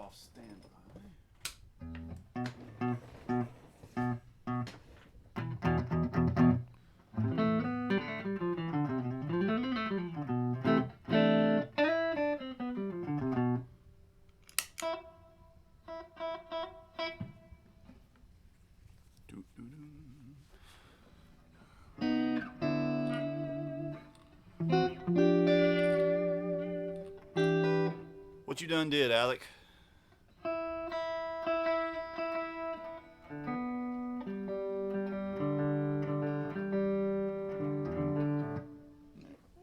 off standby. What you done did, Alec? A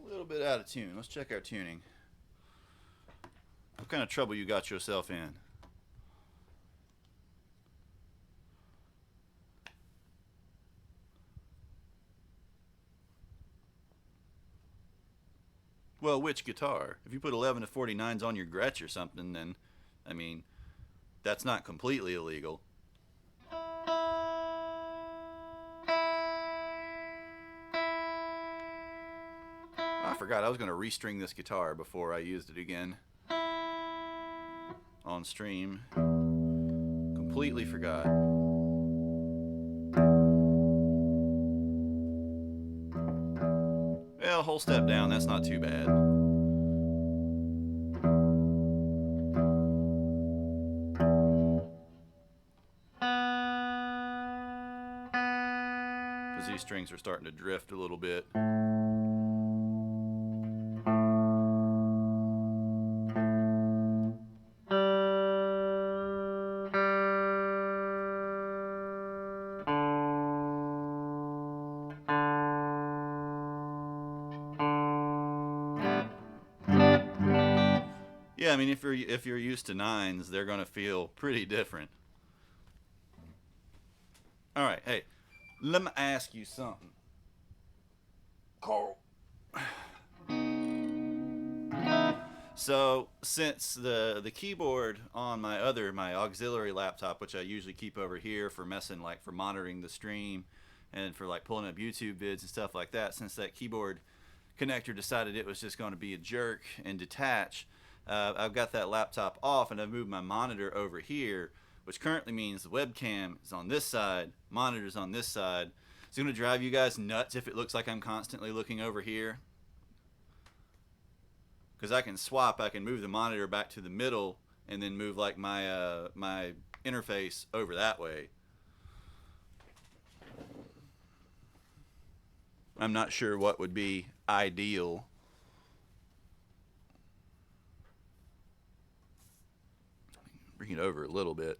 little bit out of tune. Let's check our tuning. What kind of trouble you got yourself in? Well, which guitar? If you put 11 to 49s on your Gretsch or something, then, I mean, that's not completely illegal. I forgot I was going to restring this guitar before I used it again on stream. Completely forgot. Well, whole step down, that's not too bad. Because these strings are starting to drift a little bit. Yeah, I mean, if you're used to 9s, they're gonna feel pretty different. All right, hey, let me ask you something, Carl. So since the keyboard on my auxiliary laptop, which I usually keep over here for messing, like for monitoring the stream and for like pulling up YouTube vids and stuff like that, since that keyboard connector decided it was just going to be a jerk and detach, I've got that laptop off and I've moved my monitor over here, which currently means the webcam is on this side, monitor's on this side. It's going to drive you guys nuts if it looks like I'm constantly looking over here. Because I can swap, I can move the monitor back to the middle and then move like my my interface over that way. I'm not sure what would be ideal. Bring it over a little bit.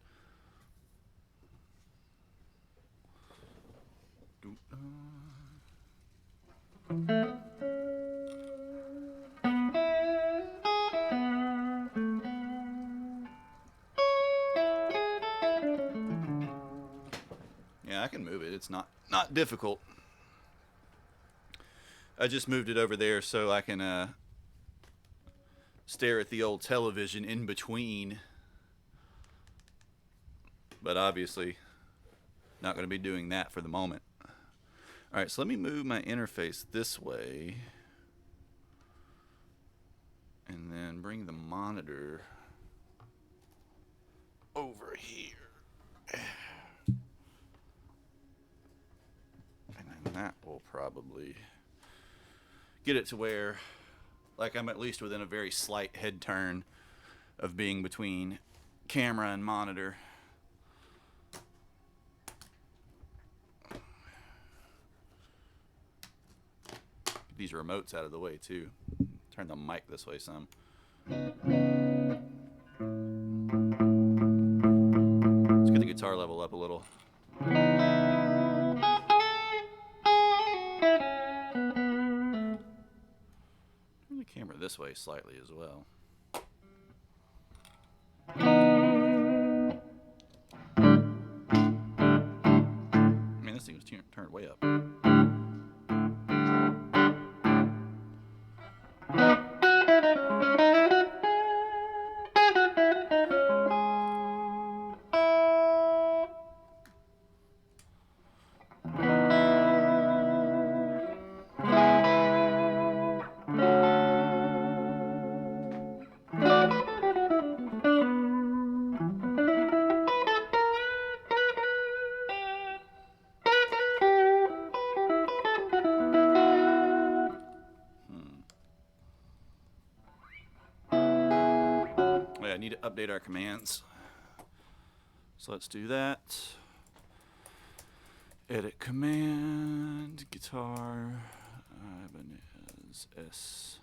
Yeah, I can move it. It's not difficult. I just moved it over there so I can stare at the old television in between. But obviously, not going to be doing that for the moment. All right, so let me move my interface this way. And then bring the monitor over here. And then that will probably get it to where, like, I'm at least within a very slight head turn of being between camera and monitor. Get these remotes out of the way too. Turn the mic this way some. Let's get the guitar level up a little. Turn the camera this way slightly as well. Man, this thing was turned way up. I need to update our commands. So let's do that. Edit command, guitar, Ibanez S.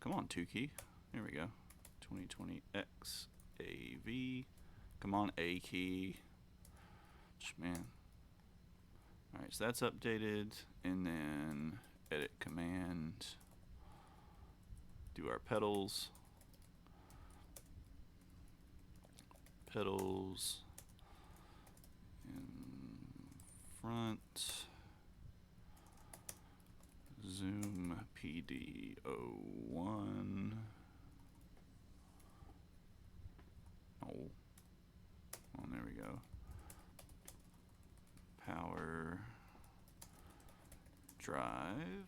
Come on, 2 key. There we go. 2020 X AV. Come on, A key. Man. Alright, so that's updated. And then edit command. Do our pedals. Pedals. In front. Zoom PD01. Oh, there we go. Power drive.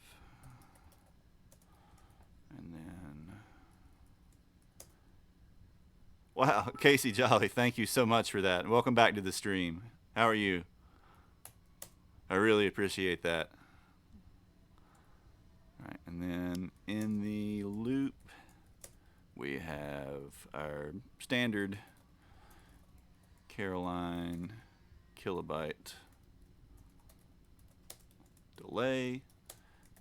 And then, wow, Casey Jolly, thank you so much for that. Welcome back to the stream. How are you? I really appreciate that. All right, and then in the loop, we have our standard Caroline kilobyte delay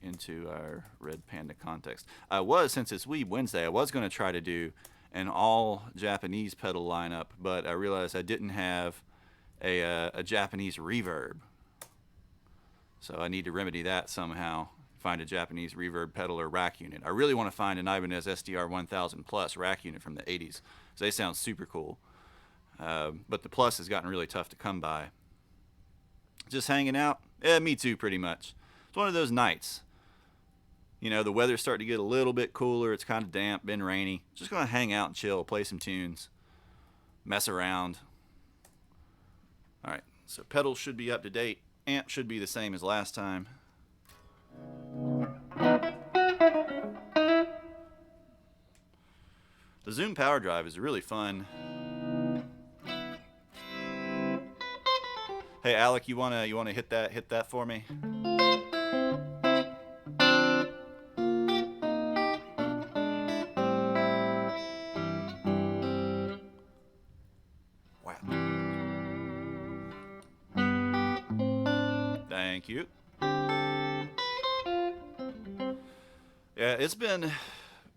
into our Red Panda context. Since it's Weeb Wednesday, I was going to try to do an all Japanese pedal lineup, but I realized I didn't have a Japanese reverb. So I need to remedy that somehow. Find a Japanese reverb pedal or rack unit. I really want to find an Ibanez SDR 1000 Plus rack unit from the 80s. So they sound super cool. But the Plus has gotten really tough to come by. Just hanging out? Yeah, me too, pretty much. It's one of those nights. You know, the weather's starting to get a little bit cooler. It's kind of damp, been rainy. Just going to hang out and chill, play some tunes, mess around. All right, so pedals should be up to date. Amp should be the same as last time. The Zoom power drive is really fun. Hey Alec, you wanna hit that for me? Wow. Thank you. Yeah, it's been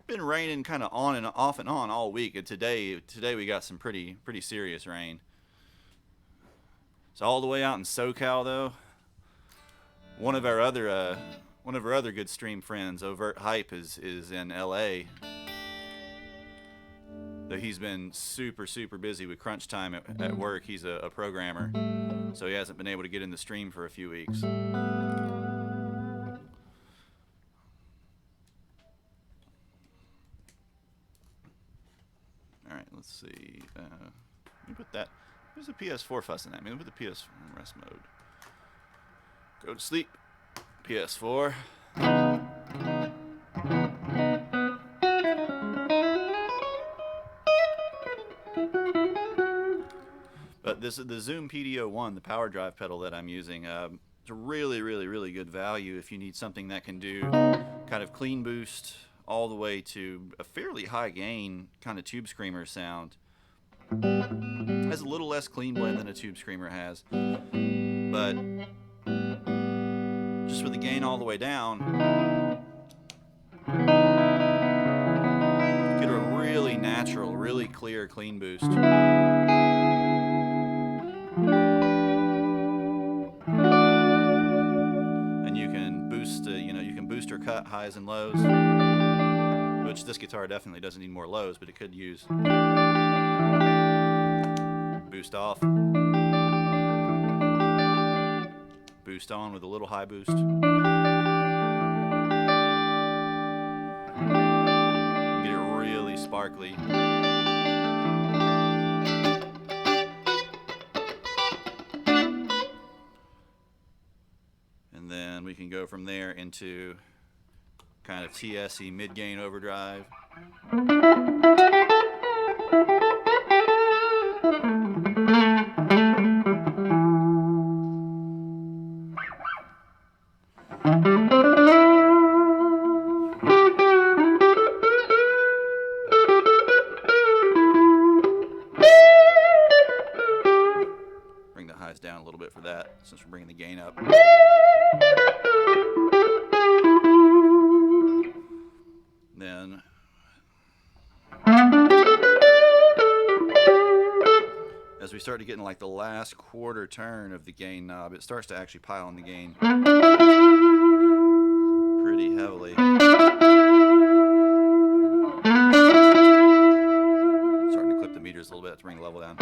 raining kind of on and off and on all week, and today we got some pretty serious rain. So all the way out in SoCal though, one of our other good stream friends, Overt Hype, is in LA. Though he's been super busy with crunch time at work. He's a programmer, so he hasn't been able to get in the stream for a few weeks. Alright, let's see. Let me put that. Who's the PS4 fussing at me? Let me put the PS4 in rest mode. Go to sleep. PS4. But this is the Zoom PD01, the power drive pedal that I'm using. It's a really good value if you need something that can do kind of clean boost all the way to a fairly high gain kind of tube screamer sound. Has a little less clean blend than a tube screamer has, but just with the gain all the way down, get a really natural, really clear clean boost. And you can boost, you can boost or cut highs and lows, which this guitar definitely doesn't need more lows, but it could use. Boost off. Boost on with a little high boost. You get it really sparkly. And then we can go from there into kind of TSE mid-gain overdrive. since we're bringing the gain up. Then as we start to get in like the last quarter turn of the gain knob, it starts to actually pile on the gain pretty heavily. Starting to clip the meters a little bit to bring the level down.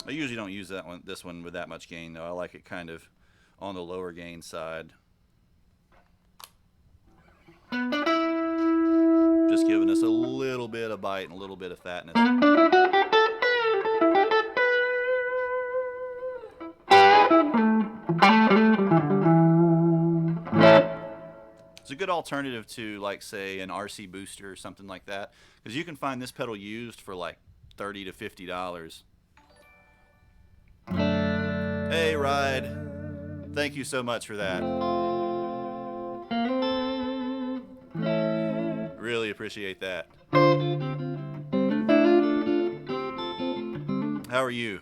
I usually don't use this one with that much gain though. I like it kind of on the lower gain side. Just giving us a little bit of bite and a little bit of fatness. It's a good alternative to, like, say, an RC booster or something like that, because you can find this pedal used for like $30 to $50. Hey, Ride. Thank you so much for that. Really appreciate that. How are you?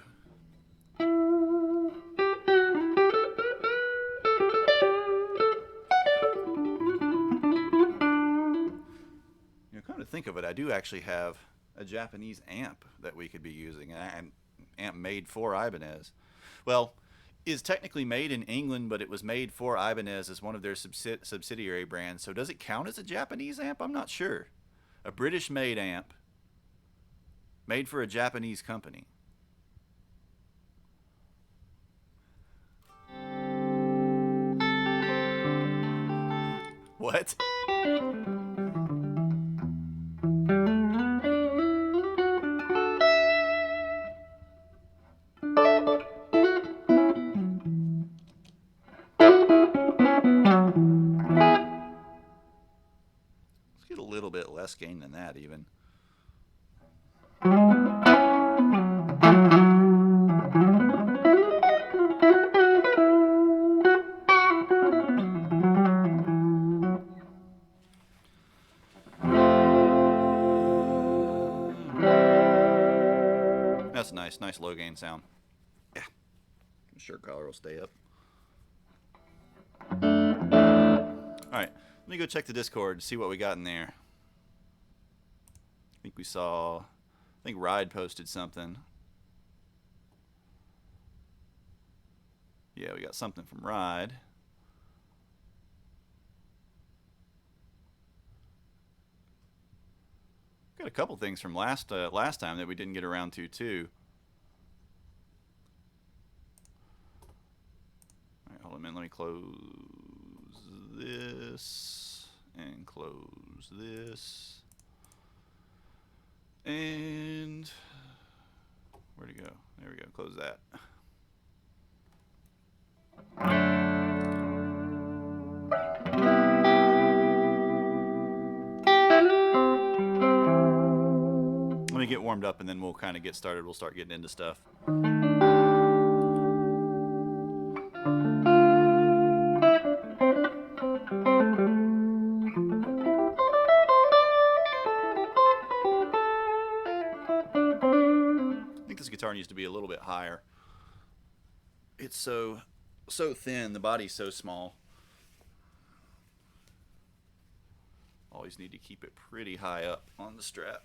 Come to think of it, I do actually have a Japanese amp that we could be using, an amp made for Ibanez. Well, is technically made in England, but it was made for Ibanez as one of their subsidiary brands. So does it count as a Japanese amp? I'm not sure. A British-made amp made for a Japanese company. What? Let's get a little bit less gain than that even. That's nice. Nice low gain sound. Yeah. I'm sure collar will stay up. Alright. Let me go check the Discord, see what we got in there. I think Ride posted something. Yeah, we got something from Ride. Got a couple things from last time that we didn't get around to too. All right, hold on a minute. Let me close this and close this. And where'd it go? There we go. Close that. Let me get warmed up and then we'll kind of get started. We'll start getting into stuff. I think this guitar needs to be a little bit higher. It's so thin, the body's so small. Always need to keep it pretty high up on the strap.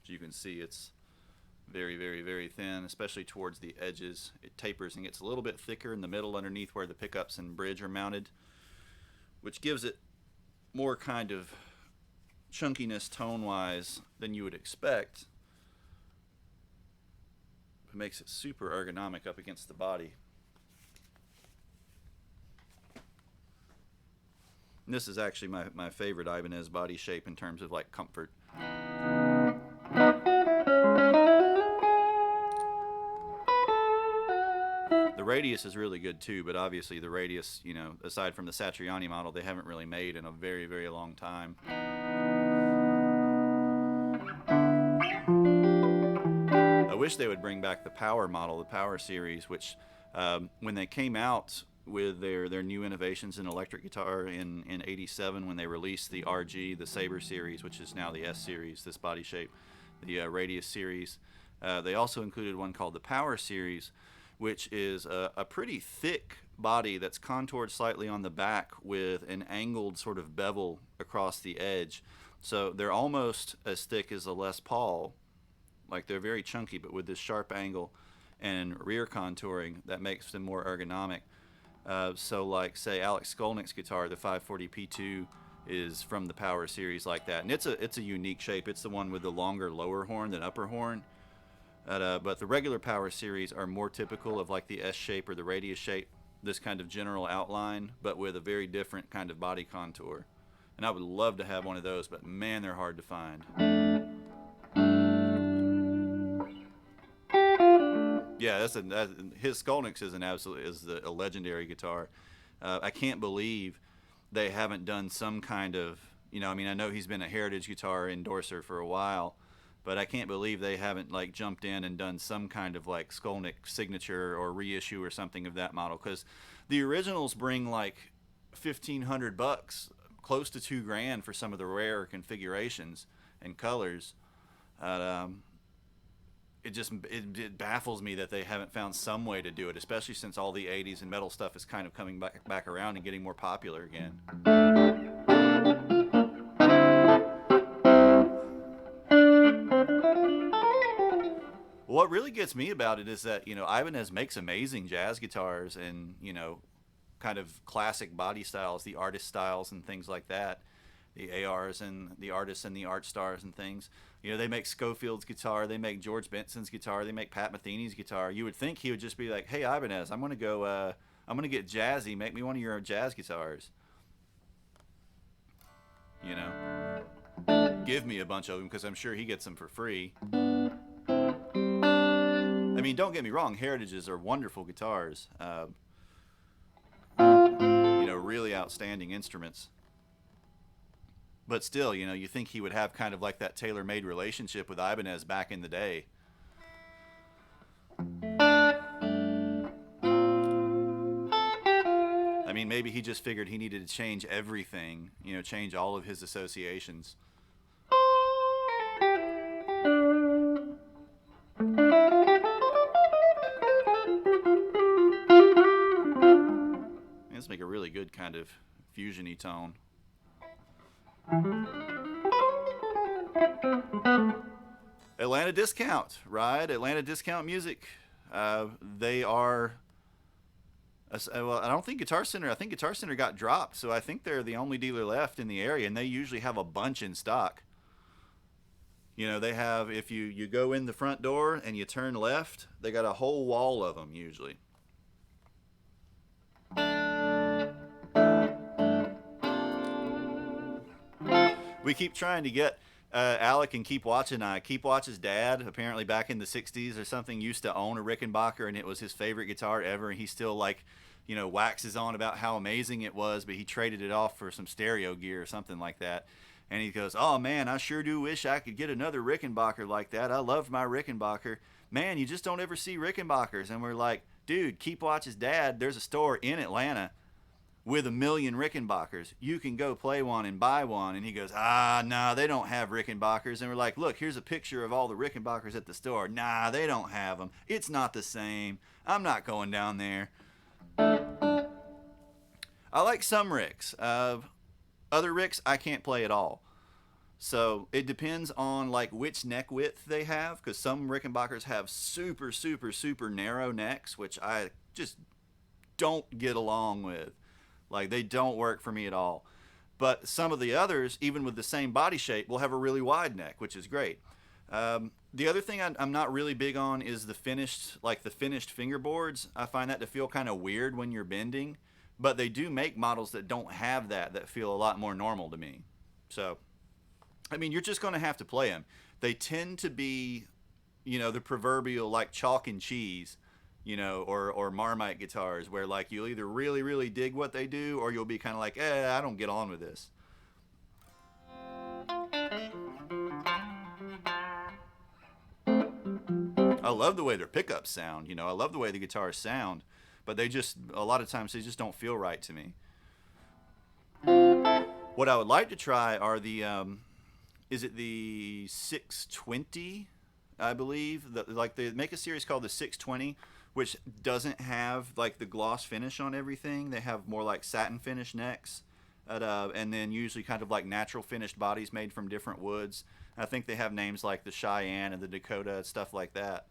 As you can see, it's very, very, very thin, especially towards the edges. It tapers and gets a little bit thicker in the middle underneath where the pickups and bridge are mounted, which gives it more kind of chunkiness tone-wise than you would expect. It makes it super ergonomic up against the body. And this is actually my favorite Ibanez body shape in terms of like comfort. The radius is really good too, but obviously the radius, you know, aside from the Satriani model, they haven't really made in a very, very long time. wish they would bring back the Power model, the Power series, which when they came out with their new innovations in electric guitar in '87, when they released the RG, the Saber series, which is now the S series, this body shape, the Radius series. They also included one called the Power series, which is a pretty thick body that's contoured slightly on the back with an angled sort of bevel across the edge. So they're almost as thick as a Les Paul. Like, they're very chunky, but with this sharp angle and rear contouring that makes them more ergonomic. So like, say, Alex Skolnick's guitar, the 540 P2, is from the Power series like that. And it's a unique shape. It's the one with the longer lower horn than upper horn. But the regular Power series are more typical of like the S shape or the Radius shape, this kind of general outline, but with a very different kind of body contour. And I would love to have one of those, but man, they're hard to find. Yeah, his Skolnick's is a legendary guitar. I can't believe they haven't done some kind of, I mean, I know he's been a heritage guitar endorser for a while, but I can't believe they haven't like jumped in and done some kind of like Skolnick signature or reissue or something of that model, because the originals bring like $1,500, close to $2,000 for some of the rare configurations and colors. It baffles me that they haven't found some way to do it, especially since all the '80s and metal stuff is kind of coming back around and getting more popular again. What really gets me about it is that, Ibanez makes amazing jazz guitars and, kind of classic body styles, the artist styles and things like that, the ARs and the artists and the art stars and things. They make Schofield's guitar, they make George Benson's guitar, they make Pat Metheny's guitar. You would think he would just be like, hey, Ibanez, I'm going to get jazzy, make me one of your jazz guitars. Give me a bunch of them, because I'm sure he gets them for free. I mean, don't get me wrong, Heritages are wonderful guitars. Really outstanding instruments. But still, you think he would have kind of like that tailor-made relationship with Ibanez back in the day. I mean, maybe he just figured he needed to change everything, change all of his associations. Let's make a really good kind of fusion-y tone. Atlanta Discount, right? Atlanta Discount Music. They are. Well, I don't think Guitar Center. I think Guitar Center got dropped, so I think they're the only dealer left in the area, and they usually have a bunch in stock. They have, if you go in the front door and you turn left, they got a whole wall of them usually. We keep trying to get Alec and Keep Watch and I. Keep Watch's dad, apparently back in the 60s or something, used to own a Rickenbacker, and it was his favorite guitar ever. And he still, waxes on about how amazing it was, but he traded it off for some stereo gear or something like that. And he goes, oh, man, I sure do wish I could get another Rickenbacker like that. I loved my Rickenbacker. Man, you just don't ever see Rickenbackers. And we're like, dude, Keep Watch's dad, there's a store in Atlanta with 1 million Rickenbackers. You can go play one and buy one. And he goes, no, they don't have Rickenbackers. And we're like, look, here's a picture of all the Rickenbackers at the store. Nah, they don't have them. It's not the same. I'm not going down there. I like some Ricks. Other Ricks I can't play at all. So it depends on which neck width they have, because some Rickenbackers have super, super, super narrow necks, which I just don't get along with. They don't work for me at all. But some of the others, even with the same body shape, will have a really wide neck, which is great. The other thing I'm not really big on is the finished fingerboards. I find that to feel kind of weird when you're bending. But they do make models that don't have that feel a lot more normal to me. So, I mean, you're just going to have to play them. They tend to be, the proverbial chalk and cheese, or Marmite guitars, where you'll either really, really dig what they do, or you'll be kind of I don't get on with this. I love the way their pickups sound. You know, I love the way the guitars sound, but they just, a lot of times they just don't feel right to me. What I would like to try are the, is it the 620? I believe like they make a series called the 620, which doesn't have like the gloss finish on everything. They have more like satin finish necks, and then usually kind of like natural finished bodies made from different woods. I think they have names like the Cheyenne and the Dakota, stuff like that.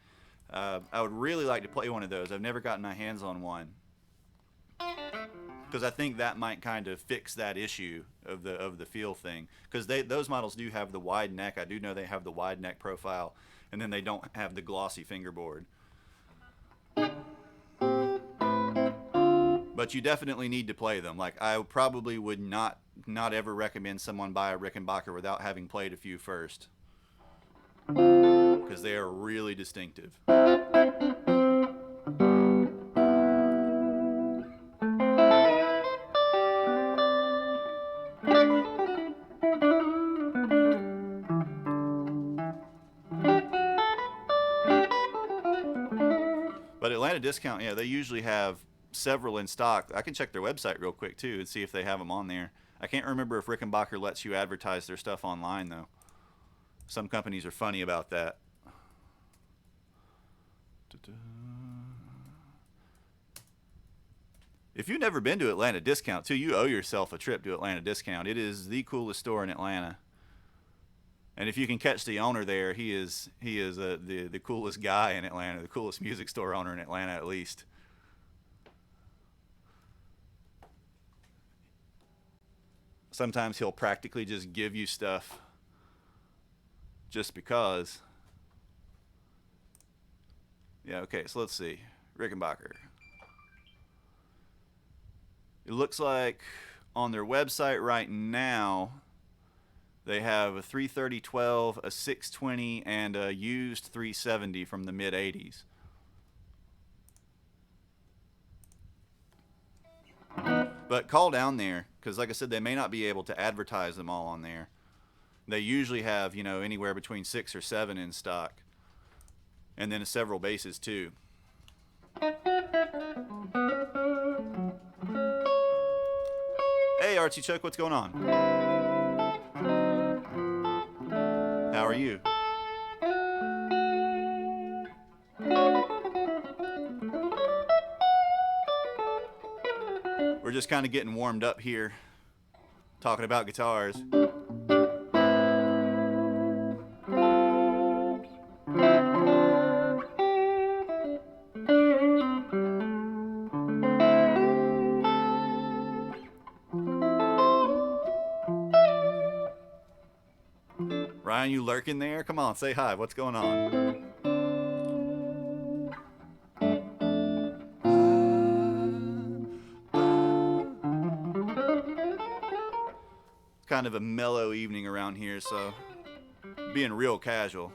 I would really like to play one of those. I've never gotten my hands on one, because I think that might kind of fix that issue of the feel thing. Because those models do have the wide neck. I do know they have the wide neck profile, and then they don't have the glossy fingerboard. But you definitely need to play them. Like, I probably would not ever recommend someone buy a Rickenbacker without having played a few first, because they are really distinctive. But Atlanta Discount, yeah, they usually have several in stock. I can check their website real quick too and see if they have them on there. I can't remember if Rickenbacker lets you advertise their stuff online though. Some companies are funny about that. If you've never been to Atlanta Discount too, you owe yourself a trip to Atlanta Discount. It is the coolest store in Atlanta. And if you can catch the owner there, he is the coolest guy in Atlanta, the coolest music store owner in Atlanta at least. Sometimes he'll practically just give you stuff just because. Yeah, okay, so let's see. Rickenbacker. It looks like on their website right now, they have a 330-12, a 620, and a used 370 from the mid-'80s. But call down there, because like I said, they may not be able to advertise them all on there. They usually have, you know, anywhere between 6 or 7 in stock. And then several bases, too. Hey, Artichoke, what's going on? How are you? We're just kind of getting warmed up here, talking about guitars. Ryan, you lurking there? Come on, say hi. What's going on? It's kind of a mellow evening around here, so being real casual.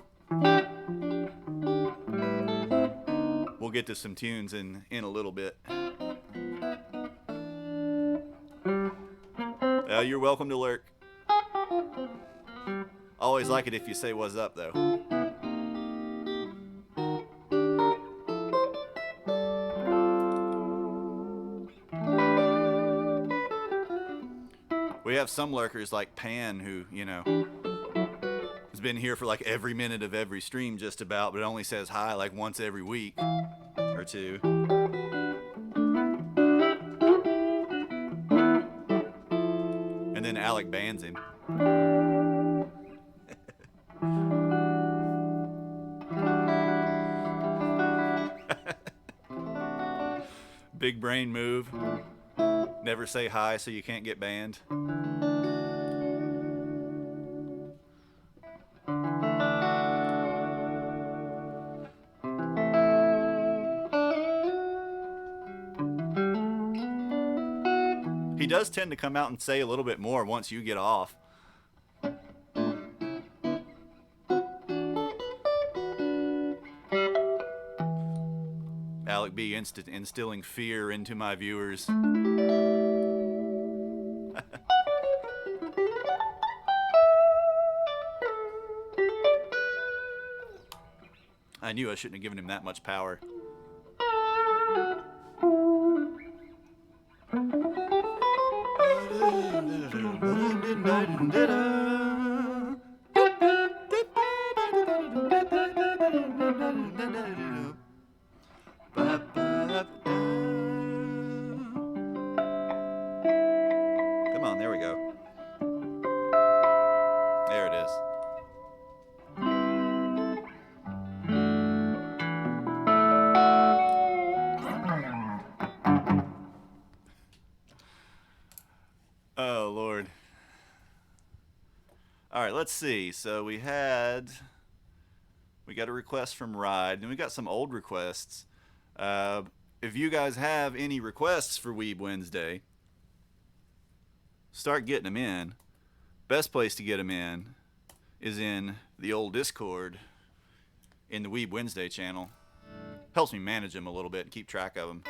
We'll get to some tunes in a little bit. You're welcome to lurk. Always like it if you say what's up, though. We have some lurkers like Pan who, you know, has been here for like every minute of every stream just about, but only says hi like once every week or two. And then Alec bans him. Big brain move. Never say hi so you can't get banned. He does tend to come out and say a little bit more once you get off. Alec B instilling fear into my viewers. I knew I shouldn't have given him that much power. Come on, there we go. There it is. Oh, Lord. All right, let's see. So we got a request from Ride, and we got some old requests. If you guys have any requests for Weeb Wednesday, start getting them in. Best place to get them in is in the old Discord in the Weeb Wednesday channel. Helps me manage them a little bit and keep track of them.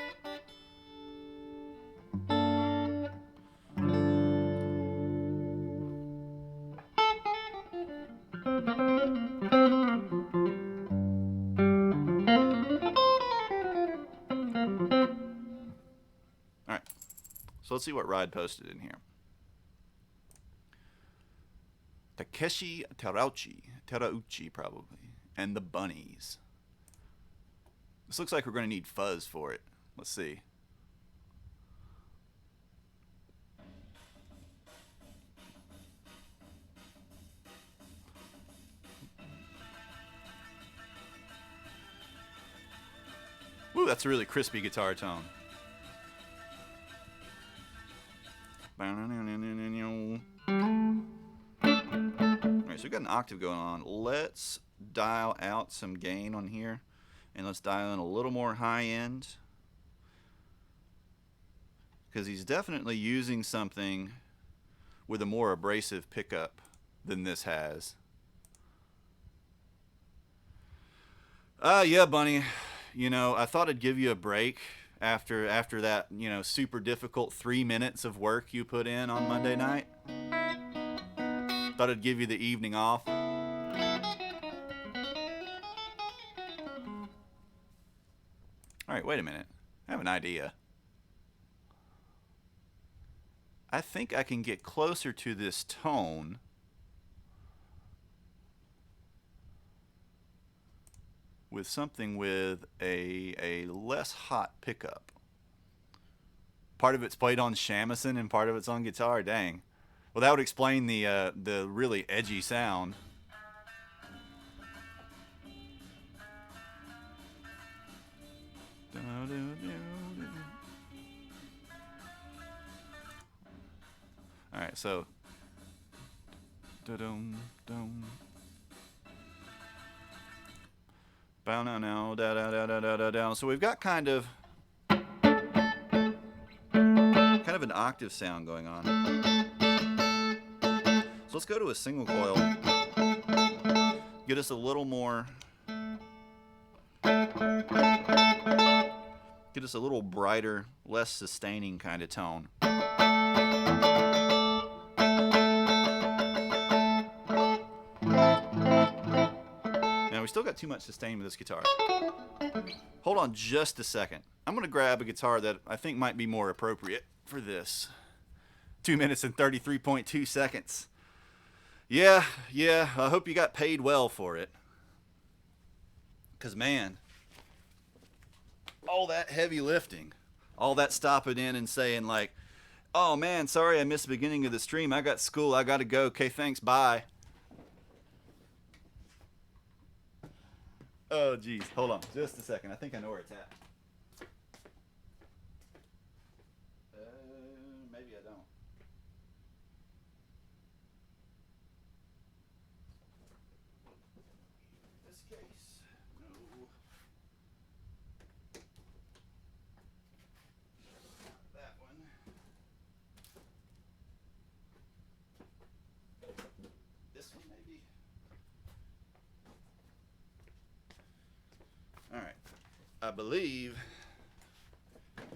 Alright, so let's see what Ride posted in here. Takeshi Terauchi probably, and the Bunnies. This looks like we're going to need fuzz for it. Let's see. Ooh, that's a really crispy guitar tone. Alright, so we've got an octave going on. Let's dial out some gain on here. And let's dial in a little more high end. Because he's definitely using something with a more abrasive pickup than this has. Yeah, Bunny. You know, I thought I'd give you a break after that, you know, super difficult 3 minutes of work you put in on Monday night. Thought I'd give you the evening off. Alright, wait a minute. I have an idea. I think I can get closer to this tone with something with a less hot pickup. Part of it's played on shamisen and part of it's on guitar. Dang. Well, that would explain the really edgy sound. All right, so bow now now da da da da da da down. So we've got kind of an octave sound going on. So let's go to a single coil. Get us a little more. Get us a little brighter, less sustaining kind of tone. Now we still got too much sustain with this guitar. Hold on just a second. I'm going to grab a guitar that I think might be more appropriate for this. 2 minutes and 33.2 seconds. Yeah, I hope you got paid well for it. Because, man, all that heavy lifting, all that stopping in and saying like, oh man, sorry I missed the beginning of the stream. I got school. I got to go. Okay, thanks. Bye. Oh, geez. Hold on just a second. I think I know where it's at. Maybe I don't. This case. No. That one. This one, maybe. All right. I believe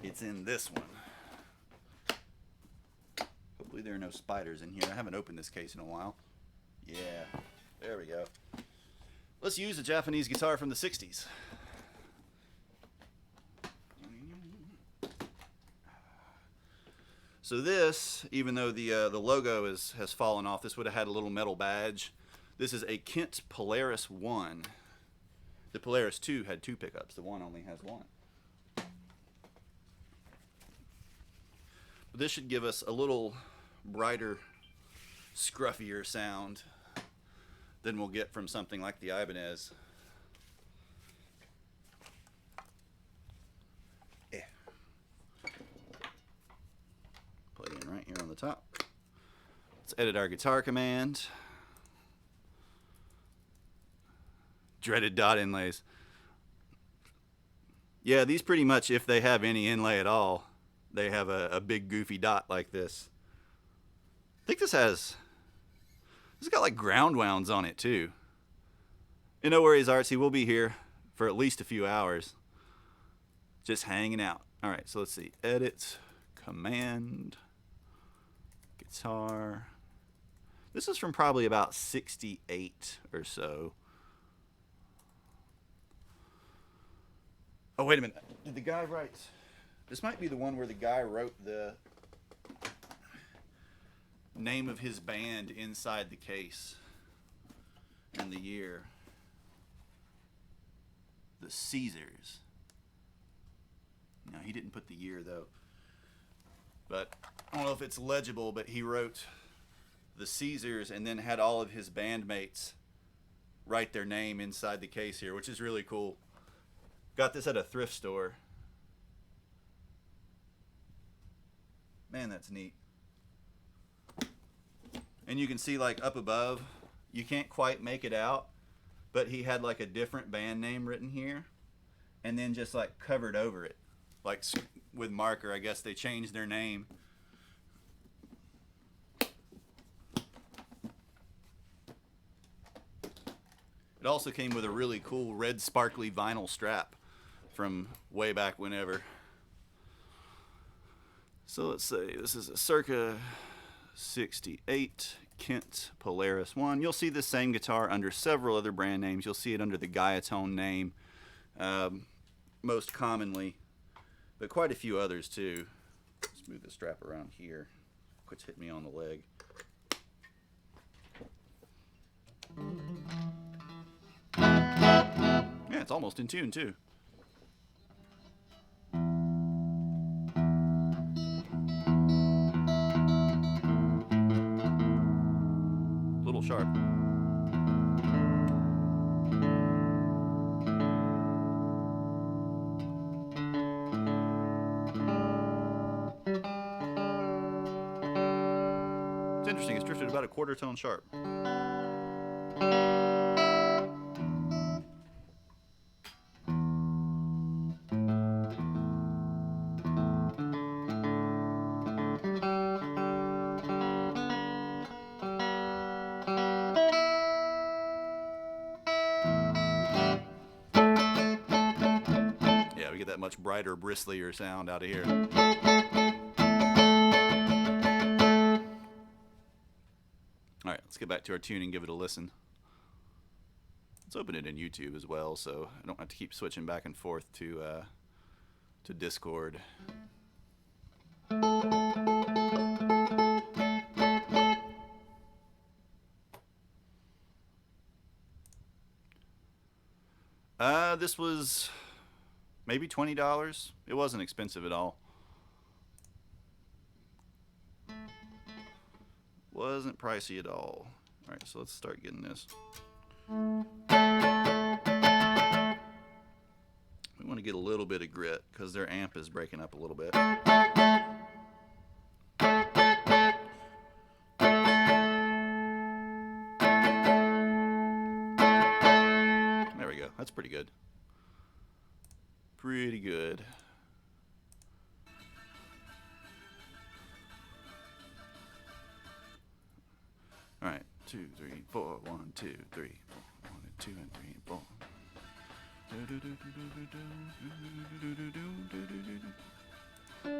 it's in this one. Hopefully there are no spiders in here. I haven't opened this case in a while. Yeah, there we go. Let's use a Japanese guitar from the 60s. So this, even though the logo has fallen off, this would have had a little metal badge. This is a Kent Polaris 1. The Polaris 2 had 2 pickups. The 1 only has 1. But this should give us a little brighter, scruffier sound than we'll get from something like the Ibanez. Yeah. Plug in right here on the top. Let's edit our guitar command. Dreaded dot inlays. Yeah, these pretty much, if they have any inlay at all, they have a big goofy dot like this. I think this has got like ground wounds on it too. No worries, Artsy, we'll be here for at least a few hours. Just hanging out. Alright, so let's see. Edit, command, guitar. This is from probably about 68 or so. Oh, wait a minute. Did the guy write... This might be the one where the guy wrote the name of his band inside the case and the year. The Caesars. No, he didn't put the year though. But I don't know if it's legible, but he wrote the Caesars and then had all of his bandmates write their name inside the case here, which is really cool. Got this at a thrift store. Man, that's neat. And you can see like up above, you can't quite make it out, but he had like a different band name written here and then just like covered over it. Like with marker, I guess they changed their name. It also came with a really cool red sparkly vinyl strap from way back whenever. So let's say this is a circa 68 Kent Polaris 1. You'll see the same guitar under several other brand names. You'll see it under the Gaiatone name most commonly, but quite a few others too. Let's move the strap around here. Quits hitting me on the leg. Yeah, it's almost in tune too. Little sharp. It's interesting, it's drifted about a quarter tone sharp. Yeah, we get that much brighter, bristlier sound out of here. Alright, let's get back to our tune and give it a listen. Let's open it in YouTube as well, so I don't have to keep switching back and forth to Discord. This was maybe $20. It wasn't expensive at all. Wasn't pricey at all. Alright, so let's start getting this. We want to get a little bit of grit because their amp is breaking up a little bit. There we go. That's pretty good. Pretty good. All right, 2, 3, 4, 1, 2, 3, 4, 1, 2, and 3, and 4. All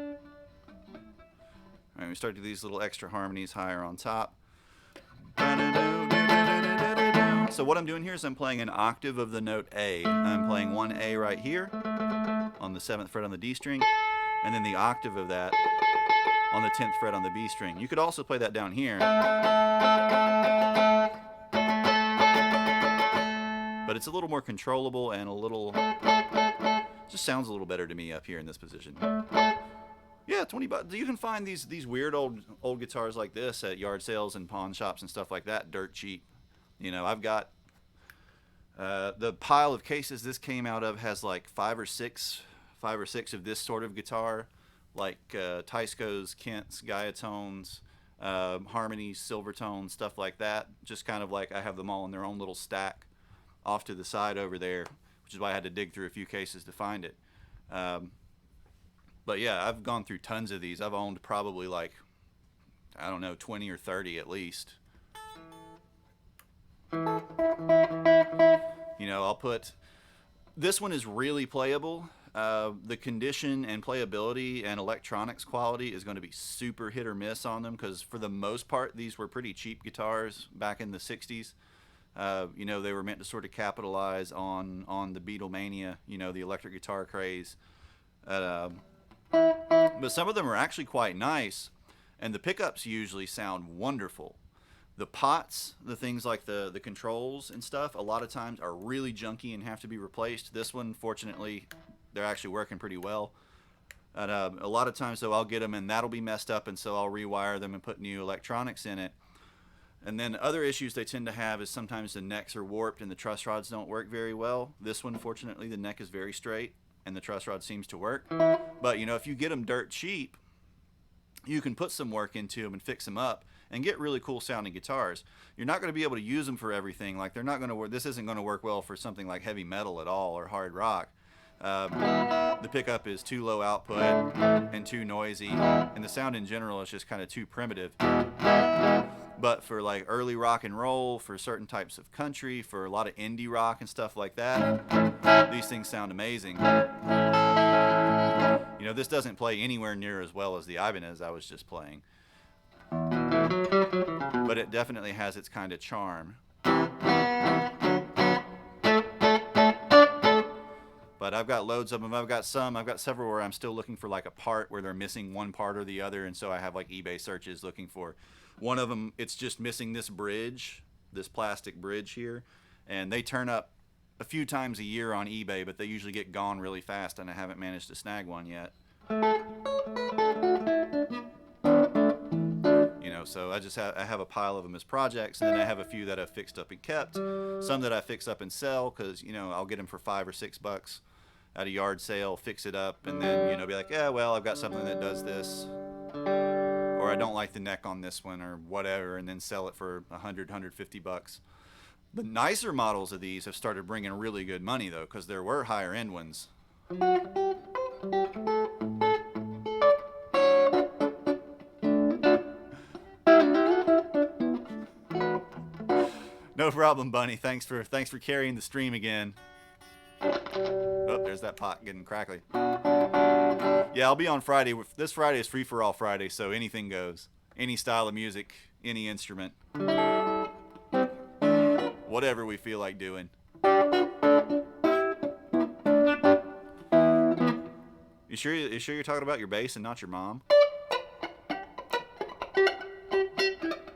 right, we start to do these little extra harmonies higher on top. So what I'm doing here is I'm playing an octave of the note A. I'm playing one A right here on the 7th fret on the D string, and then the octave of that on the 10th fret on the B string. You could also play that down here, but it's a little more controllable and a little, just sounds a little better to me up here in this position. Yeah, $20. You can find these weird old guitars like this at yard sales and pawn shops and stuff like that, dirt cheap. You know, I've got the pile of cases this came out of has like five or six of this sort of guitar, like Tysco's, Kent's, Gaiatones, Harmonies, Silvertones, stuff like that. Just kind of like I have them all in their own little stack off to the side over there, which is why I had to dig through a few cases to find it. But yeah, I've gone through tons of these. I've owned probably like, I don't know, 20 or 30 at least. You know, I'll put, this one is really playable. The condition and playability and electronics quality is going to be super hit or miss on them, because for the most part these were pretty cheap guitars back in the 60s. You know, they were meant to sort of capitalize on the Beatlemania, you know, the electric guitar craze. But some of them are actually quite nice, and the pickups usually sound wonderful. The pots, the things like the controls and stuff, a lot of times are really junky and have to be replaced. This one, fortunately, they're actually working pretty well. And a lot of times, though, I'll get them and that'll be messed up, and so I'll rewire them and put new electronics in it. And then other issues they tend to have is sometimes the necks are warped and the truss rods don't work very well. This one, fortunately, the neck is very straight and the truss rod seems to work. But, you know, if you get them dirt cheap, you can put some work into them and fix them up and get really cool sounding guitars. You're not going to be able to use them for everything. Like, they're not going to work. This isn't going to work well for something like heavy metal at all, or hard rock. The pickup is too low output and too noisy, and the sound in general is just kind of too primitive. But for like early rock and roll, for certain types of country, for a lot of indie rock and stuff like that, these things sound amazing. You know, this doesn't play anywhere near as well as the Ibanez I was just playing, but it definitely has its kind of charm. But I've got loads of them. I've got several where I'm still looking for like a part where they're missing one part or the other, and so I have like eBay searches looking for one of them. It's just missing this bridge, this plastic bridge here, and they turn up a few times a year on eBay, but they usually get gone really fast, and I haven't managed to snag one yet. You know, so I have a pile of them as projects, and then I have a few that I've fixed up and kept, some that I fix up and sell, because, you know, I'll get them for $5 or $6 at a yard sale, fix it up, and then, you know, be like, yeah, well, I've got something that does this, or I don't like the neck on this one, or whatever, and then sell it for $100, $150. The nicer models of these have started bringing really good money, though, because there were higher end ones. No problem, Bunny. Thanks for carrying the stream again. Oh, there's that pot getting crackly. Yeah, I'll be on Friday. This Friday is Free for All Friday, so anything goes. Any style of music, any instrument, whatever we feel like doing. You sure you're talking about your bass and not your mom?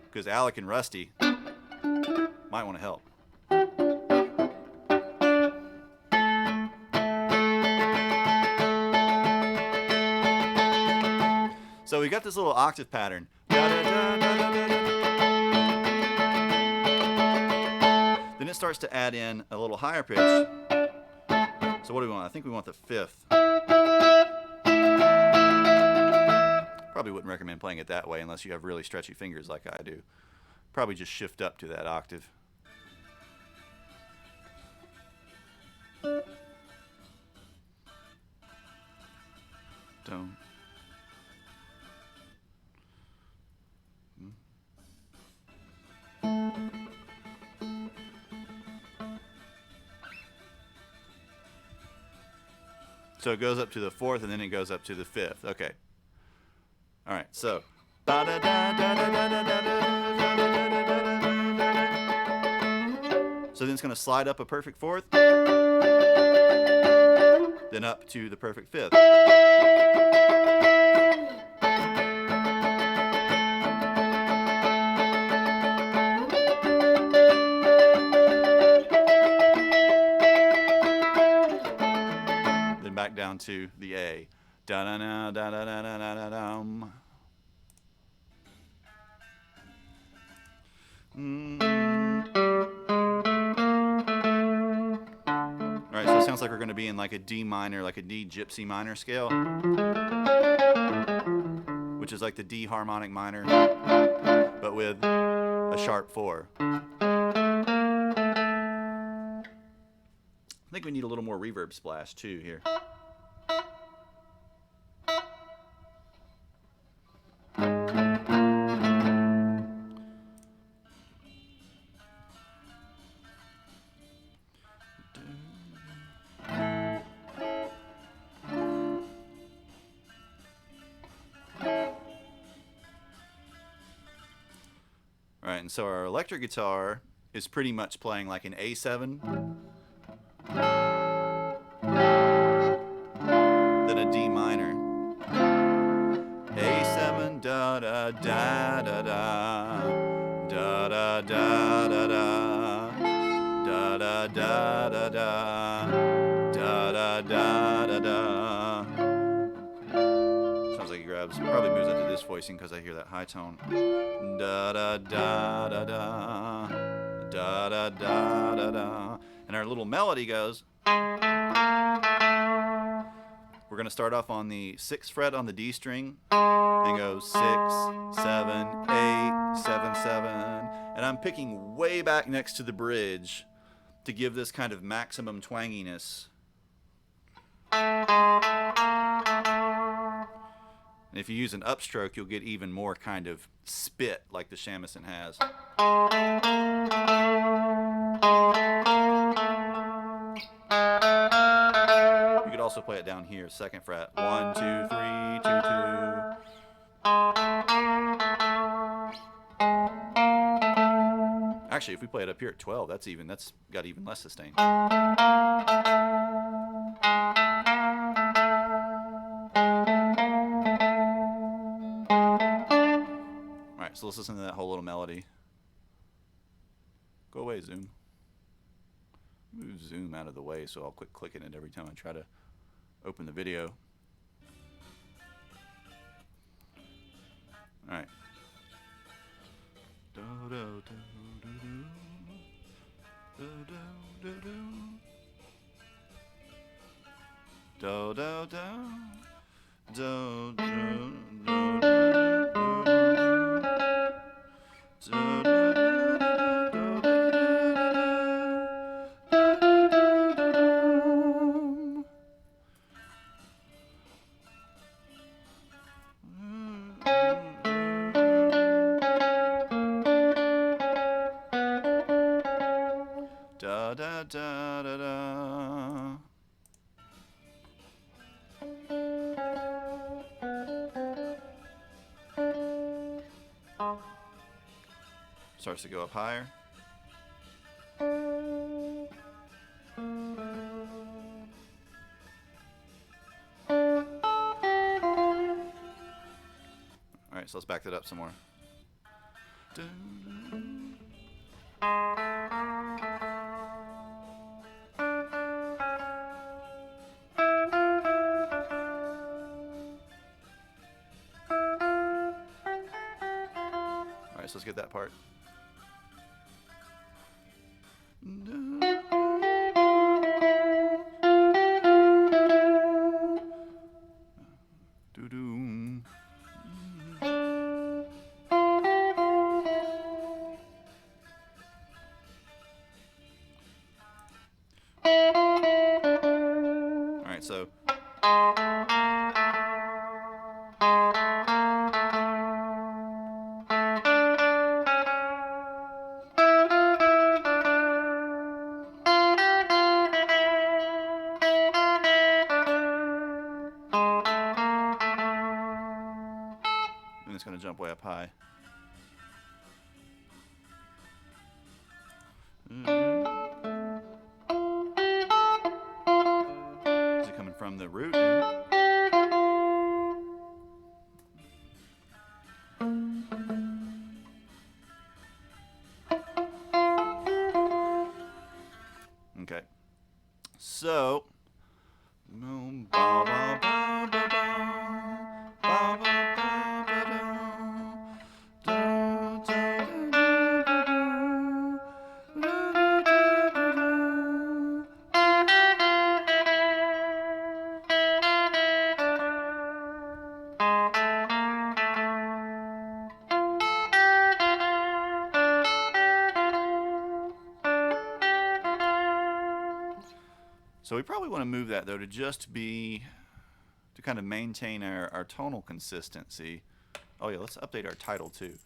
Because Alec and Rusty might want to help. So we got this little octave pattern. Then it starts to add in a little higher pitch. So what do we want? I think we want the 5th. Probably wouldn't recommend playing it that way unless you have really stretchy fingers like I do. Probably just shift up to that octave. Don't. So it goes up to the 4th, and then it goes up to the 5th. Okay. All right. So. So then it's going to slide up a perfect fourth, then up to the perfect fifth. Then back down to the A. Da da da da da da da da dum. Alright, so it sounds like we're going to be in like a D minor, like a D gypsy minor scale, which is like the D harmonic minor, but with a sharp 4. I think we need a little more reverb splash too here. Alright, and so our electric guitar is pretty much playing like an A7, then a D minor. A7, da da da da da, da da da da da, da da da da da, da da da da da. Sounds like he grabs, probably moves up to this voicing because I hear that high tone. Da da da da da, da da da da da. And our little melody goes. We're going to start off on the 6th fret on the D string and go 6, 7, 8, 7, 7. And I'm picking way back next to the bridge to give this kind of maximum twanginess. And if you use an upstroke, you'll get even more kind of spit like the shamisen has. You could also play it down here, 2nd fret. 1, 2, 3, 2, 2. Actually, if we play it up here at 12, that's got even less sustain. Alright, so let's listen to that whole little melody. Go away, Zoom. Move Zoom out of the way so I'll quit clicking it every time I try to open the video. Alright. Do do do do do do do do do do do do do. Da da da da da. Starts to go up higher. Alright, so let's back that up some more. Alright, so let's get that part. Alright, so and it's going to jump way up high. Okay. So. So we probably want to move that though to just be, to kind of maintain our tonal consistency. Oh yeah, let's update our title too.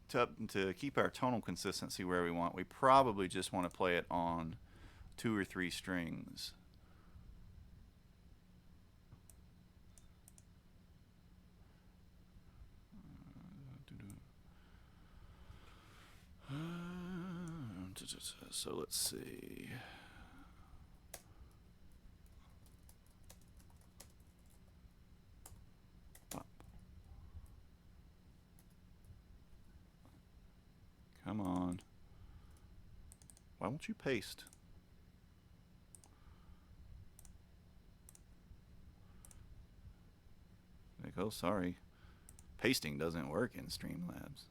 To keep our tonal consistency where we want, we probably just want to play it on 2 or 3 strings. So let's see. Come on. Why won't you paste? Like, oh, sorry. Pasting doesn't work in Streamlabs.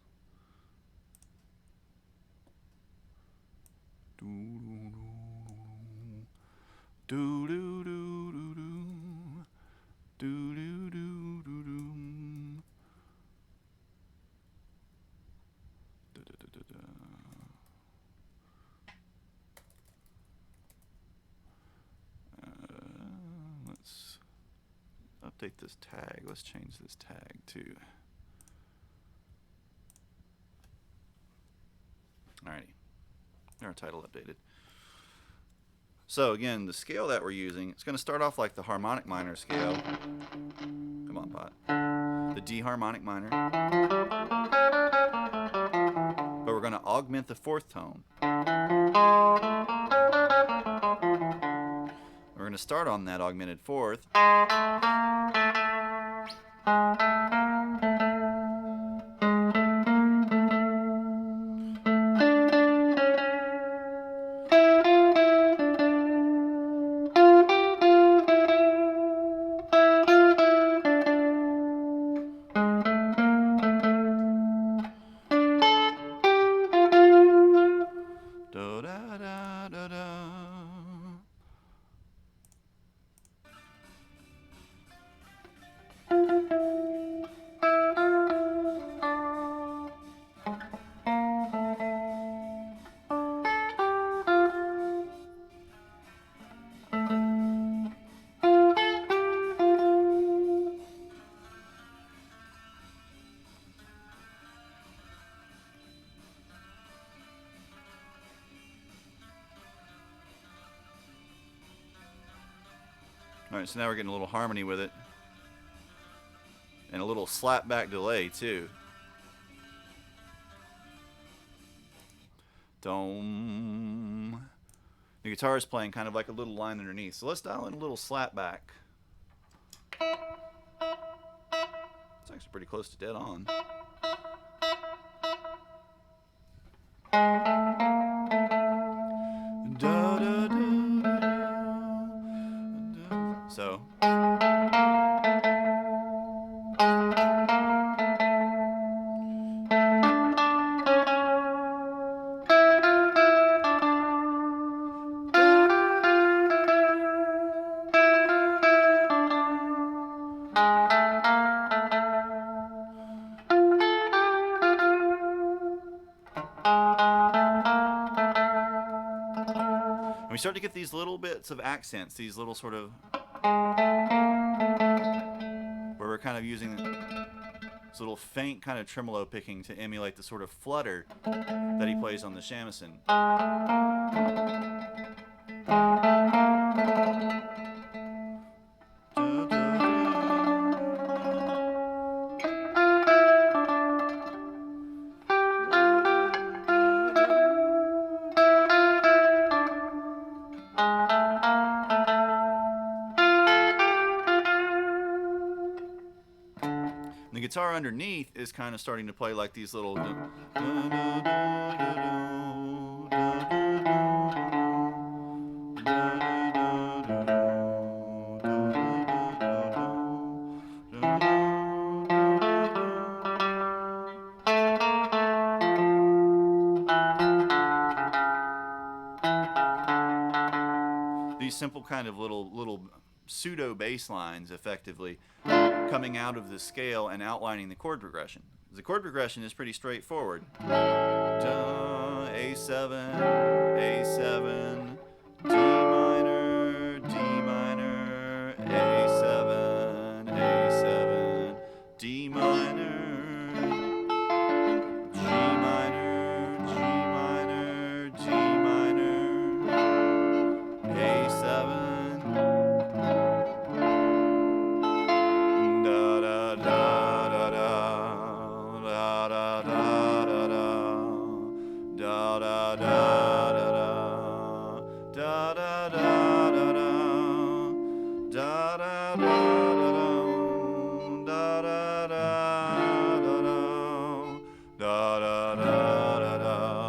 Do do do do do do do do do do. Let's update this tag. Let's change this tag too. Alrighty, our title updated. So again, the scale that we're using, it's going to start off like the harmonic minor scale. Come on, pot. The D harmonic minor. But we're going to augment the 4th tone. We're going to start on that augmented 4th. Alright, so now we're getting a little harmony with it. And a little slap back delay too. Dome. The guitar is playing kind of like a little line underneath. So let's dial in a little slap back. It's actually pretty close to dead on. So. And we start to get these little bits of accents, these little sort of, where we're kind of using this little faint kind of tremolo picking to emulate the sort of flutter that he plays on the shamisen. The guitar underneath is kind of starting to play like these little. These simple kind of little pseudo bass lines, effectively coming out of the scale and outlining the chord progression. The chord progression is pretty straightforward. A7, A7, D minor, D minor, A7, A7, D minor, G minor, G minor, G minor, A7, da da da da da da da da da da da da da da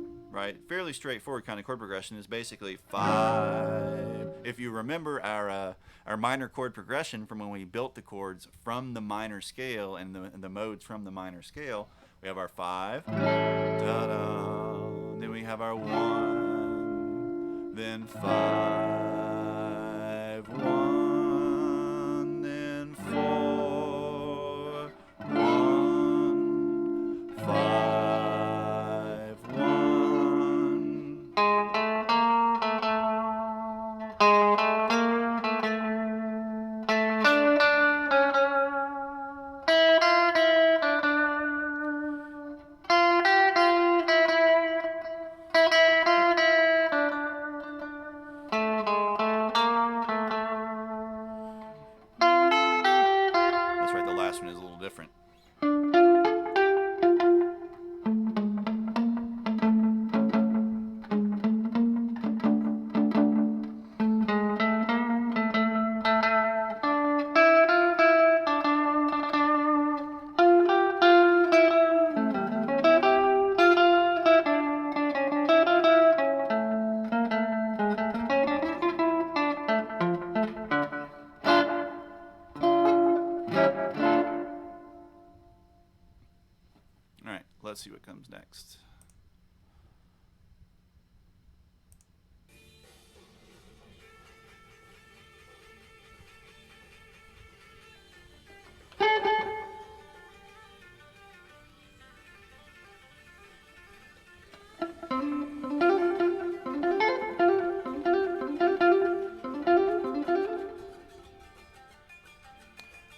da da da da right? Fairly straightforward kind of chord progression is basically 5. If you remember our minor chord progression from when we built the chords from the minor scale and the modes from the minor scale, we have our 5, da-da, then we have our 1, then 5, 1, then 4, 1, 5, 1. That's right, the last one is a little different. All right, let's see what comes next.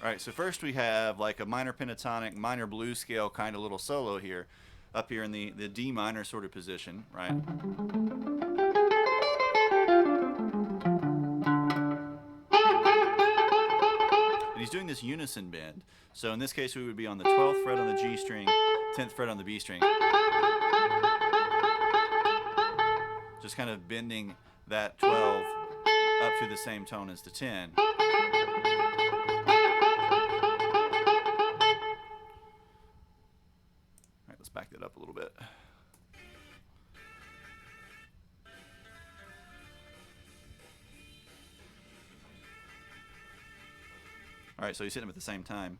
All right, so first we have like a minor pentatonic, minor blues scale kind of little solo here, up here in the D minor sort of position, right? And he's doing this unison bend. So in this case, we would be on the 12th fret on the G string, 10th fret on the B string. Just kind of bending that 12 up to the same tone as the 10. Let's back that up a little bit. All right, so he's hitting them at the same time.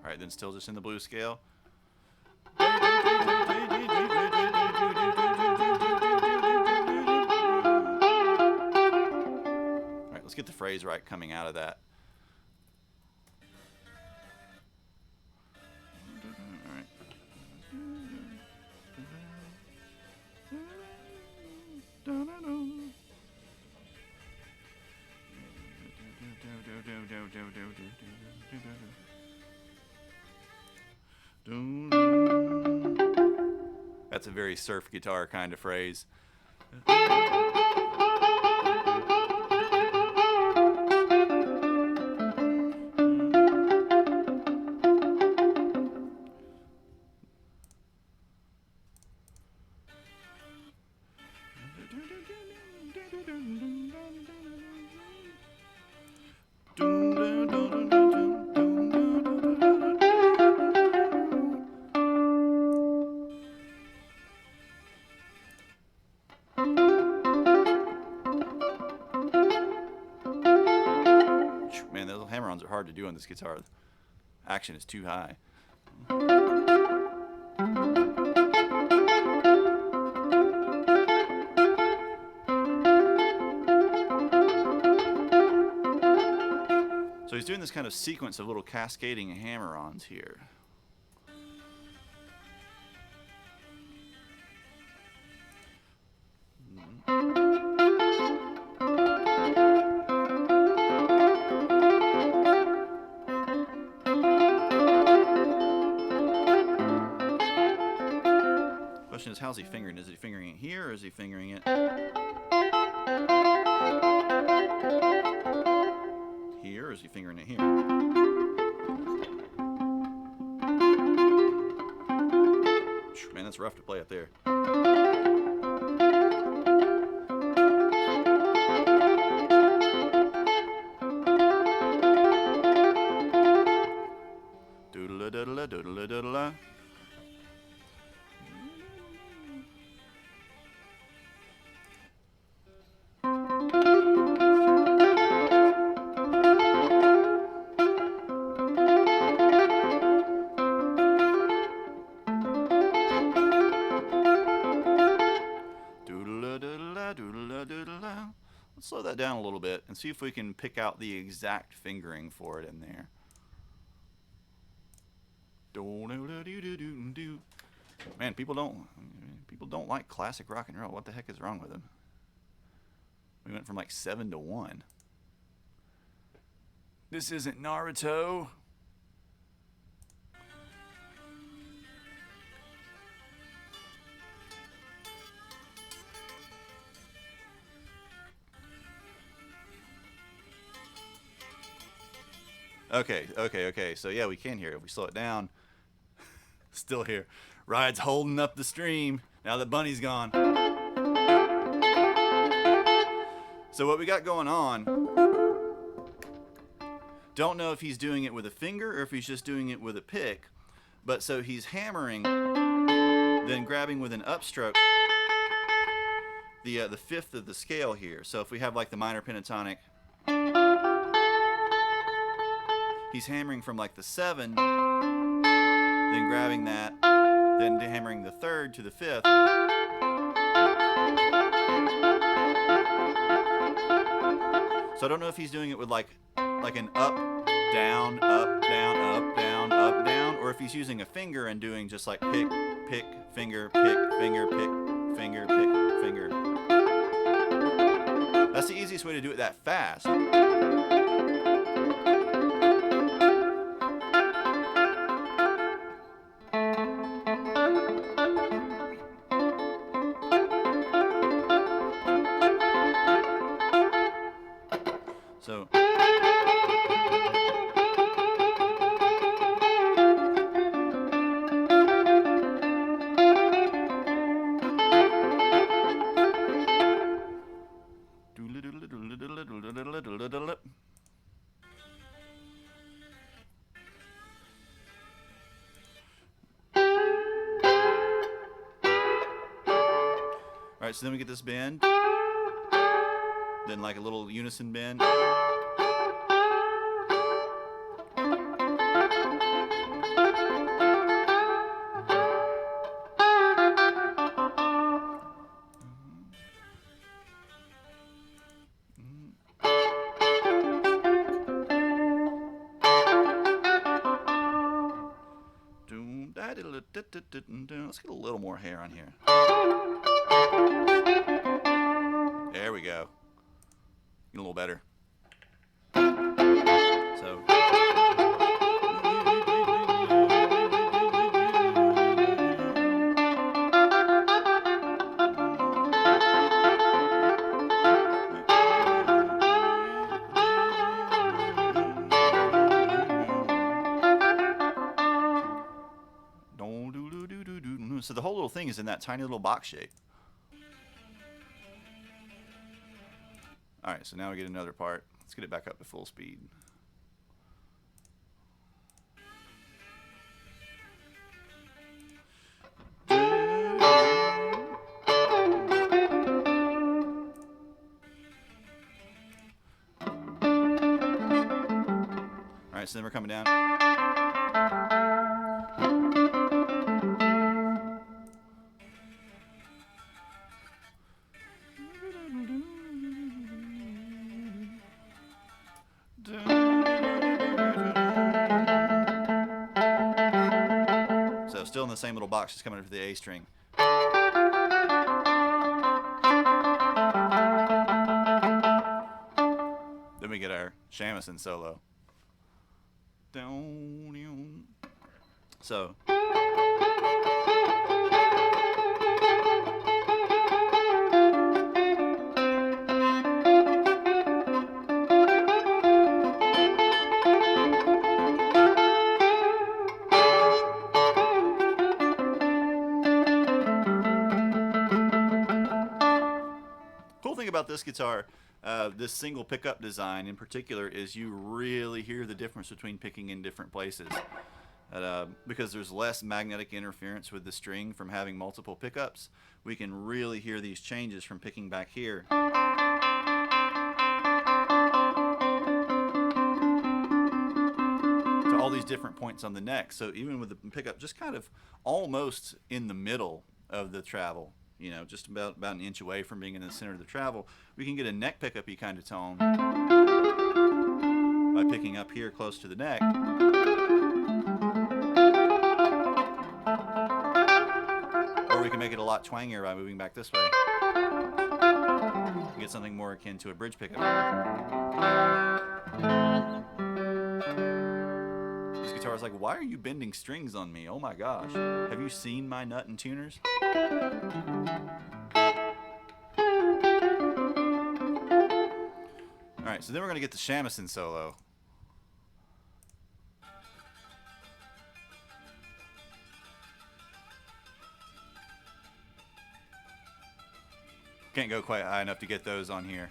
All right, then still just in the blues scale. All right, let's get the phrase right coming out of that. All right. That's a very surf guitar kind of phrase. Man, those hammer-ons are hard to do on this guitar. Action is too high. So he's doing this kind of sequence of little cascading hammer-ons here. Question is, how's he fingering? Is he fingering it here, or is he fingering it here, or is he fingering it here? Man, that's rough to play up there. Doodle doodle doodle doodle. Let's slow that down a little bit and see if we can pick out the exact fingering for it in there. Man, people don't like classic rock and roll. What the heck is wrong with them? We went from like 7 to 1. This isn't Naruto. Okay. So yeah, we can hear it. If we slow it down, still here. Ride's holding up the stream now that Bunny's gone. So what we got going on, don't know if he's doing it with a finger or if he's just doing it with a pick, but so he's hammering, then grabbing with an upstroke the fifth of the scale here. So if we have like the minor pentatonic, he's hammering from like the 7, then grabbing that, then hammering the 3rd to the 5th. So I don't know if he's doing it with like an up, down, up, down, up, down, up, down, or if he's using a finger and doing just like pick, pick, finger, pick, finger, pick, finger, pick, finger. That's the easiest way to do it that fast. So Alright, so then we get this bend, then like a little unison bend. Let's get a little more hair on here. There we go. Get a little better. So. So the whole little thing is in that tiny little box shape. All right, so now we get another part. Let's get it back up to full speed. All right, so then we're coming down. So still in the same little box, just coming up to the A string. Then we get our shamisen solo. So cool thing about this guitar, this single pickup design in particular, is you really hear the difference between picking in different places. Because there's less magnetic interference with the string from having multiple pickups, we can really hear these changes from picking back here to all these different points on the neck. So even with the pickup just kind of almost in the middle of the travel, you know, just about an inch away from being in the center of the travel, we can get a neck pickup-y kind of tone by picking up here close to the neck. Or we can make it a lot twangier by moving back this way. Get something more akin to a bridge pickup. This guitar is like, why are you bending strings on me? Oh my gosh. Have you seen my nut and tuners? Alright, so then we're going to get the shamisen solo. Can't go quite high enough to get those on here.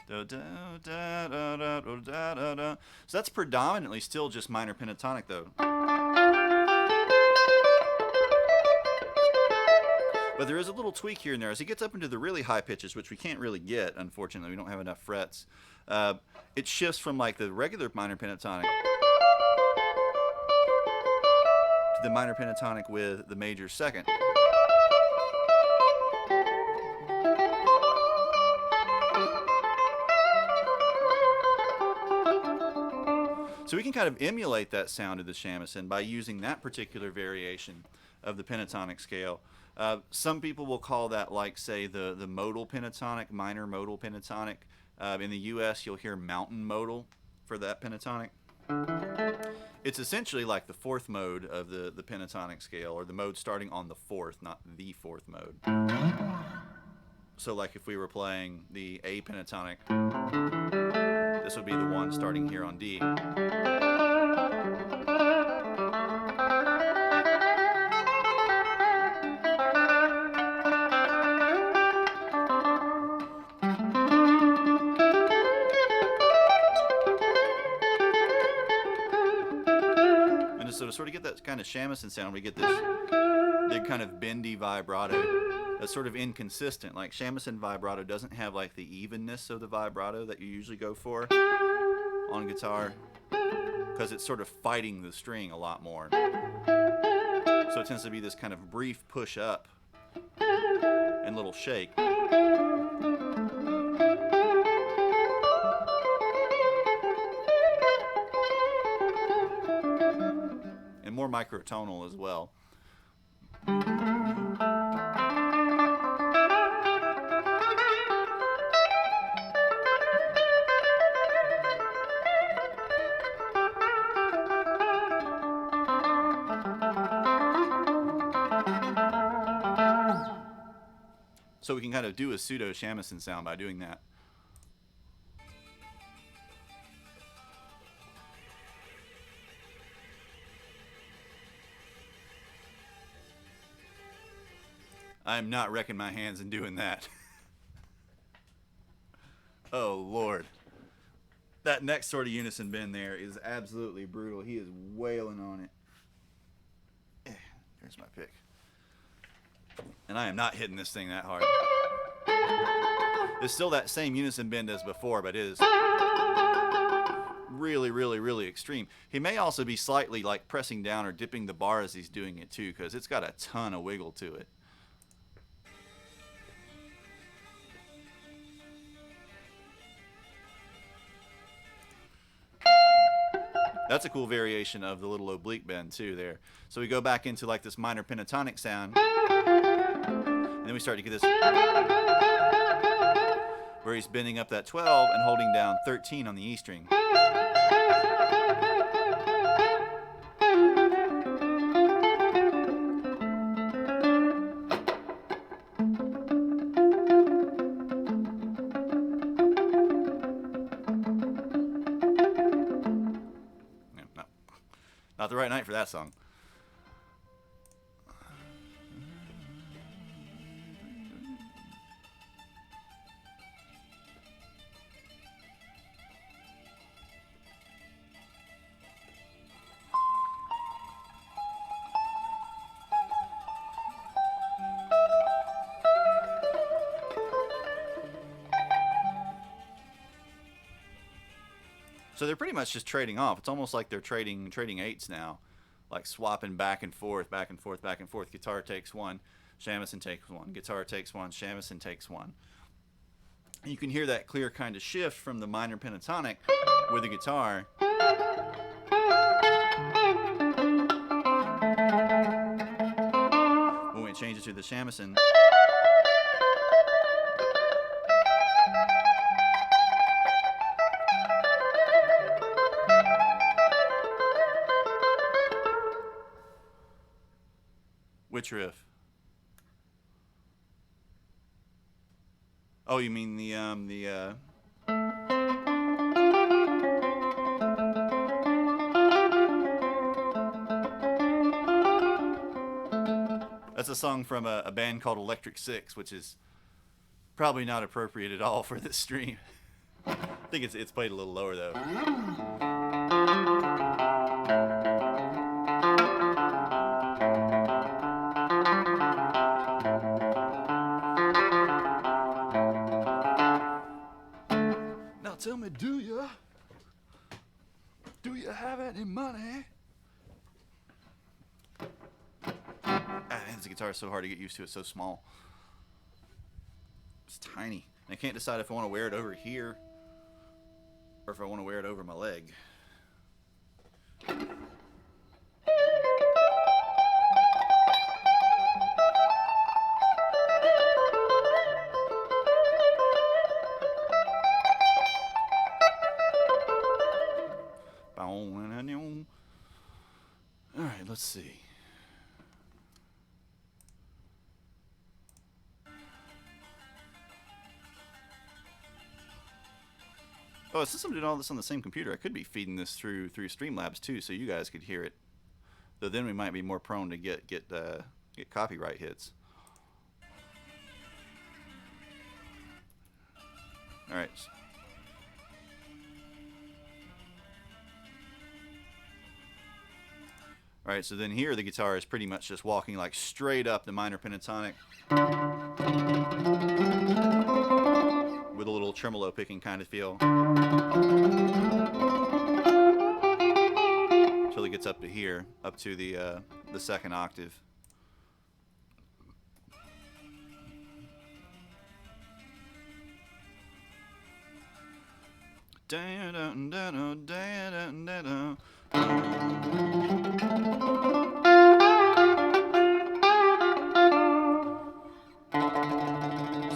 So that's predominantly still just minor pentatonic though. But there is a little tweak here and there. As he gets up into the really high pitches, which we can't really get, unfortunately, we don't have enough frets, it shifts from like the regular minor pentatonic to the minor pentatonic with the major second. So we can kind of emulate that sound of the shamisen by using that particular variation of the pentatonic scale. Some people will call that, like, say, the modal pentatonic, minor modal pentatonic. In the U.S., you'll hear mountain modal for that pentatonic. It's essentially like the fourth mode of the pentatonic scale, or the mode starting on the fourth, not the fourth mode. So like if we were playing the A pentatonic, this would be the one starting here on D. And so to sort of get that kind of shamisen sound, we get this big kind of bendy vibrato. That's sort of inconsistent. Like shamisen vibrato doesn't have like the evenness of the vibrato that you usually go for on guitar, because it's sort of fighting the string a lot more. So it tends to be this kind of brief push up and little shake. And more microtonal as well. So we can kind of do a pseudo shamisen sound by doing that. I'm not wrecking my hands and doing that. Oh, Lord. That next sort of unison bend there is absolutely brutal. He is wailing on it. There's my pick. And I am not hitting this thing that hard. It's still that same unison bend as before, but it is really, really, really extreme. He may also be slightly like pressing down or dipping the bar as he's doing it too, because it's got a ton of wiggle to it. That's a cool variation of the little oblique bend too there. So we go back into like this minor pentatonic sound, and then we start to get this where he's bending up that 12 and holding down 13 on the E string. Not the right night for that song. So they're pretty much just trading off. It's almost like they're trading eights now, like swapping back and forth, back and forth, back and forth. Guitar takes one, shamisen takes one. Guitar takes one, shamisen takes one. And you can hear that clear kind of shift from the minor pentatonic with the guitar. When we change it to the shamisen. Which riff? Oh, you mean the That's a song from a band called Electric Six, which is probably not appropriate at all for this stream. I think it's played a little lower though. Now tell me, do you have any money? The guitar is so hard to get used to. It's so small. It's tiny. And I can't decide if I want to wear it over here or if I want to wear it over my leg. All right, let's see. Oh, since I'm doing all this on the same computer, I could be feeding this through Streamlabs too, so you guys could hear it. Though then we might be more prone to get copyright hits. All right. All right. So then here the guitar is pretty much just walking like straight up the minor pentatonic with a little tremolo picking kind of feel until it gets up to here, up to the second octave. So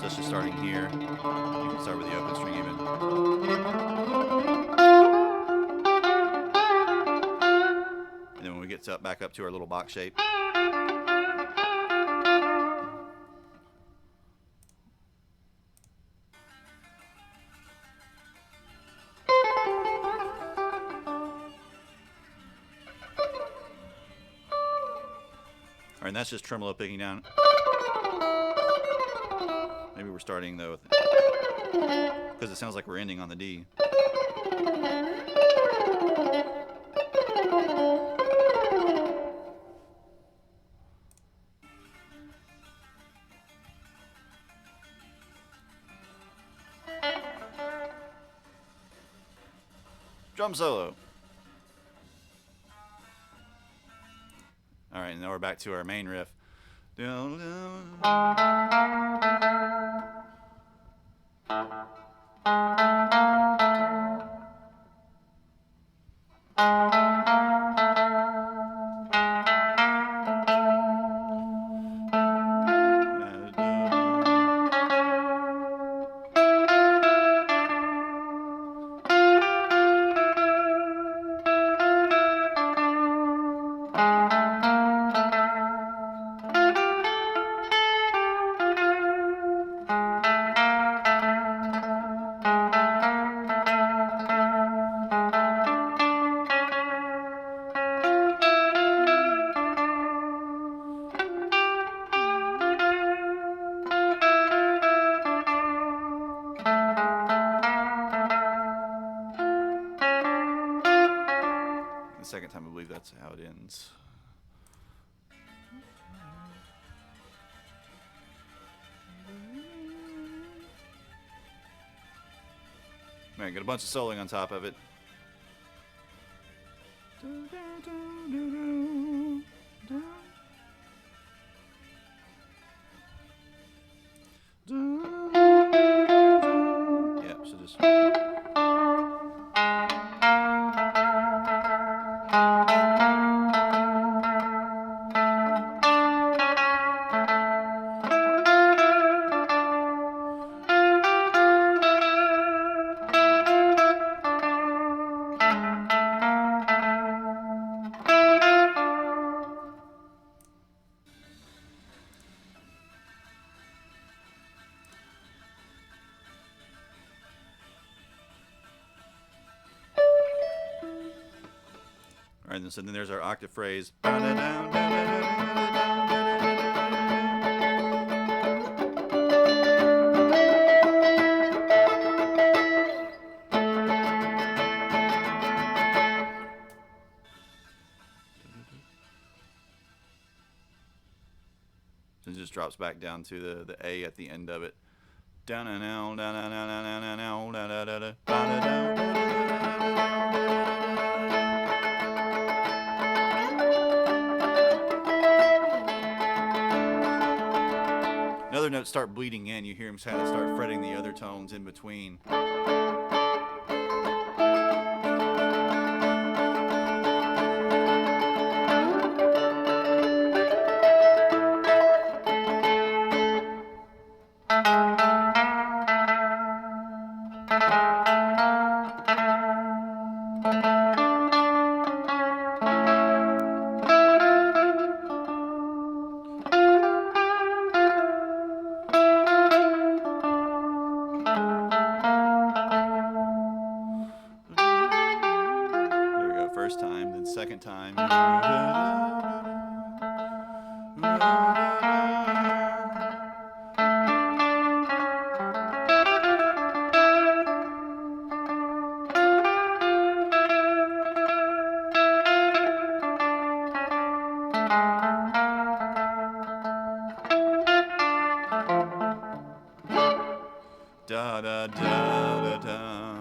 it's just starting here. You can start with the open string even. And then when we get back up to our little box shape. All right, and that's just tremolo picking down. Maybe we're starting though, because it sounds like we're ending on the D. Drum solo. All right, and now we're back to our main riff. Second time, I believe that's how it ends. Man, got a bunch of soloing on top of it. Yeah, so just. All right, so then there's our octave phrase. So it just drops back down to the A at the end of it. Another notes start bleeding in. You hear him kind of start fretting the other tones in between. First time, then second time. Da da da da da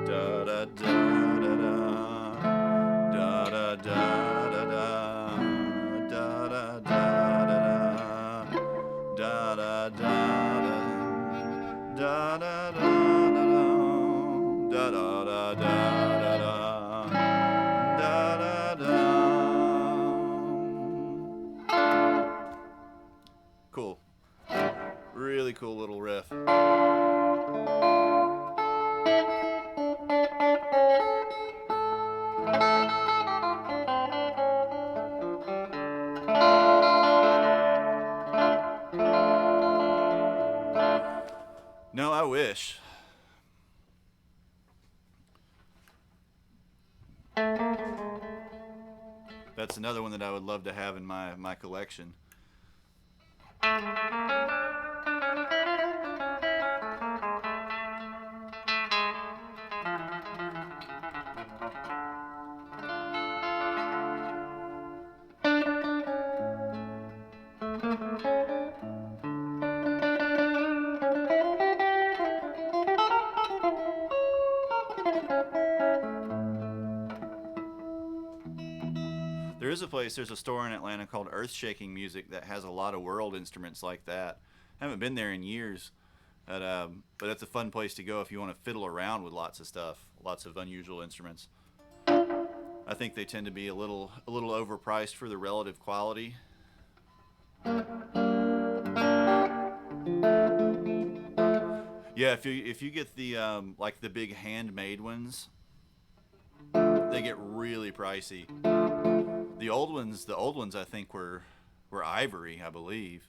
da da da da da da da da da da da da Cool. Really cool little riff. No, I wish. That's another one that I would love to have in my collection. There is a place, there's a store in Atlanta called Earth Shaking Music that has a lot of world instruments like that. I haven't been there in years, but that's a fun place to go if you want to fiddle around with lots of stuff, lots of unusual instruments. I think they tend to be a little overpriced for the relative quality. Yeah, if you get the like the big handmade ones, they get really pricey. The old ones I think were ivory, I believe.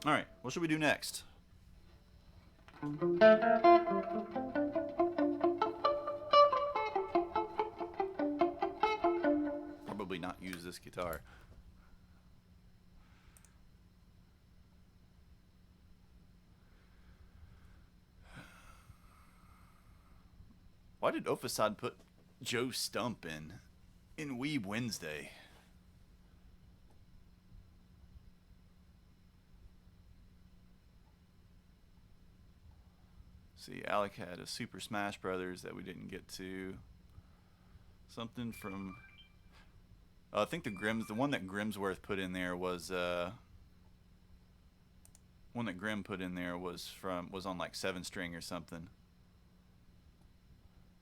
All right, what should we do next? Probably not use this guitar. Why did Ofasad put Joe Stump in Weeb Wednesday? See, Alec had a Super Smash Brothers that we didn't get to. Something from I think the one that Grimsworth put in there was one that Grim put in there was on like 7-string or something.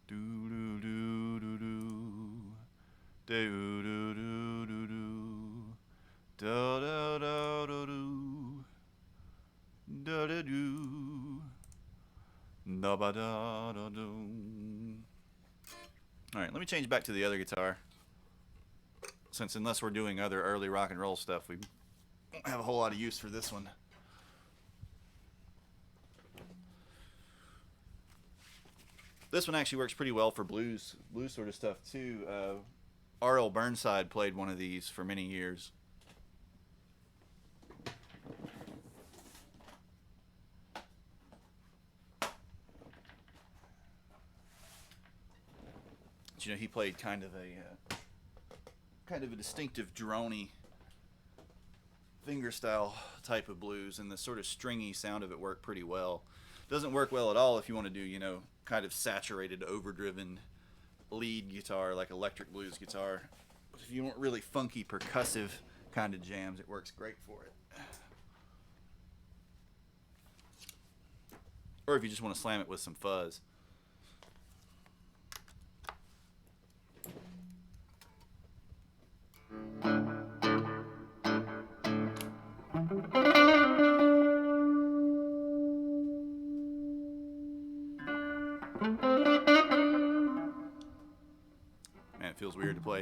Do do do do do do do do do do da da da do da da do da ba da da do. All right, let me change back to the other guitar. Since unless we're doing other early rock and roll stuff, we don't have a whole lot of use for this one. This one actually works pretty well for blues sort of stuff too. R.L. Burnside played one of these for many years. But, you know, he played kind of a distinctive droney fingerstyle type of blues, and the sort of stringy sound of it worked pretty well. Doesn't work well at all if you want to do, you know, kind of saturated, overdriven lead guitar like electric blues guitar. But if you want really funky, percussive kind of jams, it works great for it. Or if you just want to slam it with some fuzz. Man, it feels weird to play.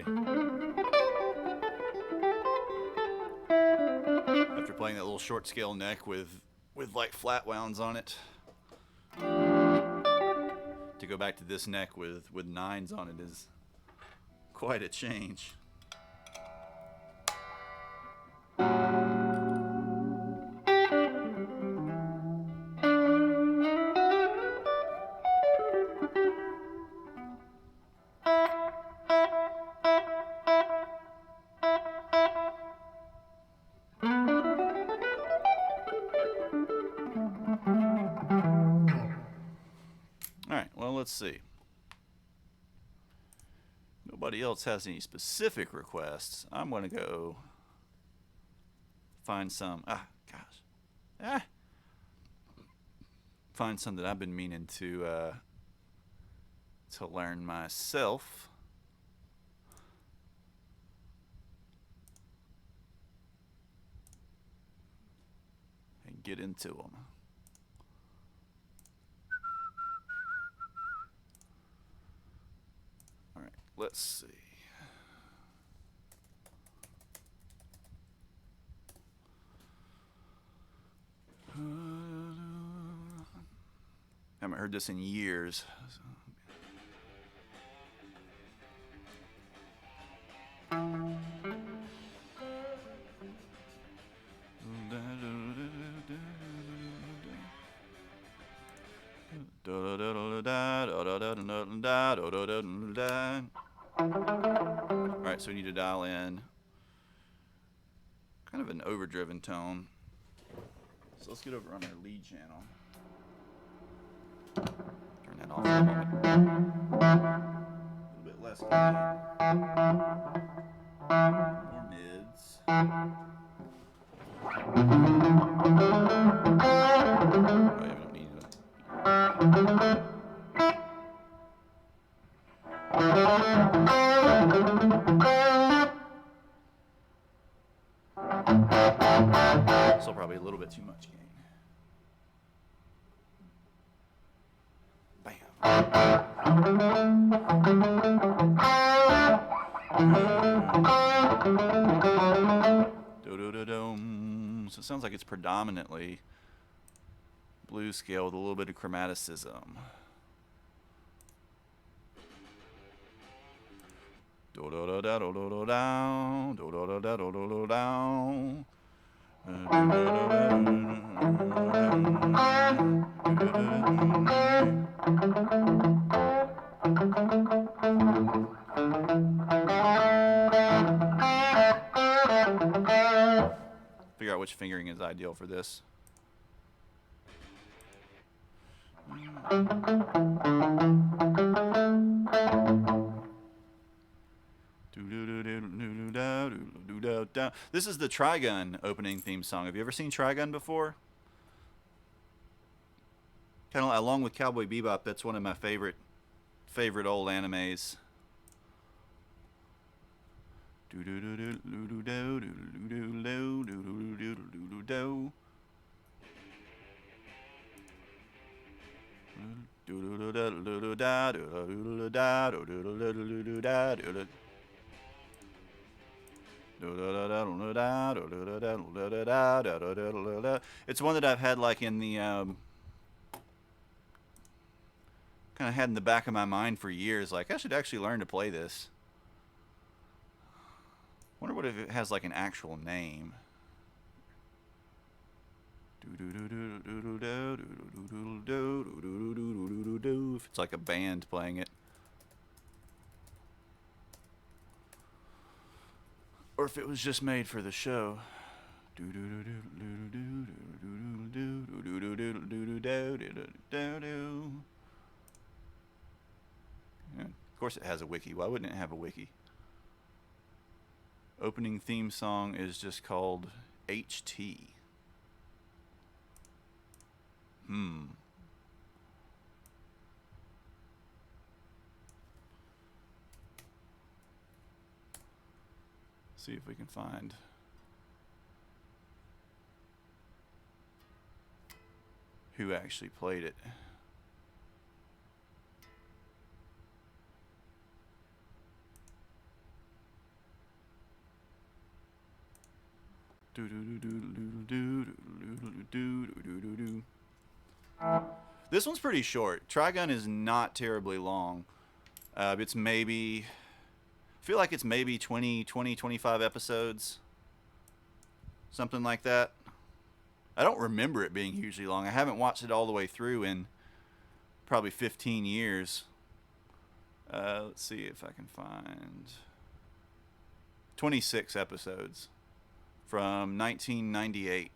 After playing that little short scale neck with like flat wounds on it, to go back to this neck with 9s on it is quite a change. Let's see. Nobody else has any specific requests. I'm going to go find some. Find some that I've been meaning to learn myself. And get into them. Let's see. How haven't heard this in years. Alright, so we need to dial in kind of an overdriven tone. So let's get over on our lead channel. Turn that off for a moment. A little bit less gain. More mids. Oh, yeah, we don't need it. Still probably a little bit too much gain. Do-do-do-dum. So it sounds like it's predominantly blues scale with a little bit of chromaticism. Do-do-do-da-do-do-do-down. Do-do-do-da-do-do-do-down. Figure out which fingering is ideal for this. This is the Trigun opening theme song. Have you ever seen Trigun before? Kind of along with Cowboy Bebop, that's one of my favorite old animes. It's one that I've had like in the kind of had in the back of my mind for years. Like I should actually learn to play this. Wonder what if it has like an actual name. If it's like a band playing it. Or if it was just made for the show. Yeah, of course it has a wiki. Why wouldn't it have a wiki? Opening theme song is just called HT. See if we can find who actually played it. This one's pretty short. Trigun is not terribly long. It's maybe, I feel like it's maybe 25 episodes. Something like that. I don't remember it being hugely long. I haven't watched it all the way through in probably 15 years. Let's see if I can find 26 episodes from 1998.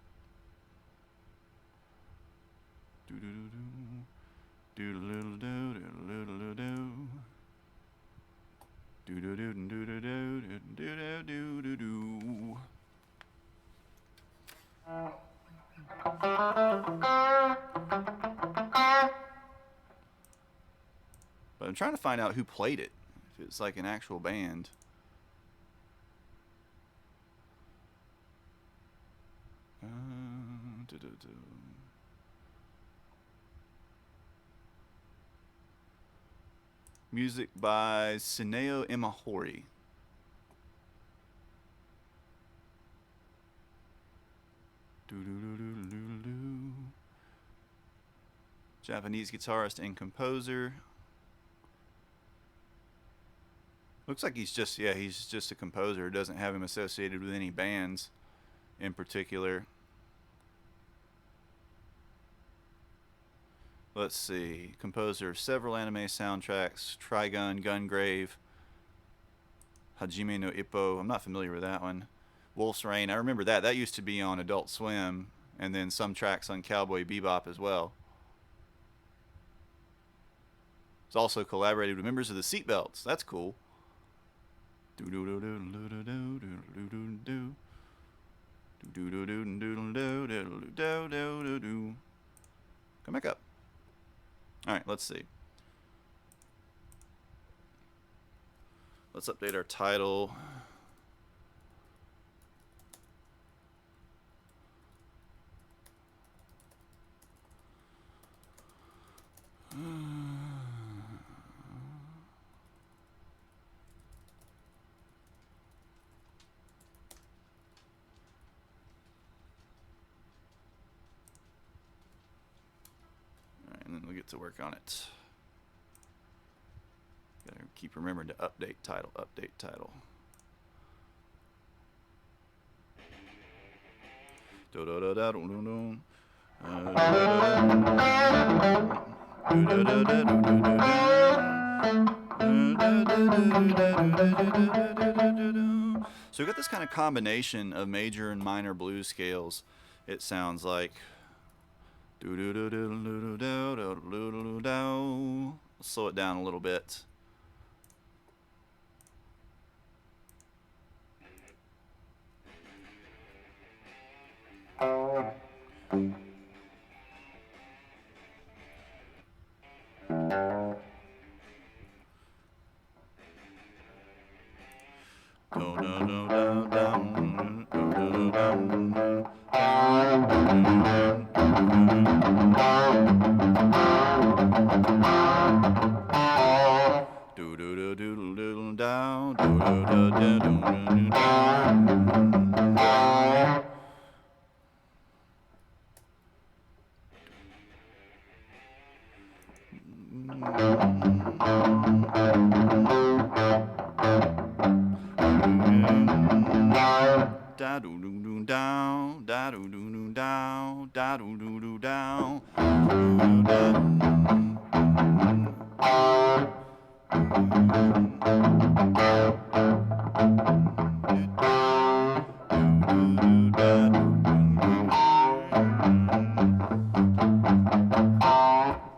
But I'm trying to find out who played it. If it's like an actual band. Music by Sineo Imahori. Japanese guitarist and composer. Looks like he's just a composer. Doesn't have him associated with any bands in particular. Let's see. Composer of several anime soundtracks. Trigun, Gungrave, Hajime no Ippo. I'm not familiar with that one. Wolf's Rain. I remember that. That used to be on Adult Swim, and then some tracks on Cowboy Bebop as well. It's also collaborated with members of the Seatbelts. That's cool. Come back up. Alright, let's see. Let's update our title. And then we'll get to work on it. Gotta keep remembering to update title, update title. So we got this kind of combination of major and minor blues scales, it sounds like. Let's slow it down a little bit.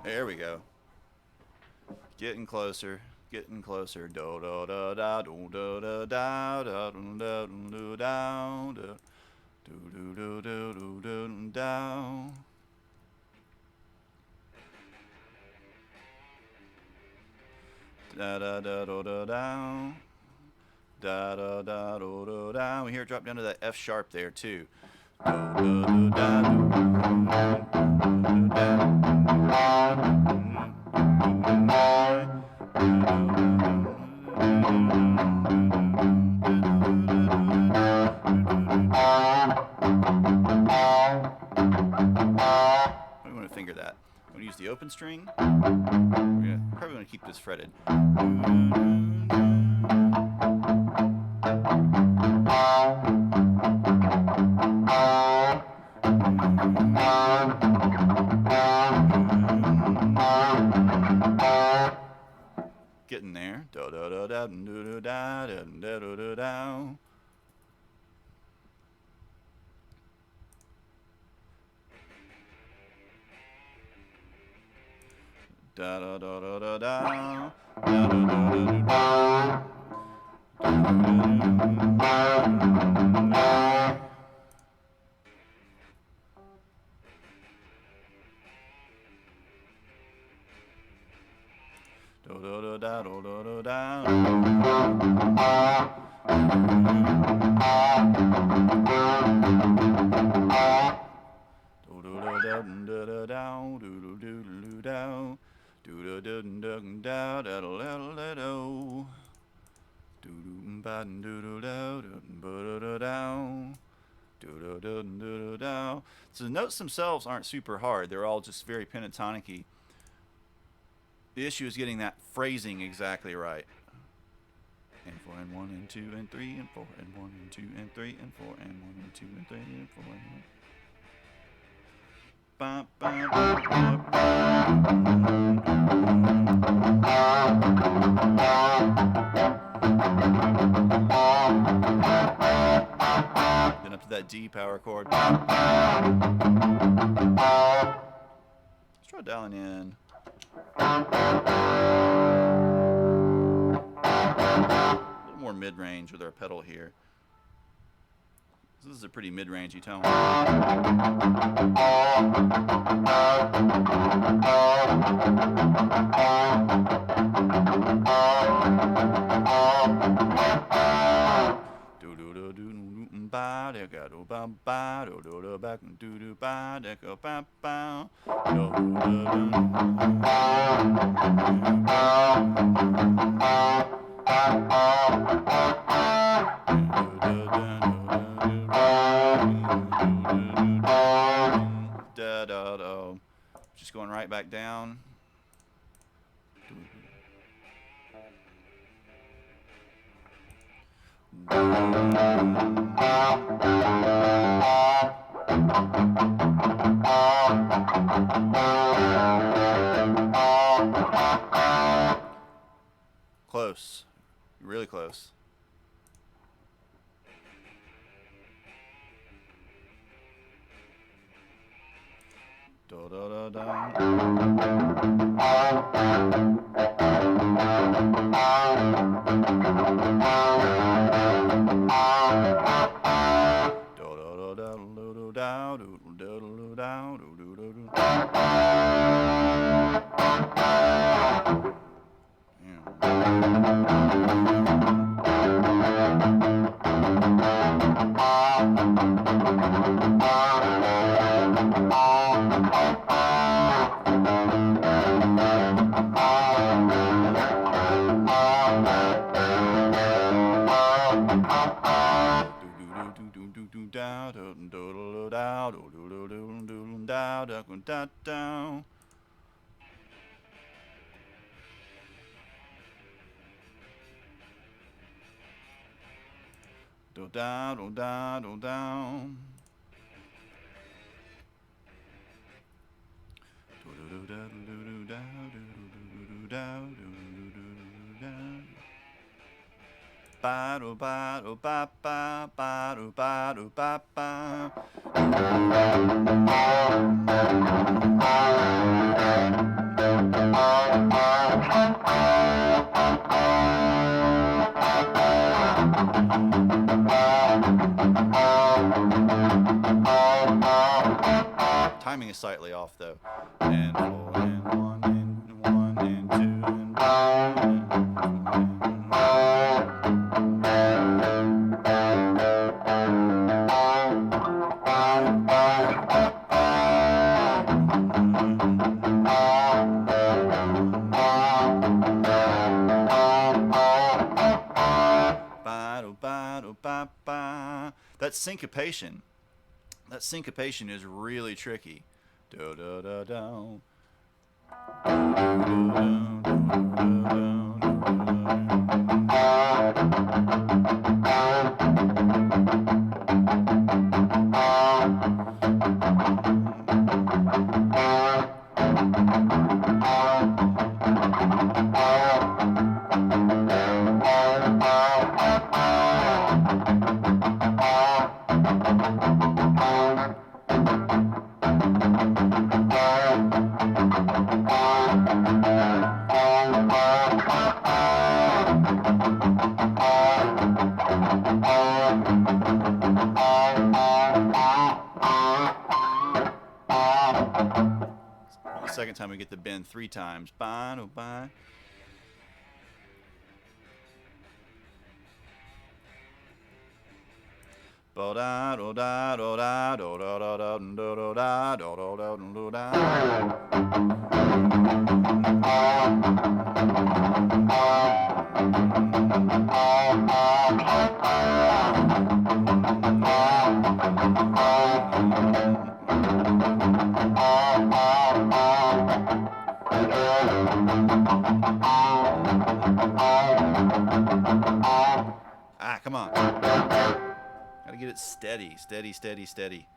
There we go. Getting closer. Getting closer. Do do da da do do da da da do da do da do do do do do do da. Da da da do da da. Da da da do do da. We hear it drop down to that F sharp there too. Do do da do da. I'm going to finger that. I'm going to use the open string. We're probably going to keep this fretted. Getting there. Do do do da do do da da da do do da. Da da da da da da. Da da da da da. Do do do da do do do da. Do do do da da da da do do do do da. Do do do do da da da da da do. Do do ba do do da do do da. Do do do do da. So the notes themselves aren't super hard. They're all just very pentatonic-y. The issue is getting that phrasing exactly right. And 4 and 1 and 2 and 3 and 4 and 1 and 2 and 3 and 4 and 1 and 2 and 3 and 4 and 1. Ba, ba, ba, ba. Then up to that D power chord. Let's try dialing in. A little more mid-range with our pedal here. This is a pretty mid-rangey tone. Just going right back down. Close. Really close. Da da da da. Timing is slightly off though. And 4 and 1 and 1 and 2 and 1. That's syncopation. That syncopation is really tricky. Do do do do. Second time we get the bend 3 times. Ba do ba. Ba da do da do da do da da da do da do da do da. to get it steady, steady, steady, steady.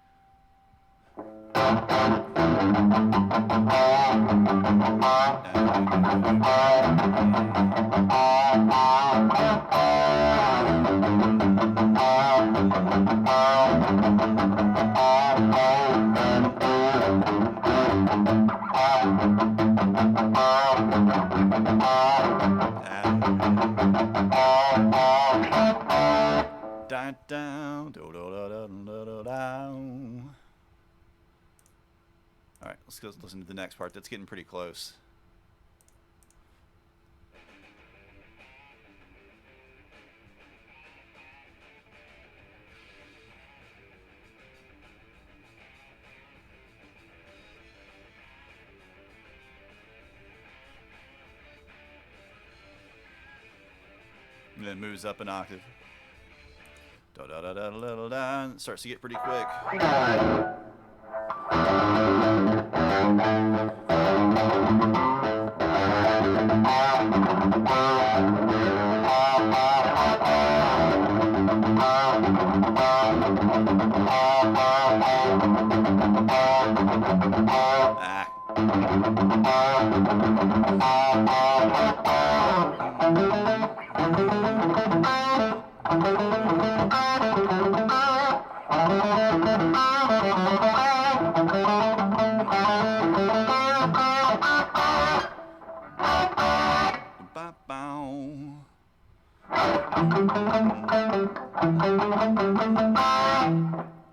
Alright, let's go listen to the next part. That's getting pretty close. And then moves up an octave. Da da da da da da da. It starts to get pretty quick.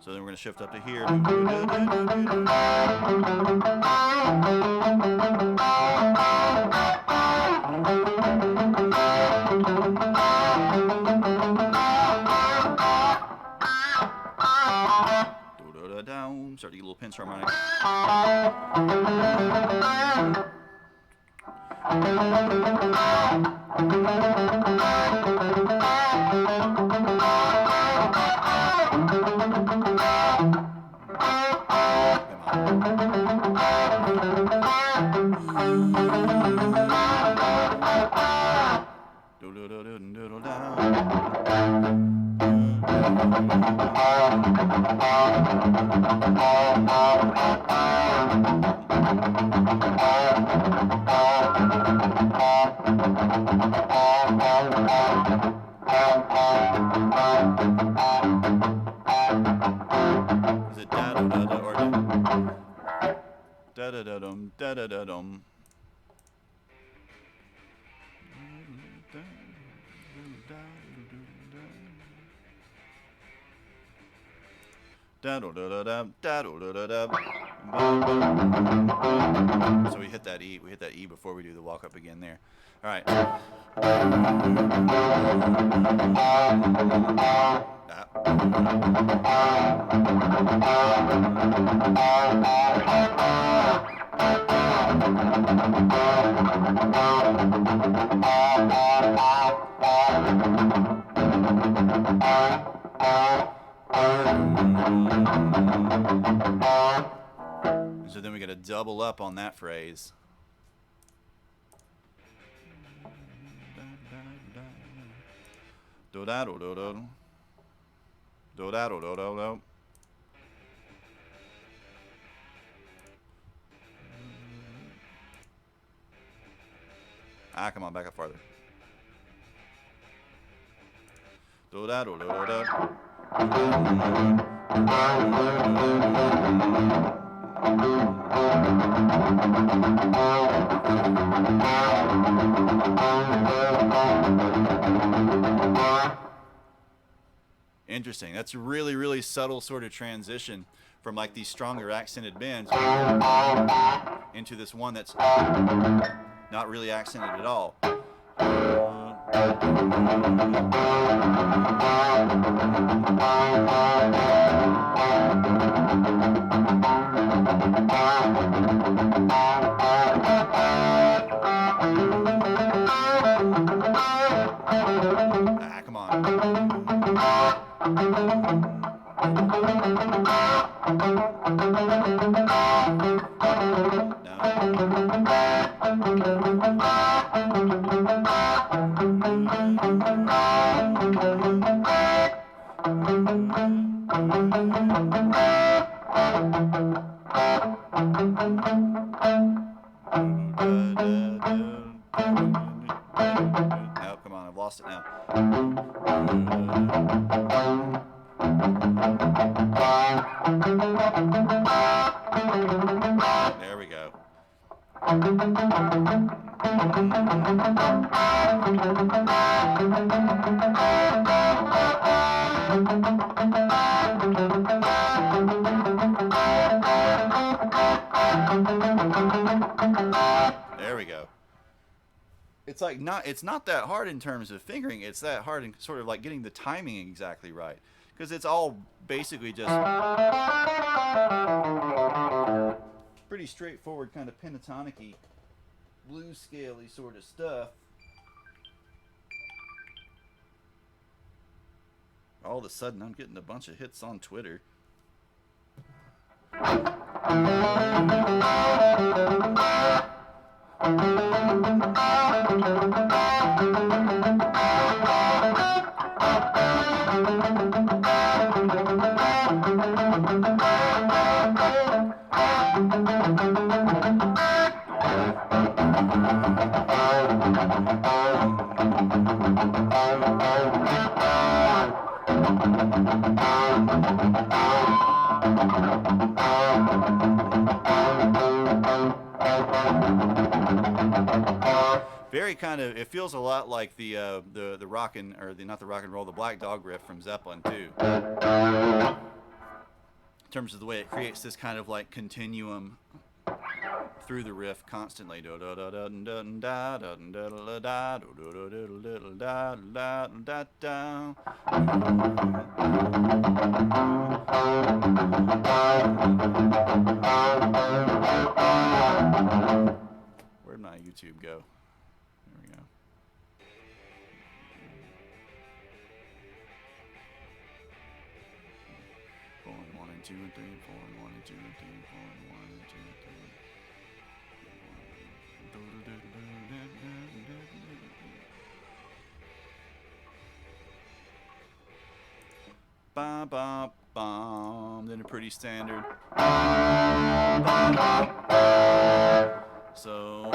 So then we're going to shift up to here. Start to get a little pinch harmonic. Is it da da da da or da da da dum da da da dum? So we hit that E. We hit that E before we do the walk up again there. All right. So then we got to double up on that phrase. Do da do do do do da do do do do. Come on, back up farther. Do da do do do do. Interesting. That's a really, really subtle sort of transition from like these stronger accented bends into this one that's not really accented at all. Come on. come on, I've lost it now. There we go. There we go. It's not that hard in terms of fingering. It's that hard in sort of like getting the timing exactly right, because it's all basically just pretty straightforward kind of pentatonic-y, blues scale-y sort of stuff. All of a sudden, I'm getting a bunch of hits on Twitter. Very kind of, it feels a lot like the rockin', or the not the rock and roll, the Black Dog riff from Zeppelin too. In terms of the way it creates this kind of like continuum through the riff constantly. Where'd my YouTube go? There we go. Four and one and two and three, 4 and 1 and 2 and 3, 4 and 1 and 2 and 3. Ba ba bum. Then a pretty standard. So.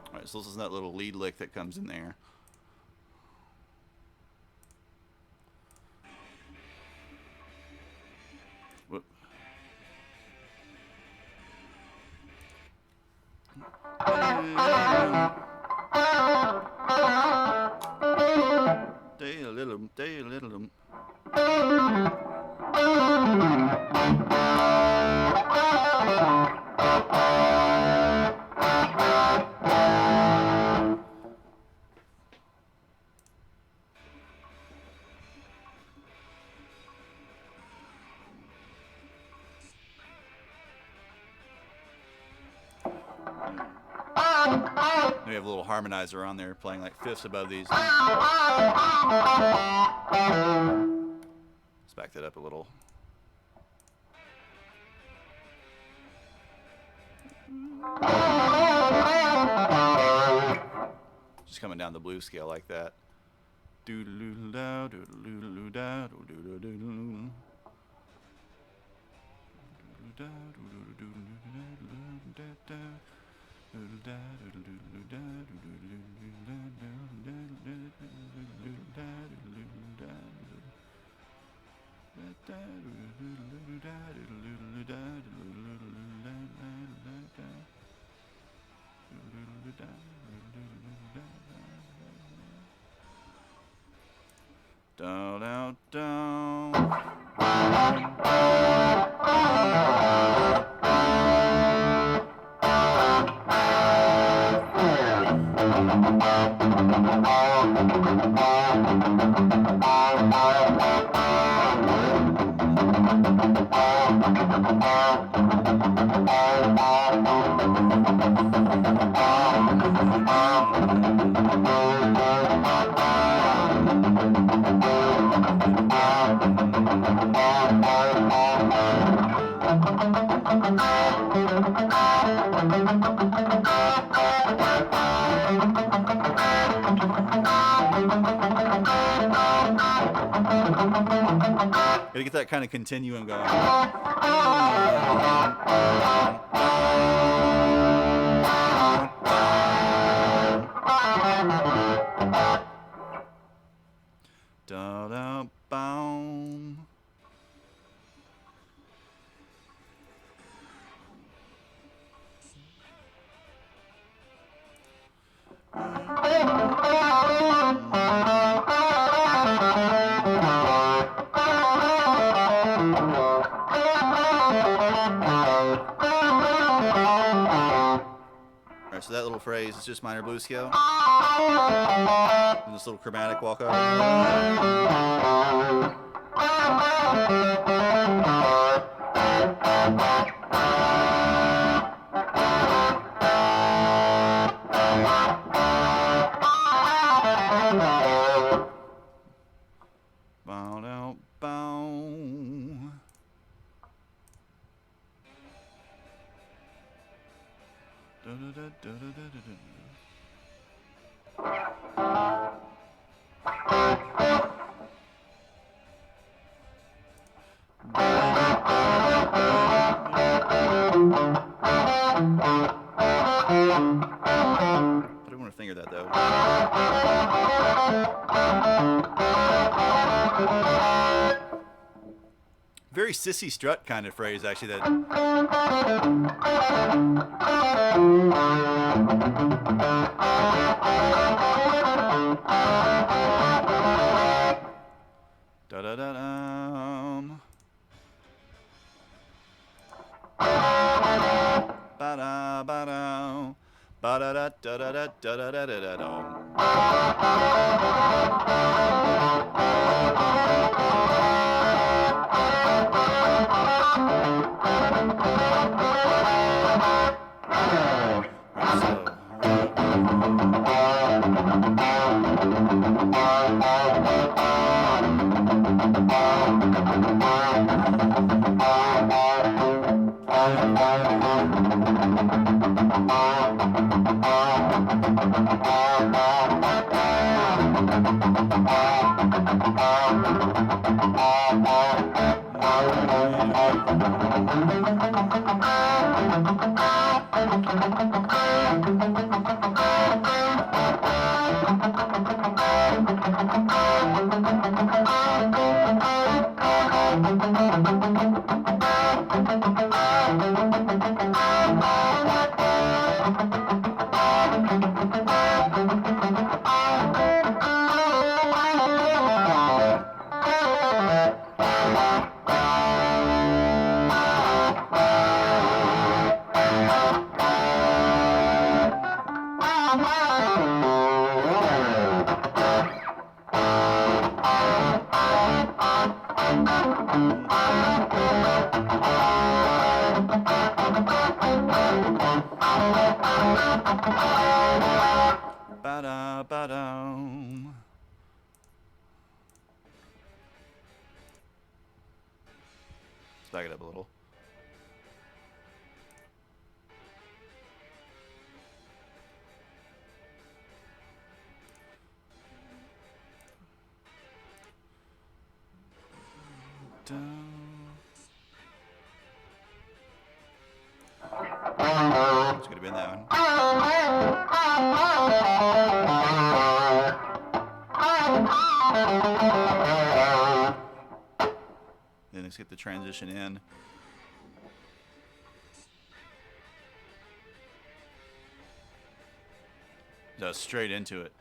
Alright, so this is that little lead lick that comes in there. Whoop. Day a little. We have a little harmonizer on there playing like fifths above these. Let's back that up a little. Just coming down the blues scale like that. Doodle-doodle-dow, doodle-doodle-dow, doodle-doodle-doodle. Down, down, down. Gotta get that kind of continuum going. Da da boom. Alright, so that little phrase is just minor blues scale. And this little chromatic walk over. Bow down, bow. Da, da, da, da, da, da, da. I don't want to finger that though. Very sissy strut kind of phrase, actually. That. Da da da dum. Ba da ba da. Ba da da da da da da da da da dum. Ba-da, ba-dum. Let's back it up a little. It's gonna be in that one. Then let's get the transition in. Just straight into it.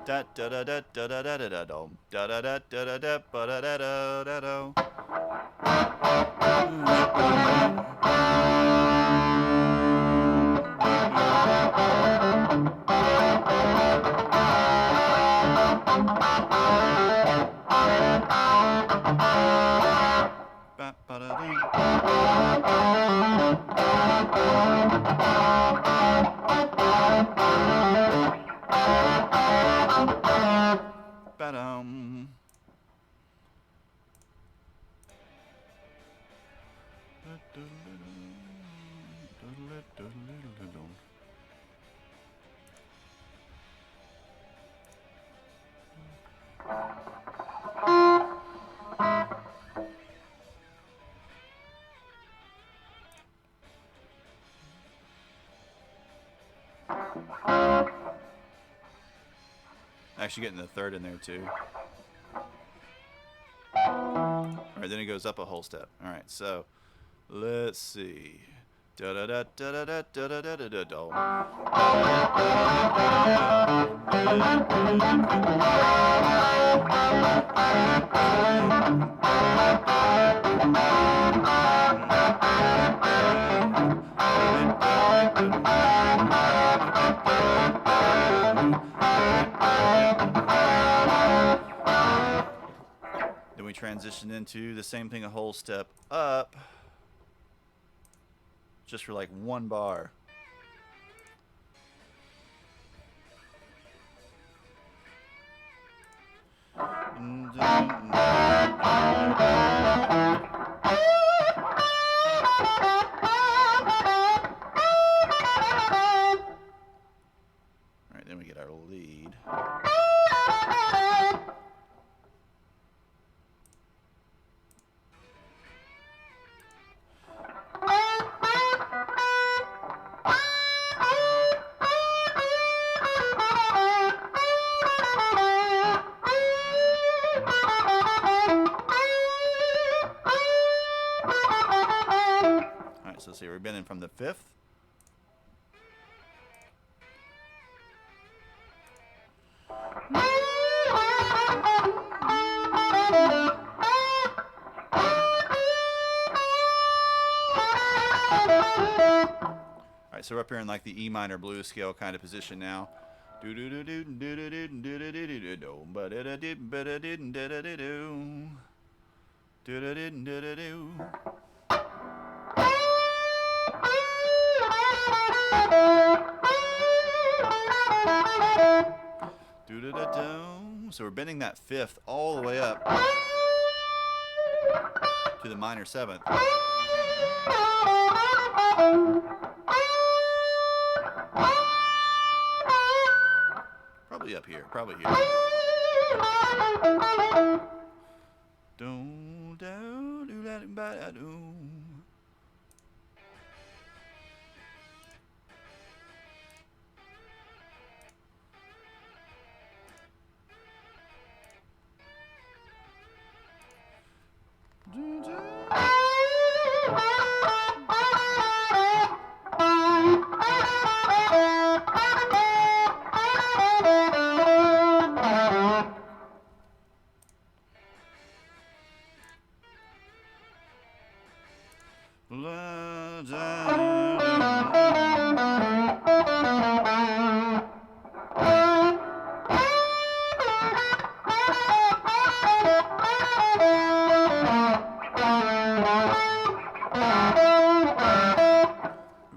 Da da da da da da da da da dum. Da da da da da da ba da da da da do. Ba ba da dum. Ba dum. Actually getting the third in there too. Alright, then it goes up a whole step. Alright, so let's see. Da da da da da da da da da da da. Then we transition into the same thing a whole step up, just for like one bar. Alright, then we get our lead. Alright, so see, we're bending from the fifth. Alright, so we're up here in like the E minor blues scale kind of position now. Do do do do do do do do do do do do ba da da do ba da do da da do do da da do da do. Do da da do. So we're bending that fifth all the way up to the minor seventh. Probably up here. Probably here. Do do do da ba da do.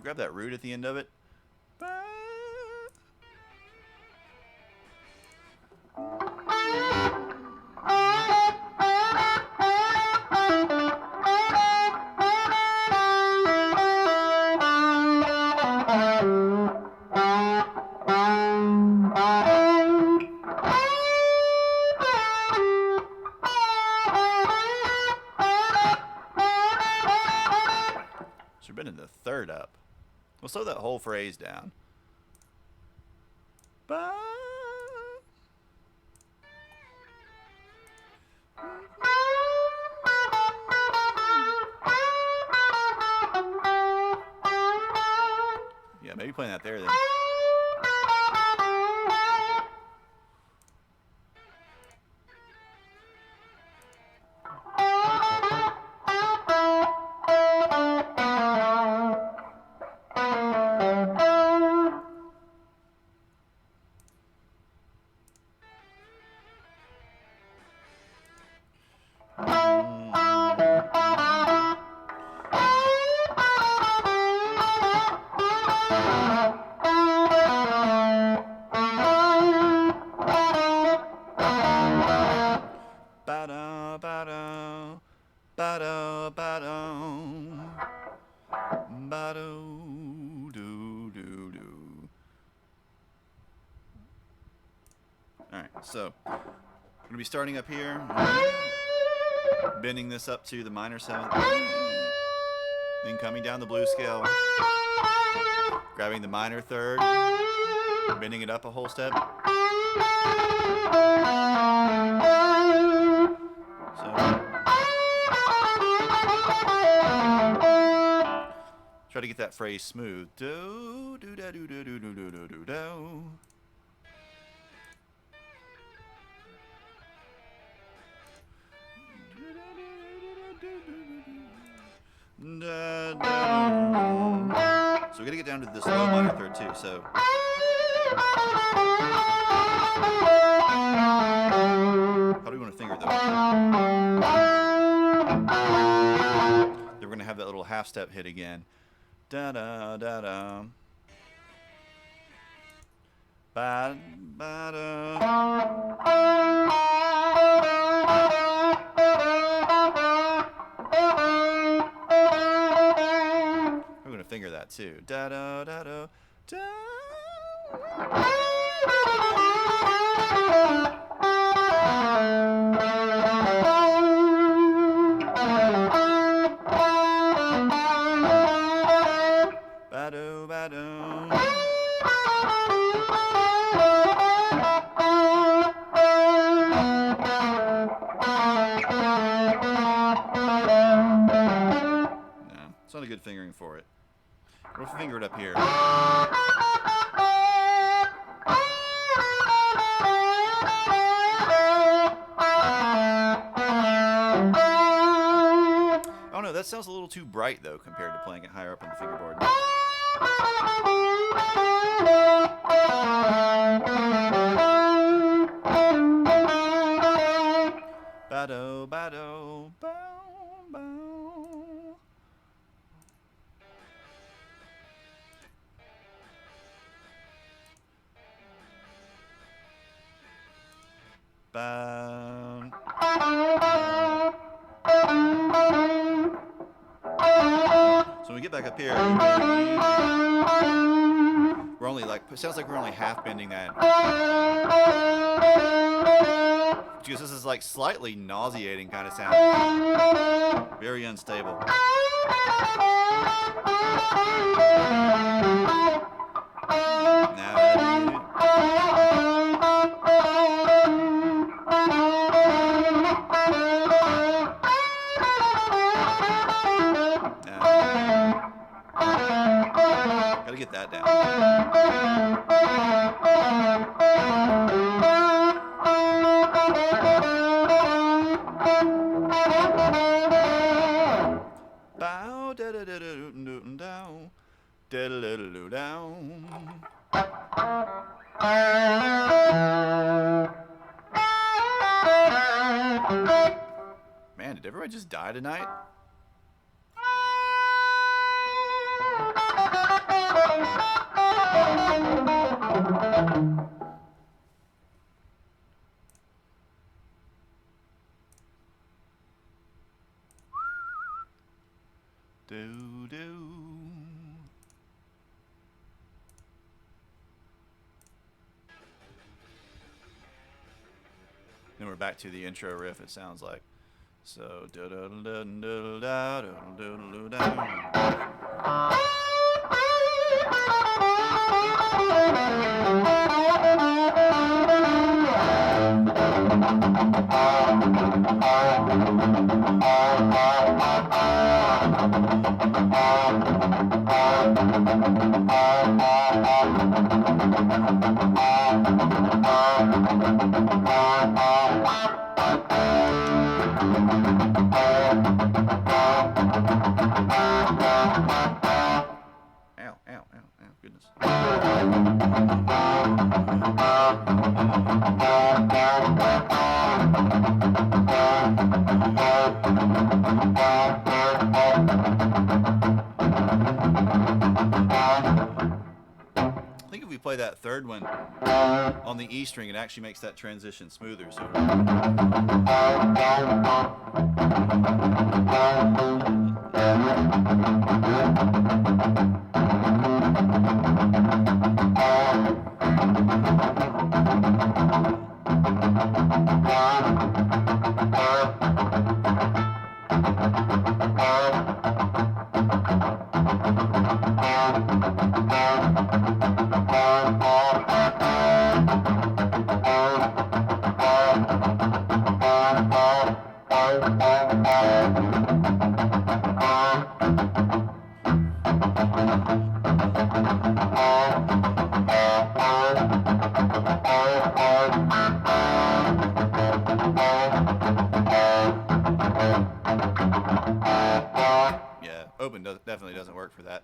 Grab that root at the end of it. So we're bending the third up. We'll slow that whole phrase down. Ba. Yeah, maybe playing that there then. Alright, so I'm going to be starting up here, bending this up to the minor 7th, then coming down the blues scale, grabbing the minor 3rd, bending it up a whole step. So try to get that phrase smooth. Do do da do do do do do do do do. So we gotta get down to this low minor 3rd too. So how do we want to finger those? Then we're gonna have that little half step hit again. Da da da da. Ba ba da. We're gonna finger that too. Da da da da da. Ba-do, ba-do. No, it's not a good fingering for it. We'll finger it up here. Oh no, that sounds a little too bright though compared to playing it higher up on the fingerboard. Bado, bado, bow, bow. Bow. So when we get back up here, we're only like, it sounds like we're only half bending that. Because this is like slightly nauseating kind of sound. Very unstable. Now, gotta get that down. Bow da da da da da down, da da da da down. Man, did everybody just die tonight? Do do. Then we're back to the intro riff. It sounds like so. Do do do do da do do do da. Ow, ow, ow, ow, goodness. I think if we play that third one on the E string, it actually makes that transition smoother. So. Yeah, open definitely doesn't work for that.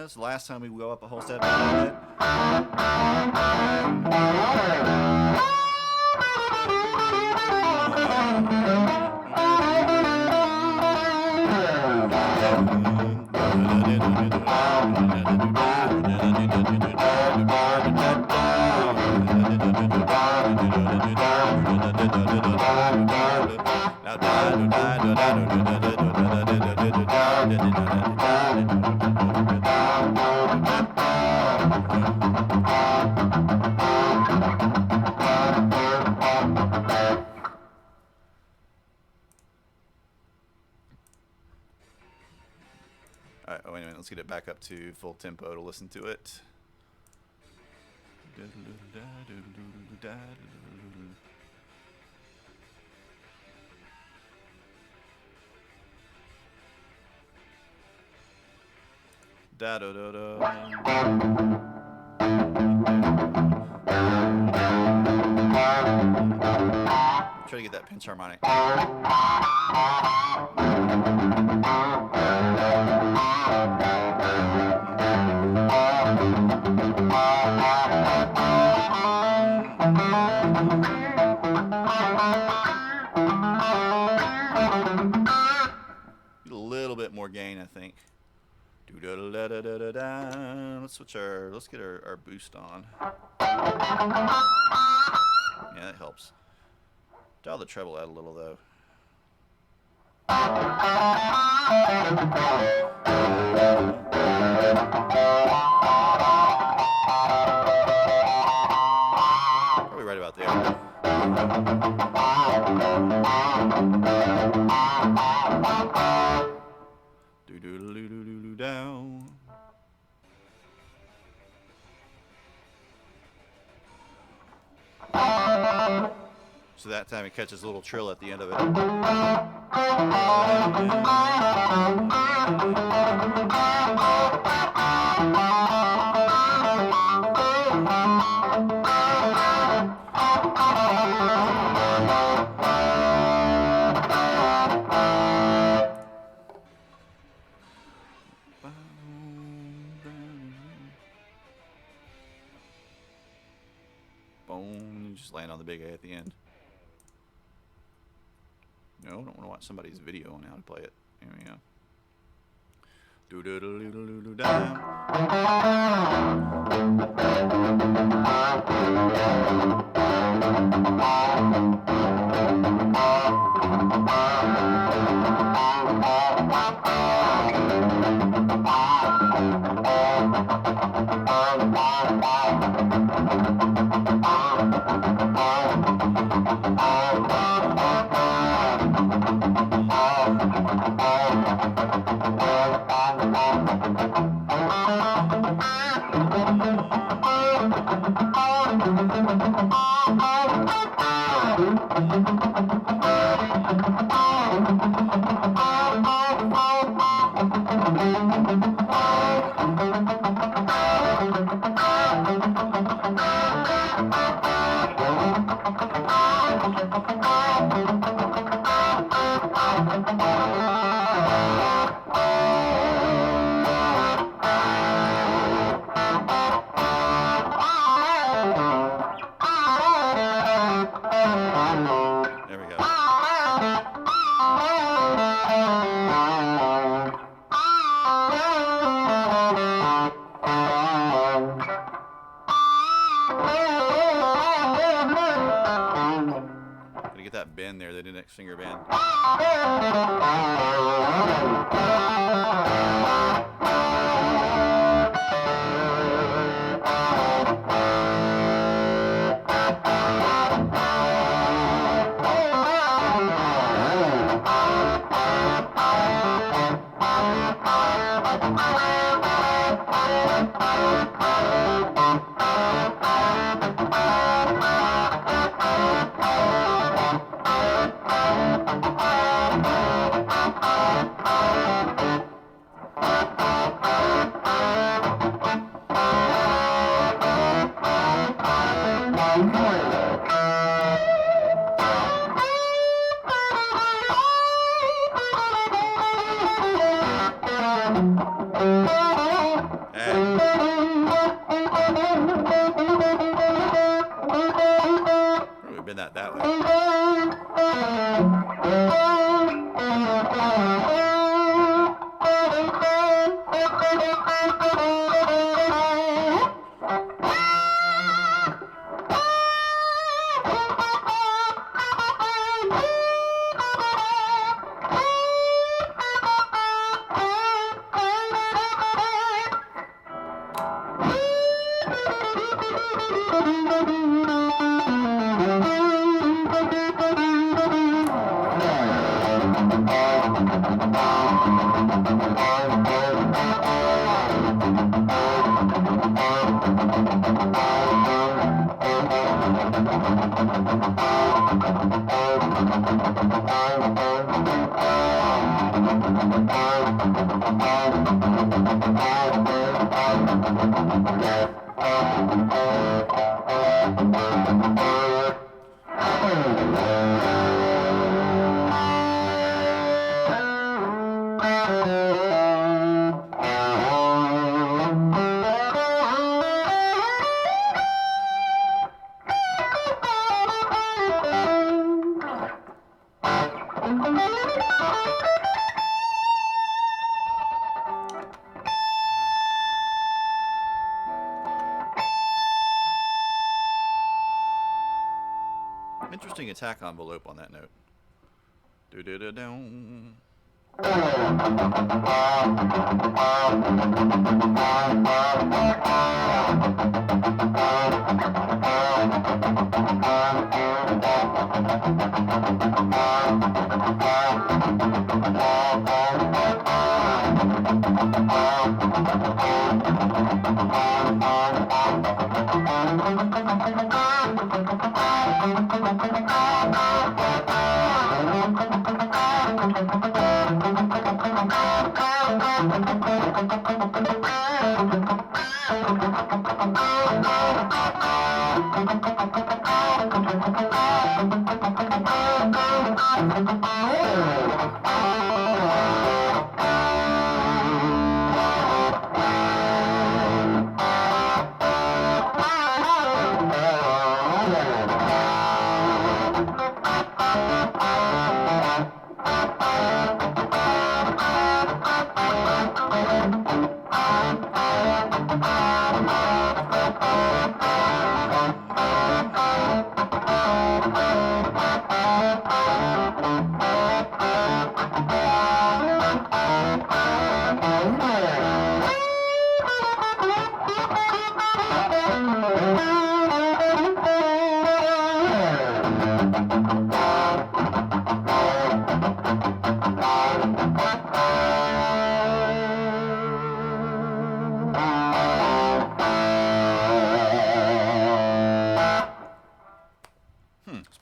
It's the last time we go up a whole step. Alright, wait a minute, let's get it back up to full tempo to listen to it. Da da da da. Try to get that pinch harmonic. Get a little bit more gain, I think. Let's get our boost on. Yeah, that helps. Dial the treble out a little though. Probably right about there. Do down. So that time it catches a little trill at the end of it. Boom, you just land on the big A at the end. No, I don't want to watch somebody's video on how to play it. Here we go. Do do do do do do down. There we go. Gotta get that bend there, the next finger bend. Probably bend that way. Interesting attack envelope on that note. Do-do-do-do. It's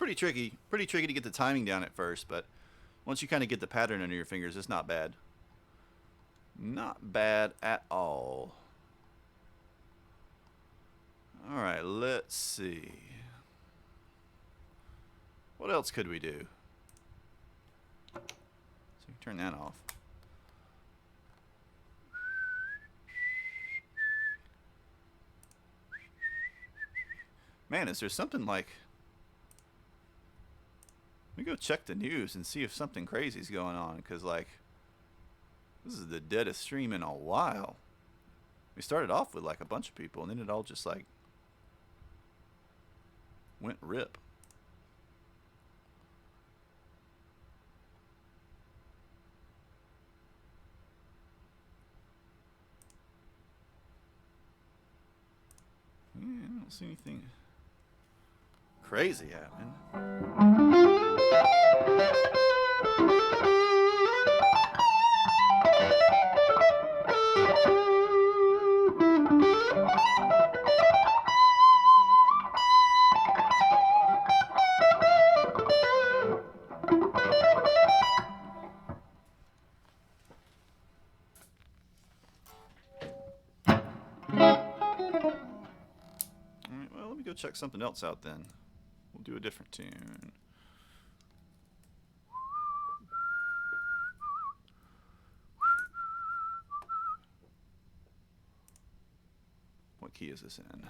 pretty tricky to get the timing down at first, but once you kind of get the pattern under your fingers, it's not bad. Not bad at all. Alright, let's see. What else could we do? So you turn that off. Man, is there something like... Let me go check the news and see if something crazy is going on, because like this is the deadest stream in a while. We started off with like a bunch of people and then it all just like went rip. Yeah, I don't see anything crazy happening. Alright, well, let me go check something else out then. We'll do a different tune. What key is this in?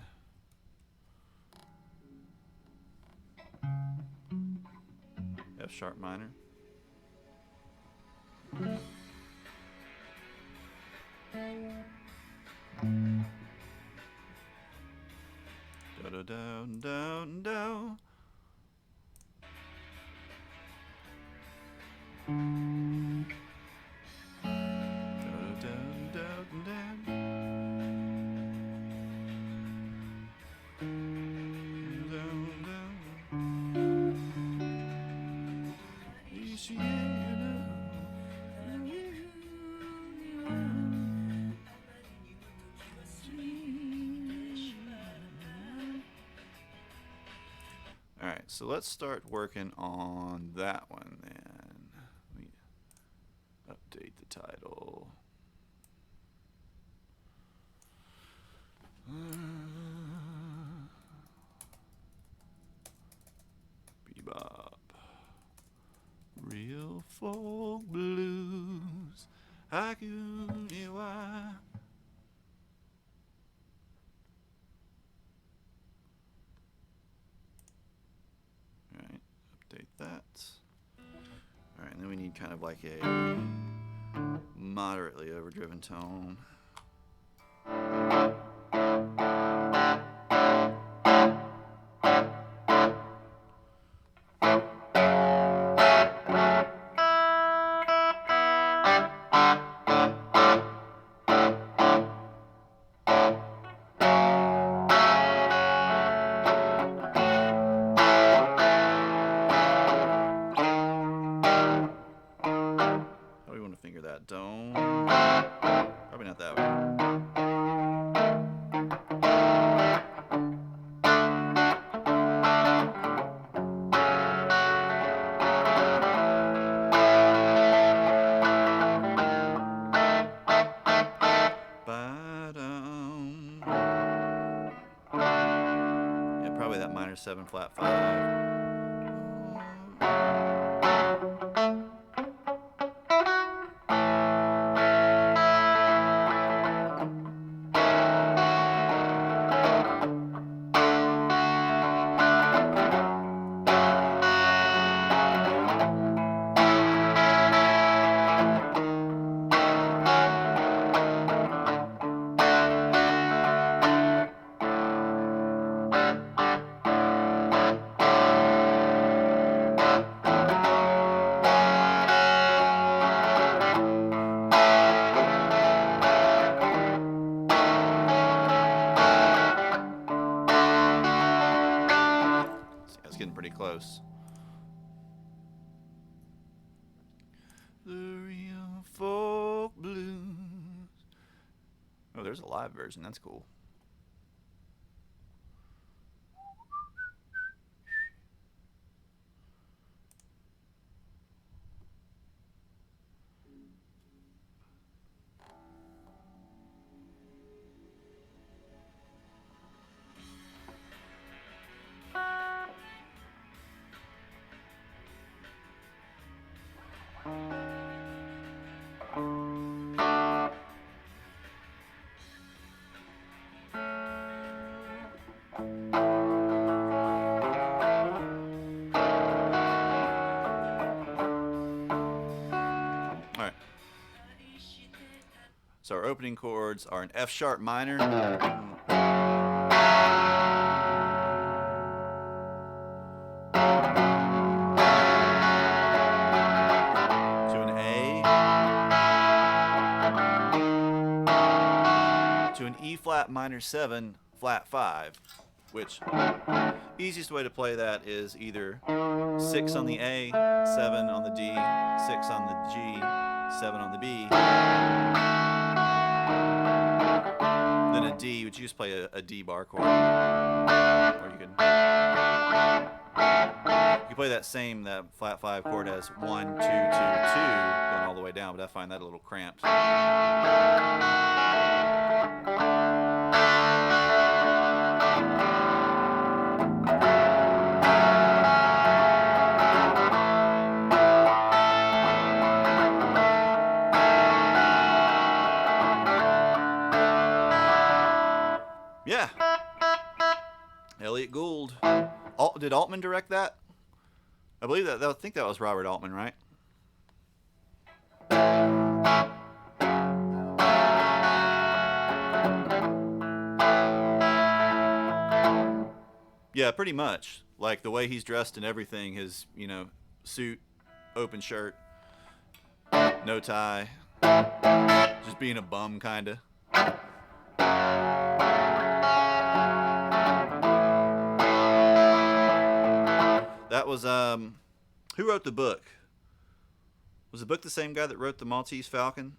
F sharp minor. Do do do do do. Alright, so let's start working on that one then. Let me update the title. Bebop. Real folk blues. Hakunewa. Alright, update that. Alright, and then we need kind of like a moderately overdriven tone. Dome. Probably not that way. Yeah, probably that minor 7 flat 5. getting pretty close. The real folk blues. Oh, there's a live version. That's cool. So our opening chords are an F sharp minor, to an A, to an E flat minor 7, flat 5, which easiest way to play that is either 6 on the A, 7 on the D, 6 on the G, 7 on the B. Then a D, which you just play a D bar chord. Or you can play that flat 5 chord as 1, 2, 2, 2, going all the way down, but I find that a little cramped. Yeah. Elliot Gould. Did Altman direct that? I believe that. I think that was Robert Altman, right? Yeah, pretty much. Like the way he's dressed and everything, his, suit, open shirt, no tie, just being a bum, kinda. That was, who wrote the book? Was the book the same guy that wrote The Maltese Falcon?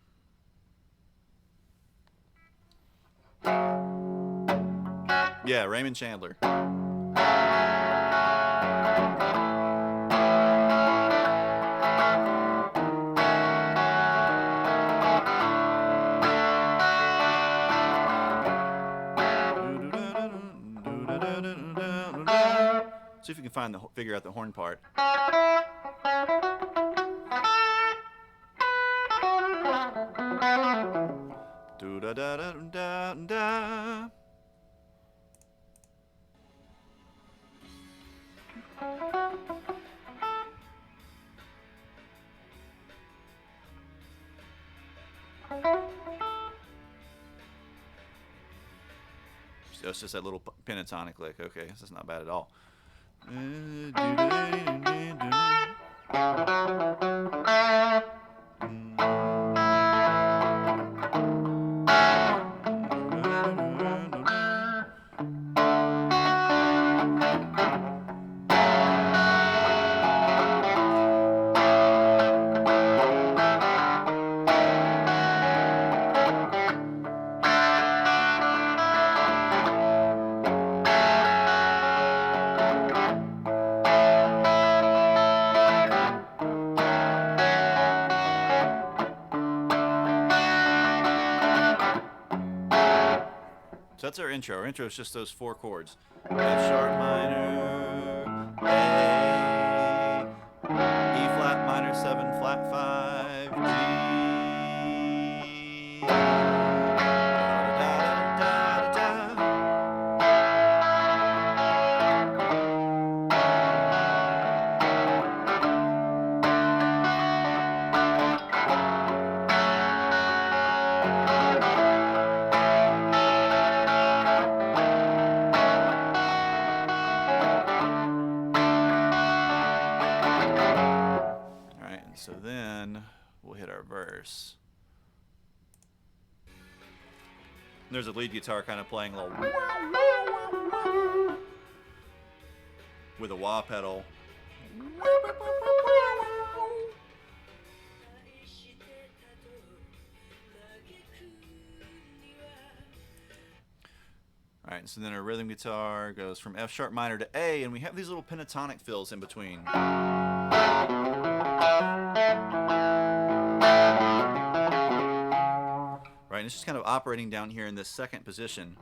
Yeah, Raymond Chandler. See if you can figure out the horn part. Do da da da da da. So it's just that little pentatonic lick. Okay, that's not bad at all. So that's our intro. Our intro is just those 4 chords. F sharp minor, A, E flat minor 7, flat 5, G, da da da da da. So then we'll hit our verse. There's a lead guitar kind of playing a little with a wah pedal. All right, so then our rhythm guitar goes from F sharp minor to A, and we have these little pentatonic fills in between. Right, and it's just kind of operating down here in this second position.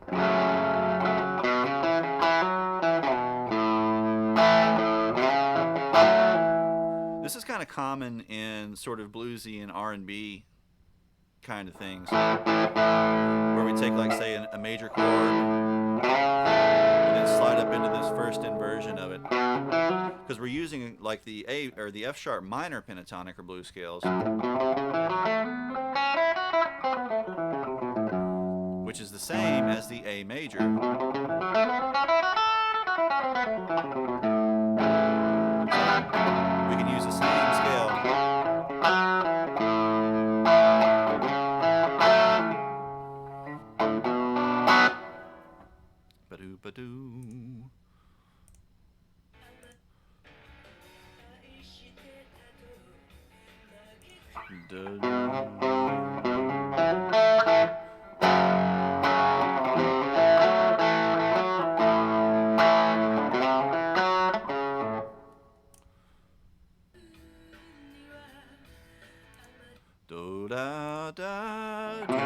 This is kind of common in sort of bluesy and R&B kind of things, where we take, like, say, a major chord and then slide up into this first inversion of it, because we're using like the A or the F sharp minor pentatonic or blues scales, which is the same as the A major. We can use the same scale. Ba-doo. Do da da do da.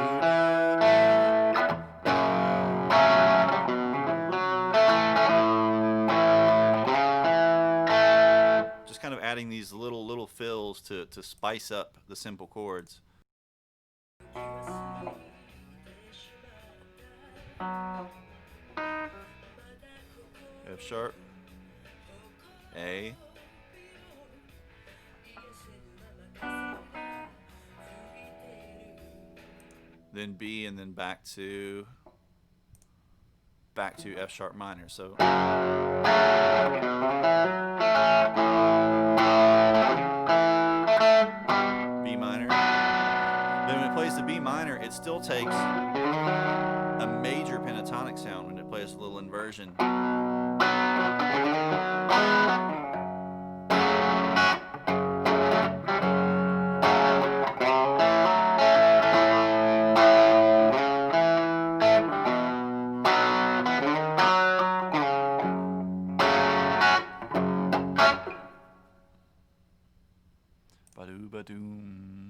Just kind of adding these little fills to spice up the simple chords. F sharp, A, then B, and then back to F sharp minor. So B minor. Then when it plays the B minor, it still takes a major pentatonic sound when it plays a little inversion. Ba-doo, ba-doom.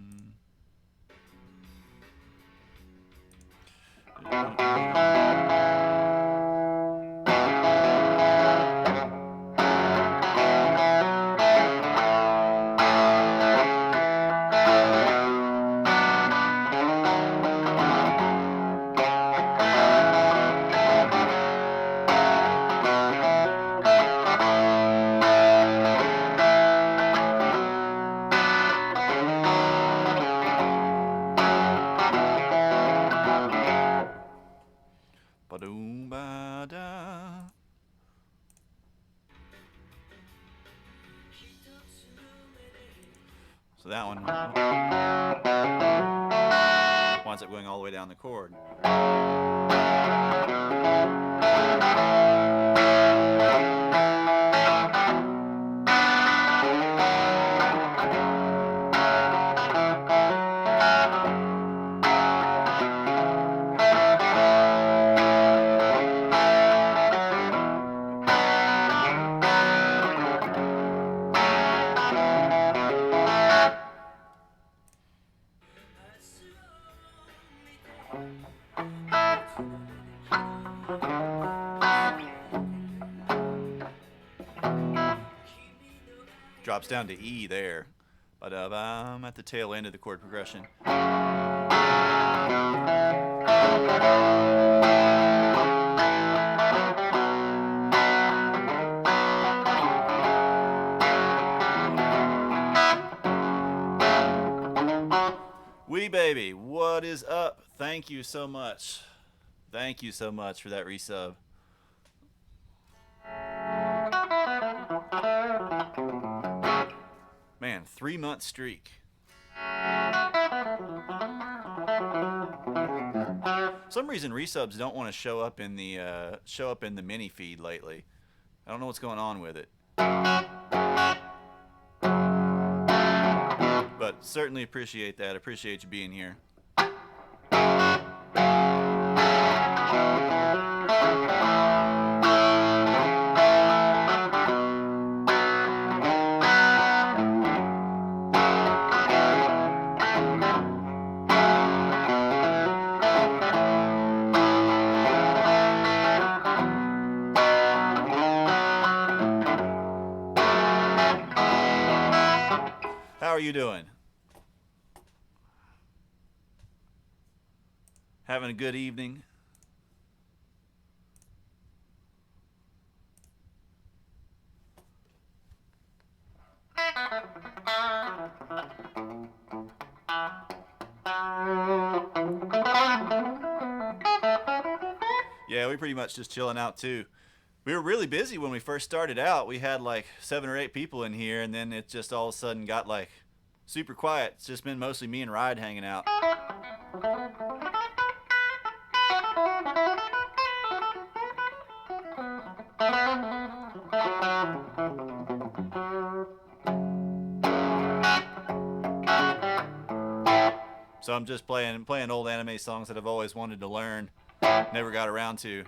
Ba-doom, ba-da. So that one winds up going all the way down the chord. Drops down to E there, but I'm at the tail end of the chord progression. Wee baby, what is up? Thank you so much. Thank you so much for that resub. Man, 3-month streak. Some reason resubs don't want to show up in the mini feed lately. I don't know what's going on with it. But certainly appreciate that. Appreciate you being here. How are you doing? Having a good evening? Yeah, we pretty much just chilling out too. We were really busy when we first started out. We had like 7 or 8 people in here, and then it just all of a sudden got like super quiet. It's just been mostly me and Ride hanging out. So I'm just playing old anime songs that I've always wanted to learn, never got around to.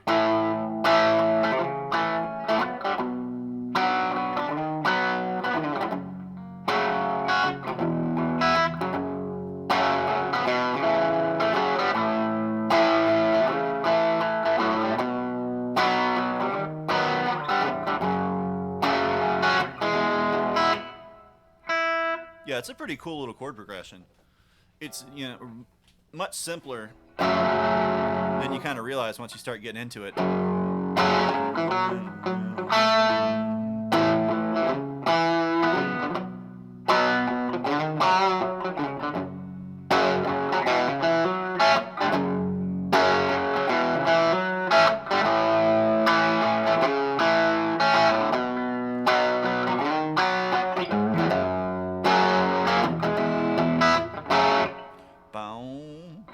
Yeah, it's a pretty cool little chord progression. It's, you know, much simpler than you kind of realize once you start getting into it.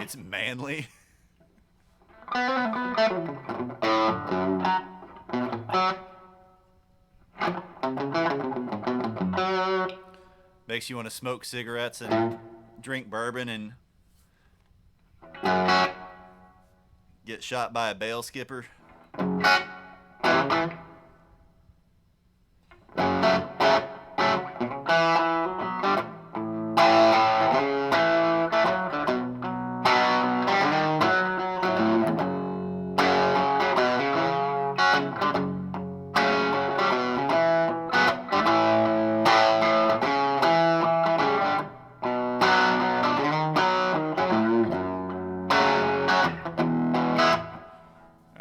It's manly. Makes you want to smoke cigarettes and drink bourbon and get shot by a bail skipper.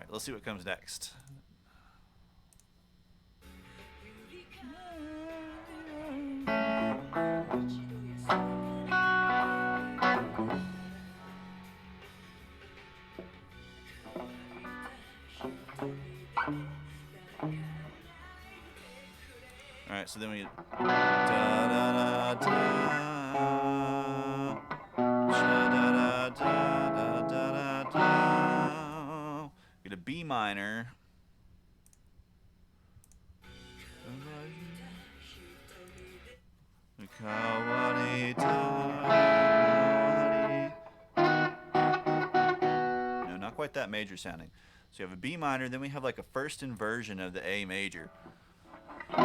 Let's see what comes next. All right, so then we get da da da da, da da da da da. Get a B minor. No, not quite that major sounding. So you have a B minor, then we have like a first inversion of the A major. Then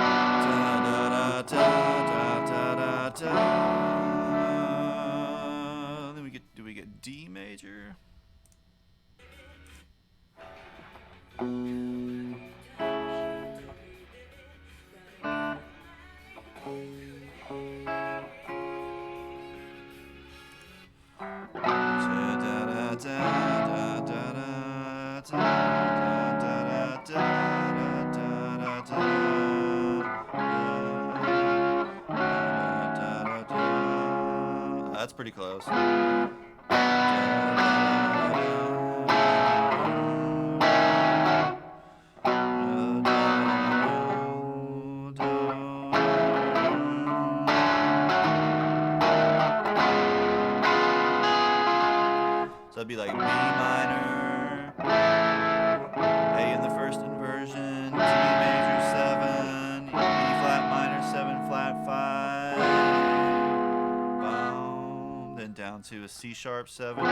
do we get D major? That's pretty close. So it'd be like B minor, A in the first inversion, G major 7, E down to a C sharp 7.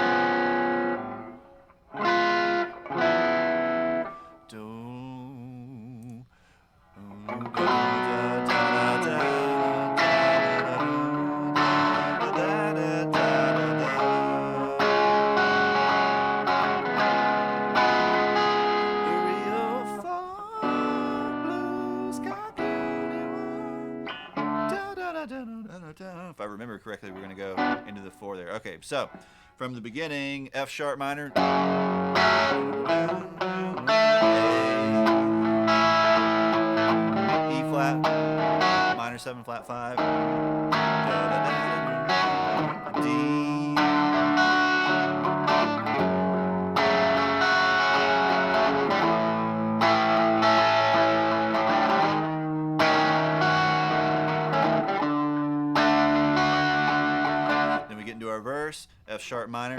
If I remember correctly, we're going to go into the 4 there. Okay, so from the beginning, F sharp minor, E flat, minor 7 flat 5, D. Into our verse, F sharp minor,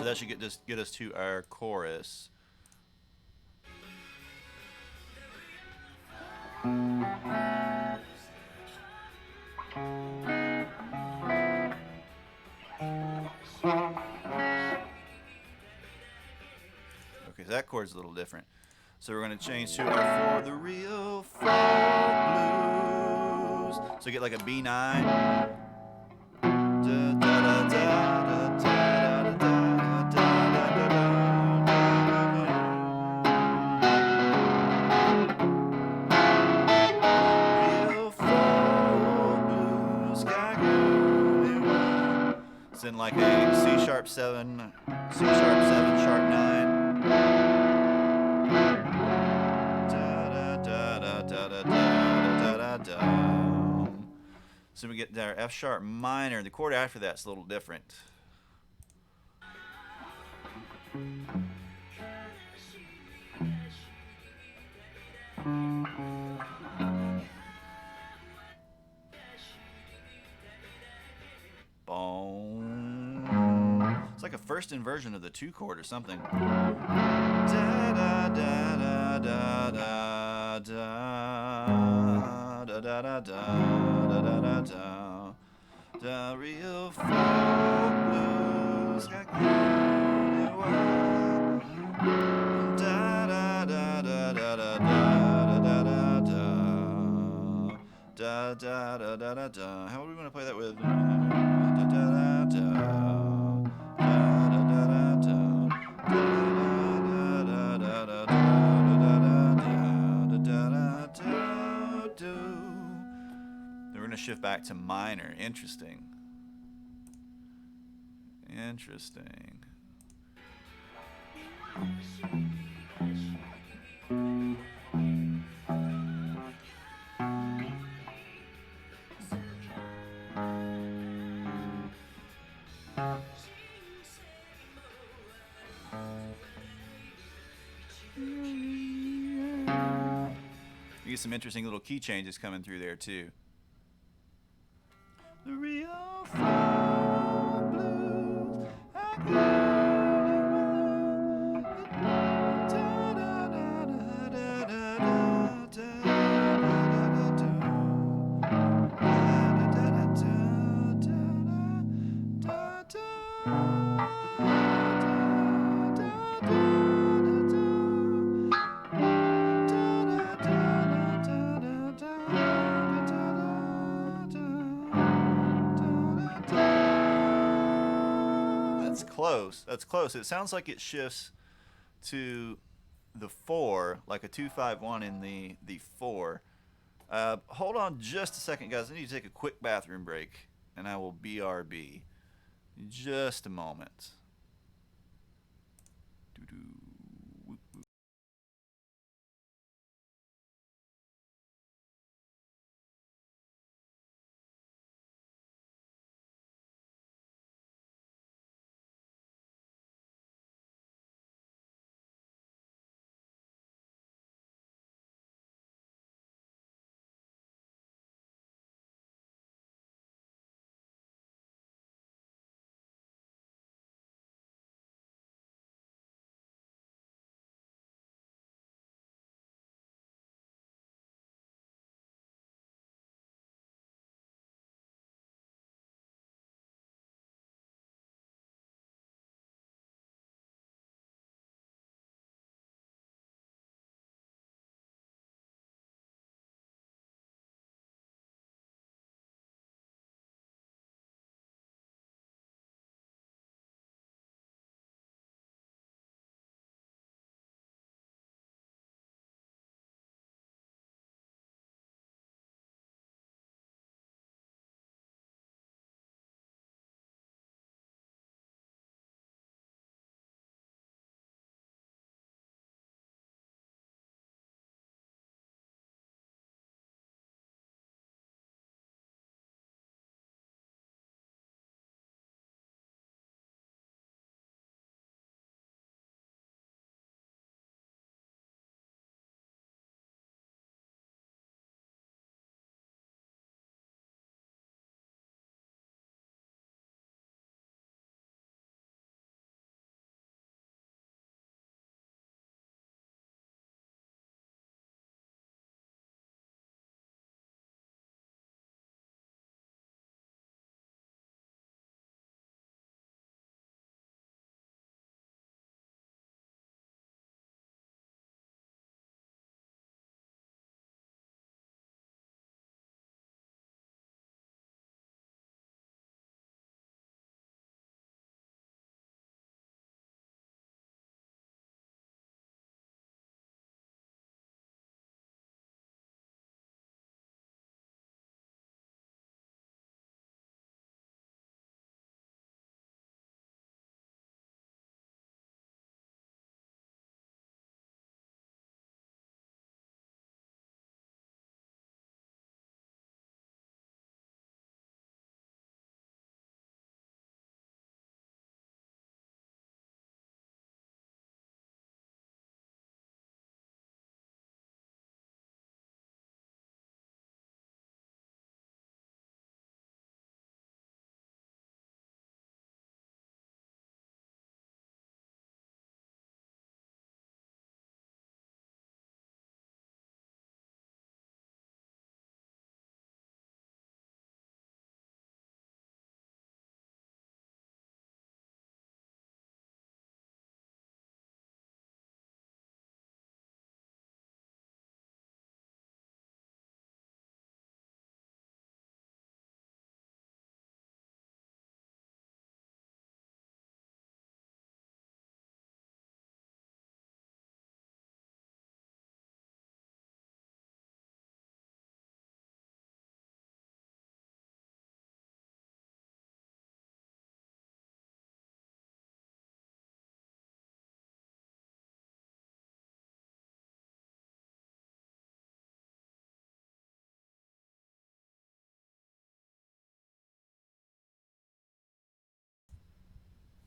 that should get us to our chorus. Okay, so that chord's a little different. So we're going to change to our For the Real Folk Blues. So get like a B9. Then like a C sharp 7, C sharp 7, sharp 9. So we get our F sharp minor. The chord after that's a little different. It's like a first inversion of the 2 chord or something. The real folk blues got good. How are we going to play that with? Then we're going to shift back to minor. Interesting. Interesting. You get some interesting little key changes coming through there too. The real folk blues, close. That's close. It sounds like it shifts to the 4, like a 251 in the 4. Hold on just a second, guys. I need to take a quick bathroom break, and I will BRB. Just a moment. Doo-doo.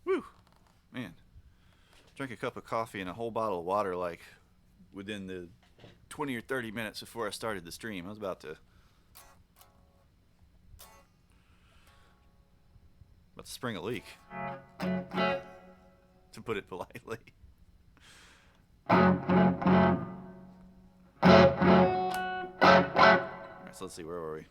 Woo, man. Drank a cup of coffee and a whole bottle of water like within the 20 or 30 minutes before I started the stream. I was about to spring a leak, to put it politely. All right, so let's see, where were we?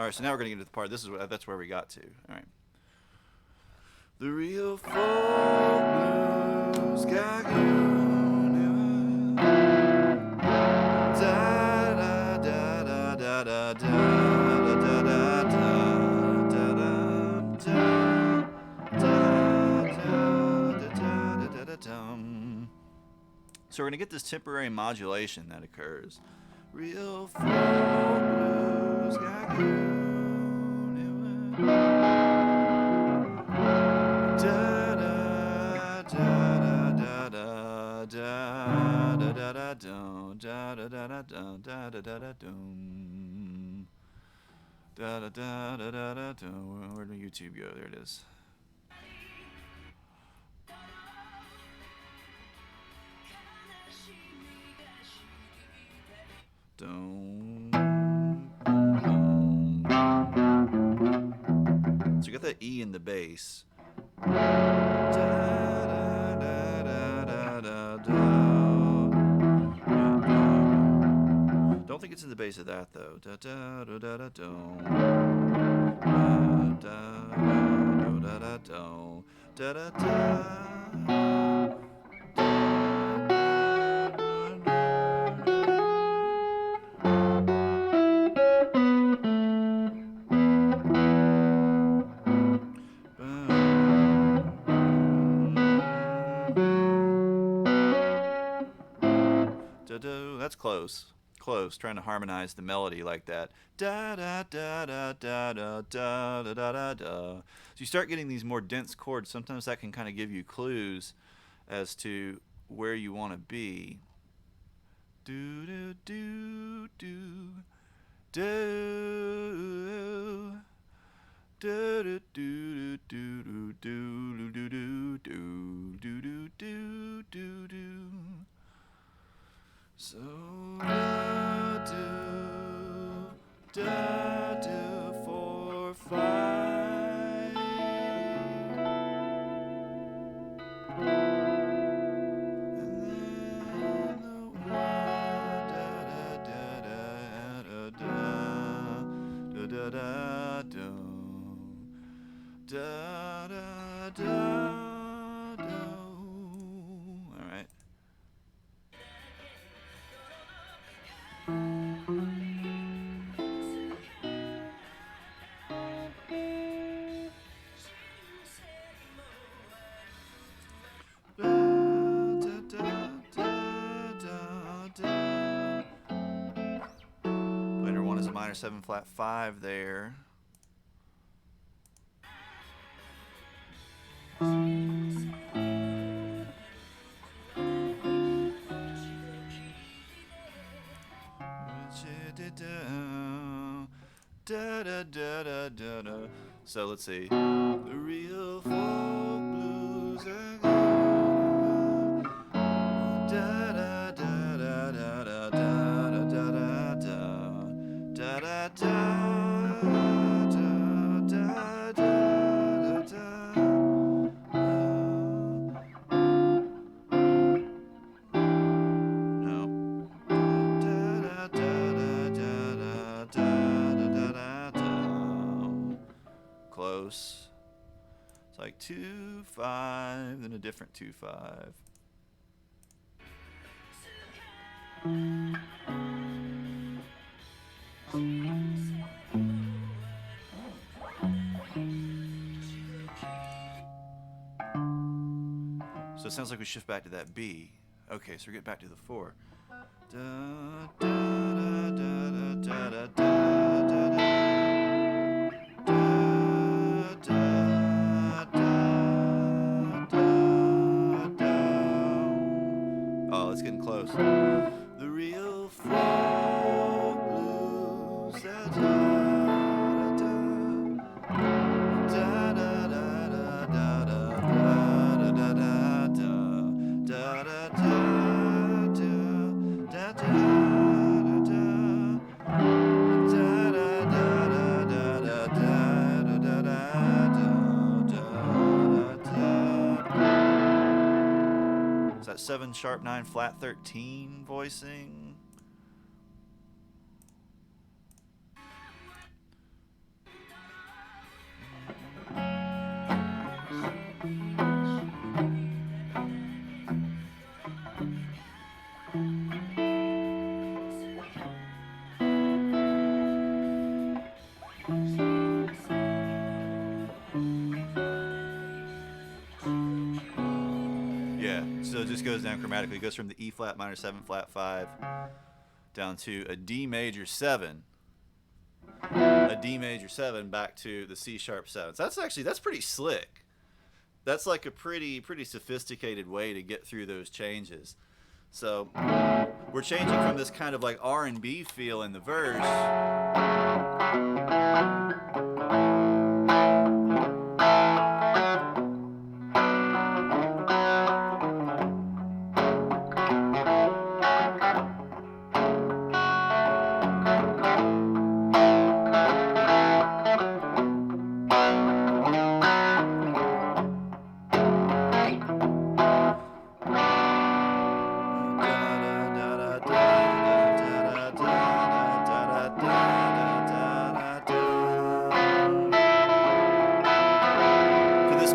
right, so now we're gonna get to the part. That's where we got to. All right. The real folk blues gagoon. Da da da da da da da da da da. So we're gonna get this temporary modulation that occurs. Real folk blues gagoon. Da da da da da da da da da dum da da da da dum da da da da dum da da da da da da dum. Where did YouTube go? There it is. Dum. So you got that E in the bass. Don't think it's in the bass of that though. Da da da da da da da da da da da. That's close. Close. Trying to harmonize the melody like that. Da da da da da da da da da da da. So you start getting these more dense chords. Sometimes that can kind of give you clues as to where you want to be. Do do do do do. Do do do do do do do do do do do do do do. So da do 4 5. And then the 1 da da da da da da da da do da da da do. All right. Planar 1 is a minor 7 flat 5 there. So let's see. The real folk blues are gone. Da da da da da da da da da da da da close. It's like 2 5, then a different 2 5. So it sounds like we shift back to that B. Okay, so we get back to the 4. Da da da da da da da da da. Oh, it's getting close. The real folk blues. Da da da da da da da da da da da da da da da. Is that 7 sharp 9 flat 13 voicing? Yeah, so it just goes down chromatically. It goes from the E flat minor 7 flat 5 down to a D major 7, a D major 7 back to the C sharp 7. So that's pretty slick. That's like a pretty sophisticated way to get through those changes. So we're changing from this kind of like R&B feel in the verse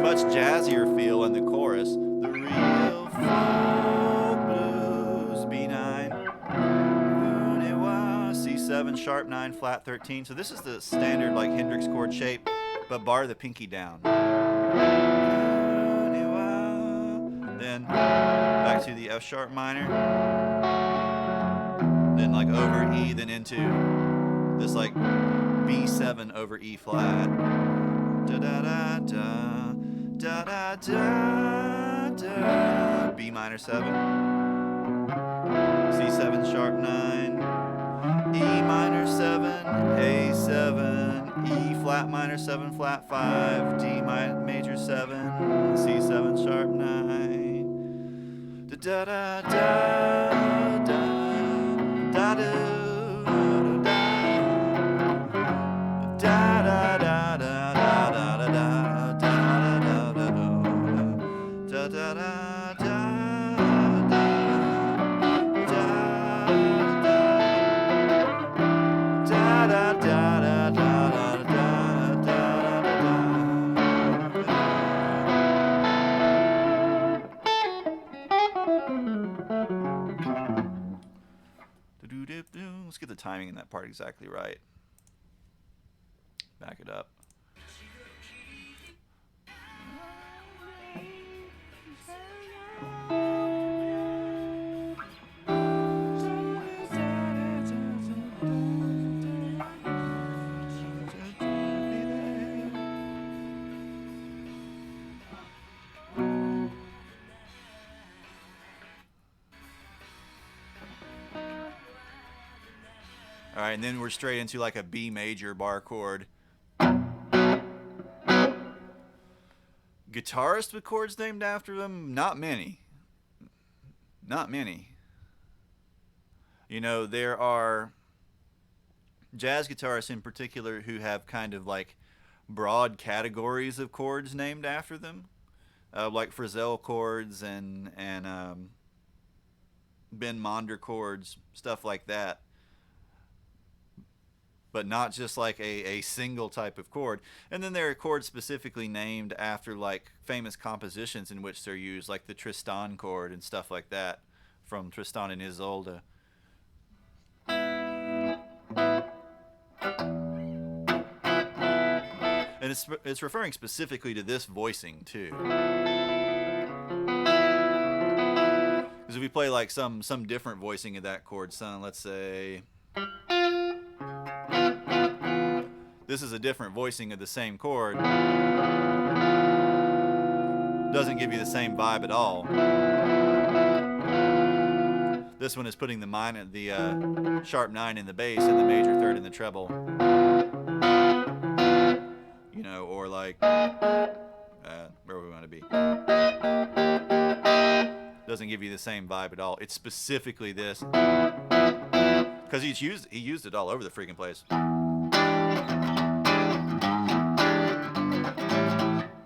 much jazzier feel in the chorus. The real folk blues, B9, C7, sharp 9, flat 13. So this is the standard like Hendrix chord shape, but bar the pinky down. Then back to the F sharp minor, then like over E, then into this like B7 over E flat. Da da da da. Da da da da. B minor 7, C7 sharp 9, E minor 7, A7, E flat minor 7 flat 5, D major 7, C7 sharp 9. Da da da da da da da da da da. Let's get the timing in that part exactly right. Back it up. All right, and then we're straight into like a B major bar chord. Guitarists with chords named after them? Not many. Not many. You know, there are jazz guitarists in particular who have kind of like broad categories of chords named after them, like Frizzell chords and Ben Monder chords, stuff like that. But not just like a single type of chord. And then there are chords specifically named after like famous compositions in which they're used, like the Tristan chord and stuff like that from Tristan and Isolde. And it's referring specifically to this voicing too. Because if we play like some different voicing of that chord, let's say this is a different voicing of the same chord. Doesn't give you the same vibe at all. This one is putting the sharp 9 in the bass and the major 3rd in the treble. You know, or like where we want to be. Doesn't give you the same vibe at all. It's specifically this, because he used it all over the freaking place.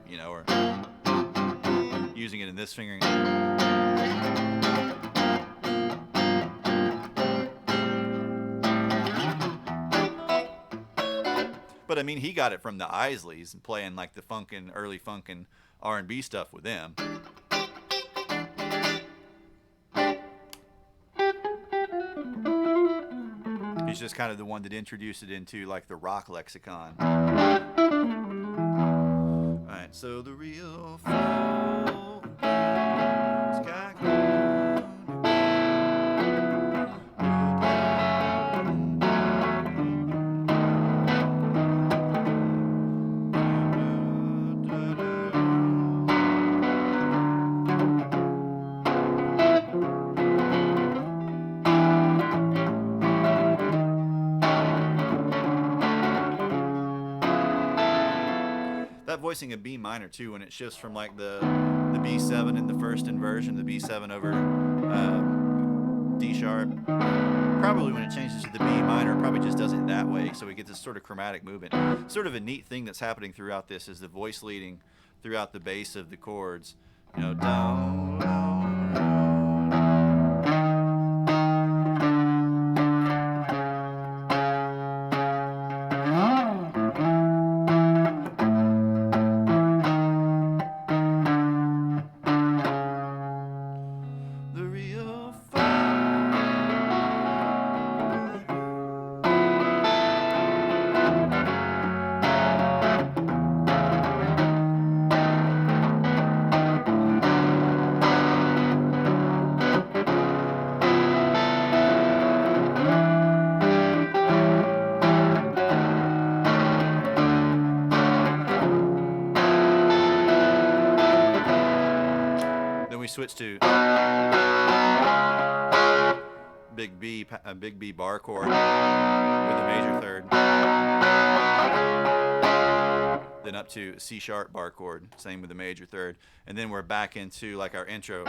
You know, or using it in this fingering. But I mean, he got it from the Isleys and playing like the early funkin' R&B stuff with them. He's just kind of the one that introduced it into like the rock lexicon. Alright, so the real folk is voicing a B minor too when it shifts from like the B7 in the first inversion, the B7 over D sharp. Probably when it changes to the B minor, it probably just does it that way, so we get this sort of chromatic movement. Sort of a neat thing that's happening throughout this is the voice leading throughout the bass of the chords. You know, down, down, down. The real Then we switch to big B bar chord with a major third. Then up to C sharp bar chord, same with the major third, and then we're back into like our intro.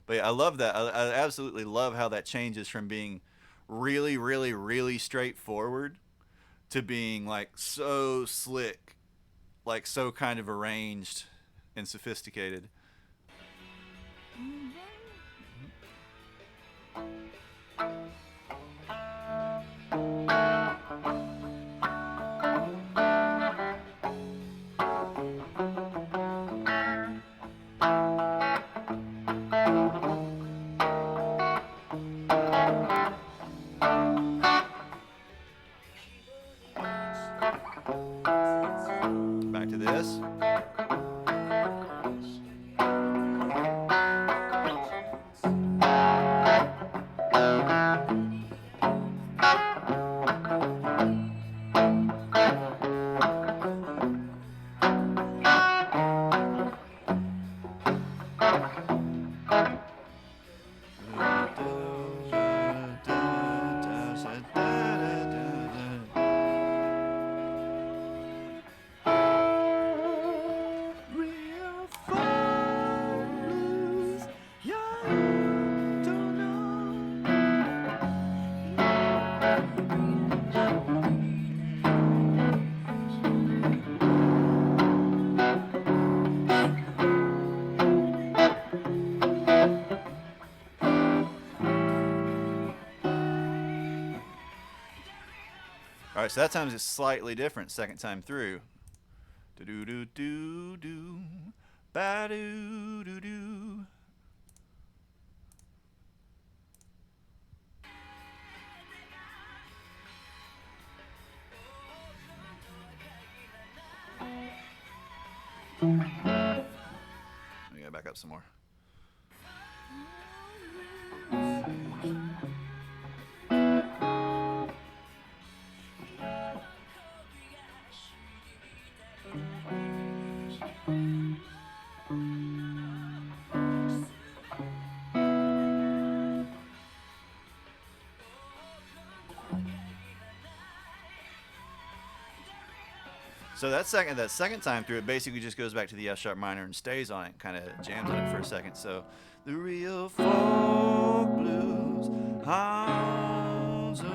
But yeah, I love that. I absolutely love how that changes from being really, really, really straightforward to being like so slick, like so kind of arranged and sophisticated. Back to this. All right, so that time is slightly different. Second time through. Do do do do do, ba do do do. We gotta back up some more. So that second time through, it basically just goes back to the F sharp minor and stays on it, kind of jams on it for a second. So the real folk blues, hounds of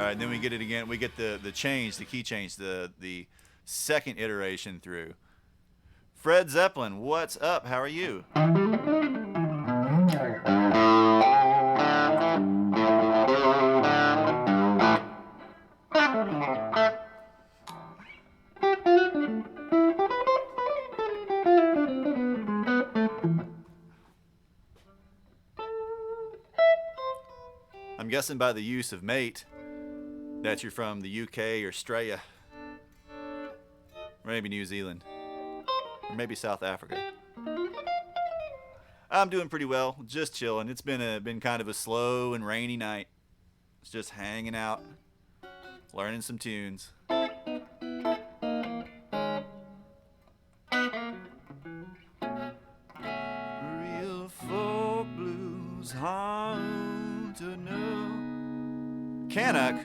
right, and then we get it again. We get the change, the key change, the second iteration through. Fred Zeppelin, what's up? How are you? I'm guessing by the use of mate that you're from the UK or Australia, or maybe New Zealand, or maybe South Africa. I'm doing pretty well, just chilling. It's been kind of a slow and rainy night. It's just hanging out, learning some tunes. Real folk blues, hard to know. Canuck.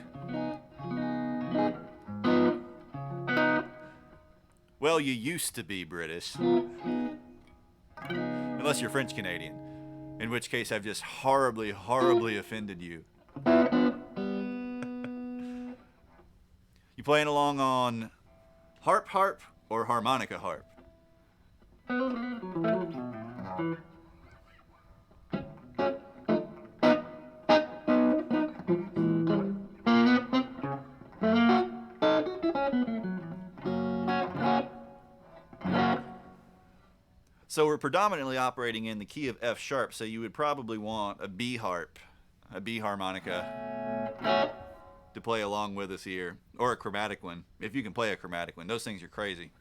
Well, you used to be British. Unless you're French Canadian, in which case I've just horribly, horribly offended you. You playing along on harp or harmonica harp? So we're predominantly operating in the key of F sharp, so you would probably want a B harp, a B harmonica to play along with us here, or a chromatic one, if you can play a chromatic one. Those things are crazy.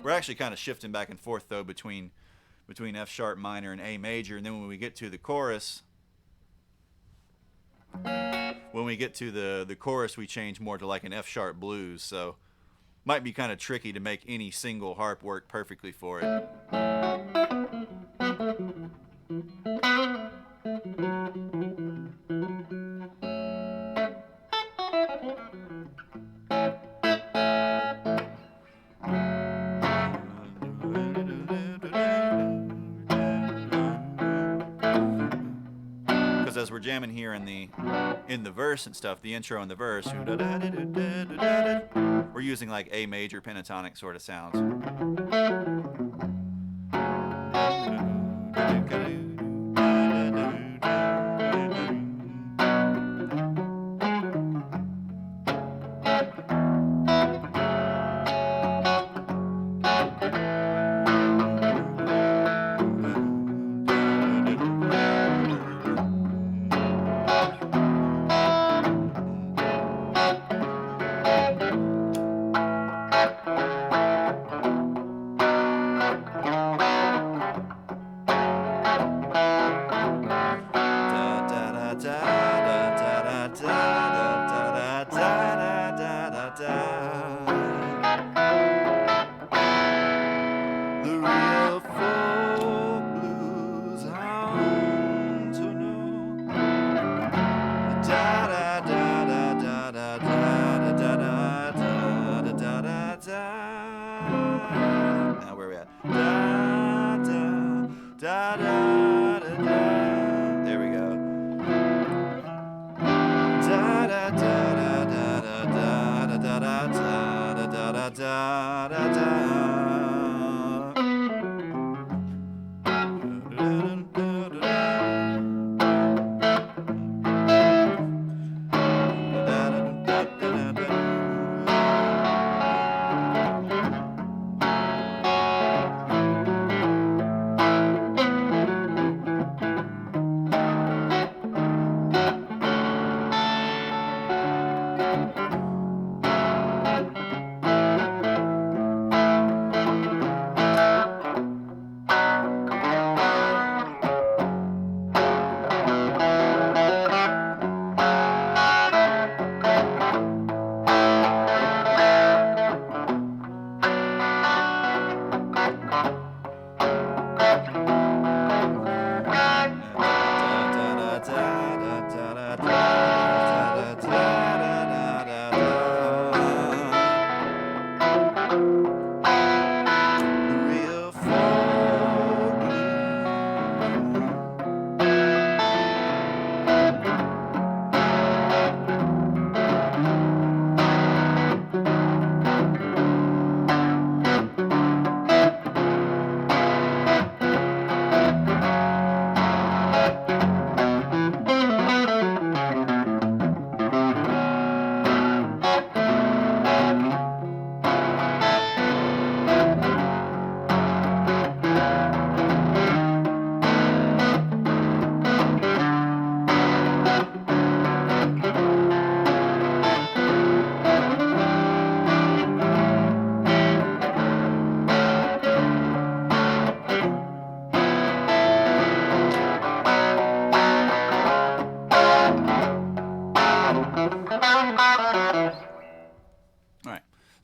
We're actually kind of shifting back and forth, though, between F sharp minor and A major, and then when we get to the chorus, the chorus, we change more to like an F sharp blues. So might be kind of tricky to make any single harp work perfectly for it. As we're jamming here in the verse and stuff, the intro and the verse, we're using like A major pentatonic sort of sounds. Now where are we at? There we go.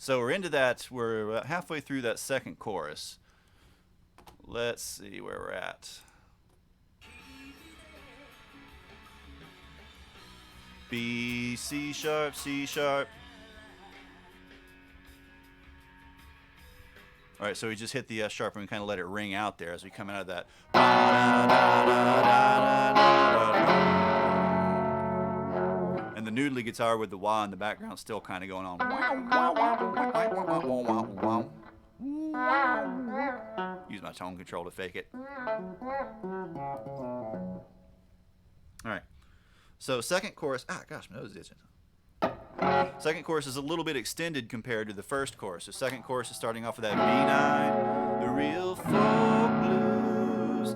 So we're into that. We're about halfway through that second chorus. Let's see where we're at. B, C sharp, C sharp. All right, so we just hit the F sharp and we kind of let it ring out there as we come out of that. And the noodly guitar with the wah in the background still kind of going on. Use my tone control to fake it. All right. So second chorus, gosh, my nose is itching. Second chorus is a little bit extended compared to the first chorus. The second chorus is starting off with that B9, the real folk blues.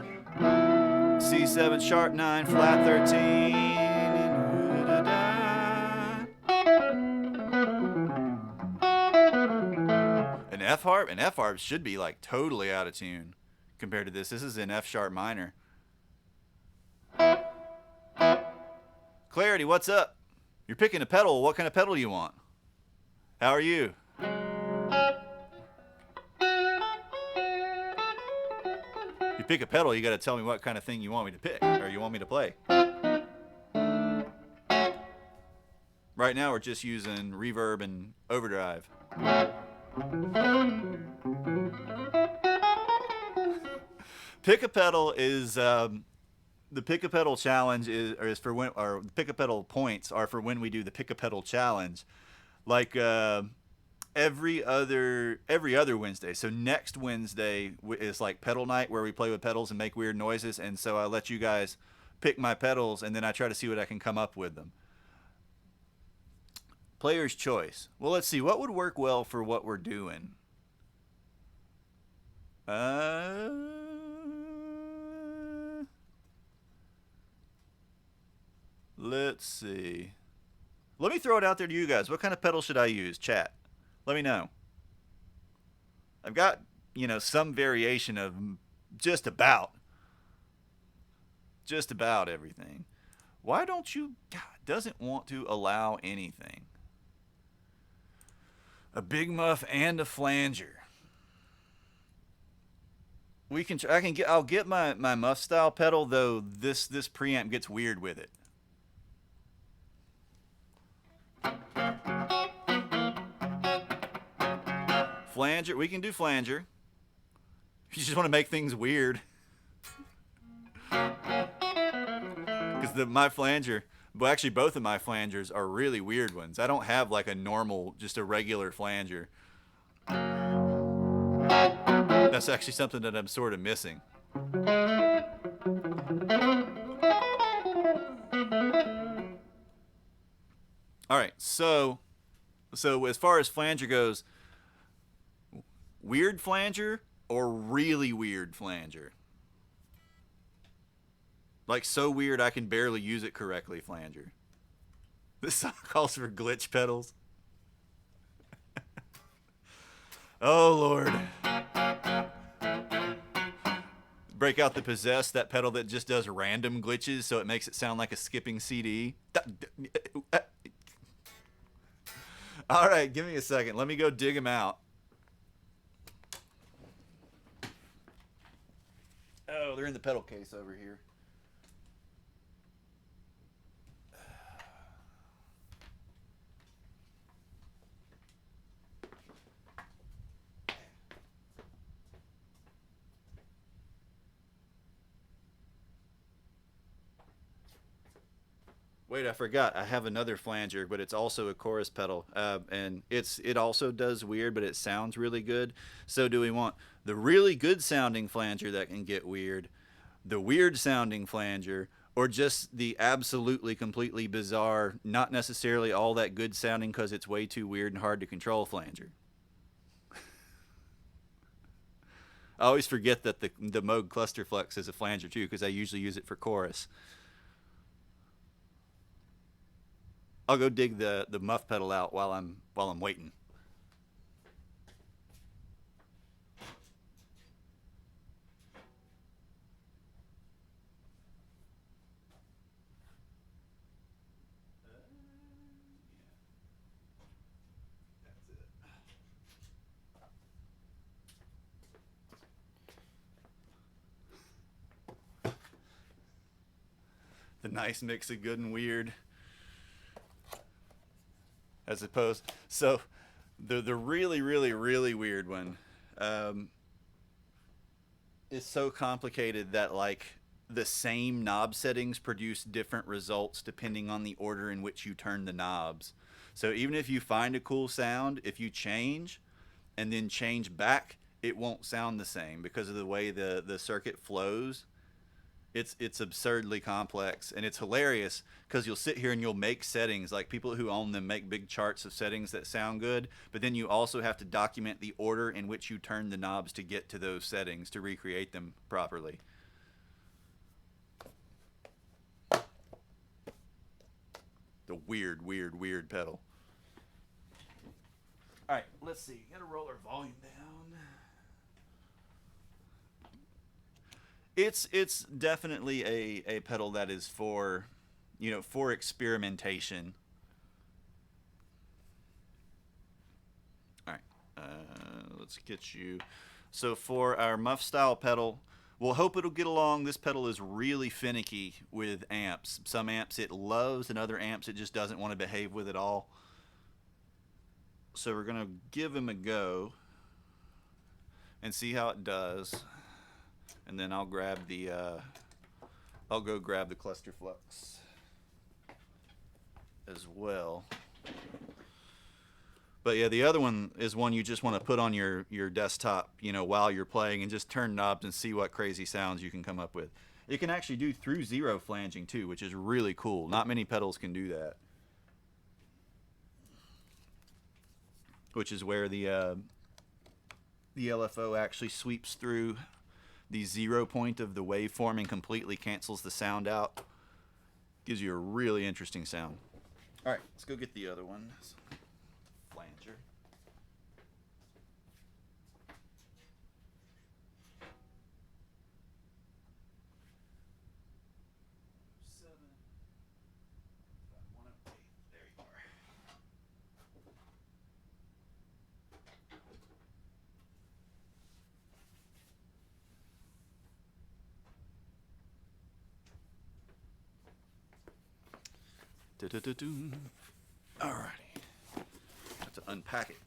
C7 sharp 9, flat 13. An F harp? An F harp should be like totally out of tune compared to this. This is in F sharp minor. Clarity, what's up? You're picking a pedal. What kind of pedal do you want? How are you? You pick a pedal, you got to tell me what kind of thing you want me to pick or you want me to play. Right now we're just using reverb and overdrive. Pick a pedal is the pick a pedal challenge is for when, or the pick a pedal points are for when we do the pick a pedal challenge, like every other Wednesday. So next Wednesday is like pedal night where we play with pedals and make weird noises, and so I let you guys pick my pedals and then I try to see what I can come up with them. Player's choice. Well, let's see what would work well for what we're doing. Let's see. Let me throw it out there to you guys. What kind of pedal should I use? Chat. Let me know. I've got, some variation of just about everything. Why don't you? God, doesn't want to allow anything. A big muff and a flanger. I'll get my muff style pedal, though this preamp gets weird with it. Flanger, we can do flanger. You just want to make things weird. Because my flanger, well, actually both of my flangers are really weird ones. I don't have like a normal, just a regular flanger. That's actually something that I'm sort of missing. All right, so as far as flanger goes, weird flanger or really weird flanger? Like so weird I can barely use it correctly flanger. This song calls for glitch pedals. Oh, Lord. Break out the Possess, that pedal that just does random glitches so it makes it sound like a skipping CD. All right, give me a second. Let me go dig them out. Oh, they're in the pedal case over here. Wait, I forgot. I have another flanger, but it's also a chorus pedal, and it also does weird, but it sounds really good. So, do we want the really good sounding flanger that can get weird, the weird sounding flanger, or just the absolutely completely bizarre, not necessarily all that good sounding because it's way too weird and hard to control flanger? I always forget that the Moog Clusterflex is a flanger too, because I usually use it for chorus. I'll go dig the muff pedal out while I'm waiting. That's it. The nice mix of good and weird. As opposed, so the really really really weird one um, is so complicated that like the same knob settings produce different results depending on the order in which you turn the knobs. So even if you find a cool sound, if you change and then change back, it won't sound the same because of the way the circuit flows. It's absurdly complex, and it's hilarious because you'll sit here and you'll make settings, like people who own them make big charts of settings that sound good, but then you also have to document the order in which you turn the knobs to get to those settings to recreate them properly. The weird weird weird pedal. All right, let's see, gotta roll our volume down. It's definitely a pedal that is for, you know, for experimentation. All right, let's get you. So for our muff style pedal, we'll hope it'll get along. This pedal is really finicky with amps. Some amps it loves, and other amps it just doesn't want to behave with at all. So we're gonna give him a go and see how it does, and then I'll grab the I'll go grab the cluster flux as well. But yeah, the other one is one you just want to put on your desktop, you know, while you're playing, and just turn knobs and see what crazy sounds you can come up with. It can actually do through zero flanging too, which is really cool. Not many pedals can do that. Which is where the LFO actually sweeps through the 0 point of the waveform and completely cancels the sound out. Gives you a really interesting sound. All right, let's go get the other one. Flanger. There you are. Alrighty. Have to unpack it.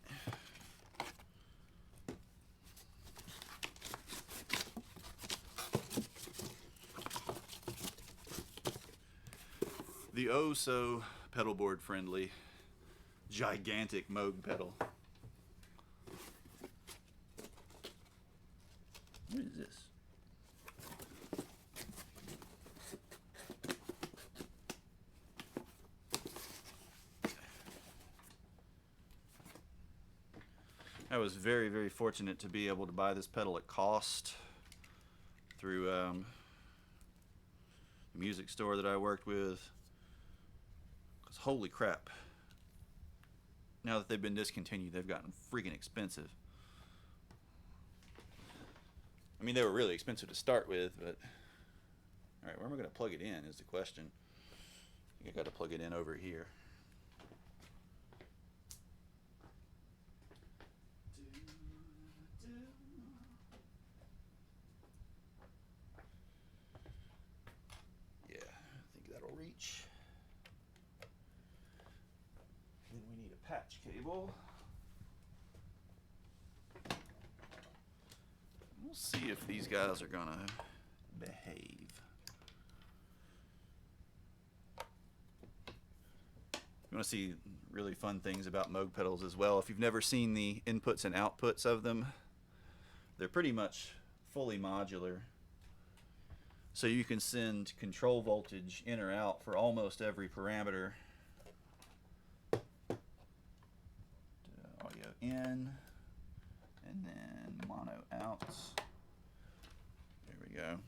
The oh so pedal board friendly gigantic Moog pedal. What is this? I was very, very fortunate to be able to buy this pedal at cost through the music store that I worked with. Because holy crap, now that they've been discontinued, they've gotten freaking expensive. I mean, they were really expensive to start with, but... Alright, where am I going to plug it in is the question. I think I got to plug it in over here. Yeah, I think that'll reach. Then we need a patch cable. We'll see if these guys are gonna behave. You want to see really fun things about Moog pedals as well. If you've never seen the inputs and outputs of them, they're pretty much fully modular. So you can send control voltage in or out for almost every parameter. Audio in, and then mono out. There we go.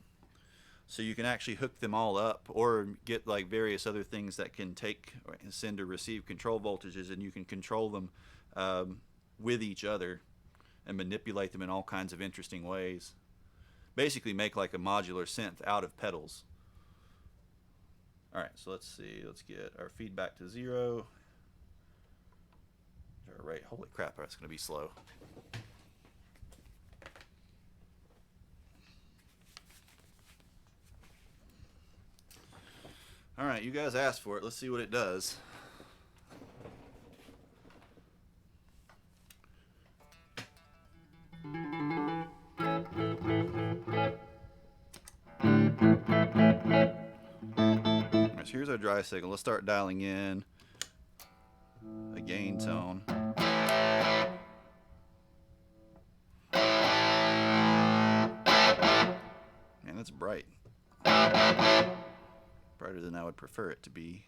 So you can actually hook them all up, or get like various other things that can take, send or receive control voltages, and you can control them with each other and manipulate them in all kinds of interesting ways. Basically make like a modular synth out of pedals. Alright, so let's see, let's get our feedback to 0. Alright, holy crap, that's going to be slow. All right, you guys asked for it. Let's see what it does. Alright, so here's our dry signal. Let's start dialing in a gain tone. Man, that's bright. Brighter than I would prefer it to be.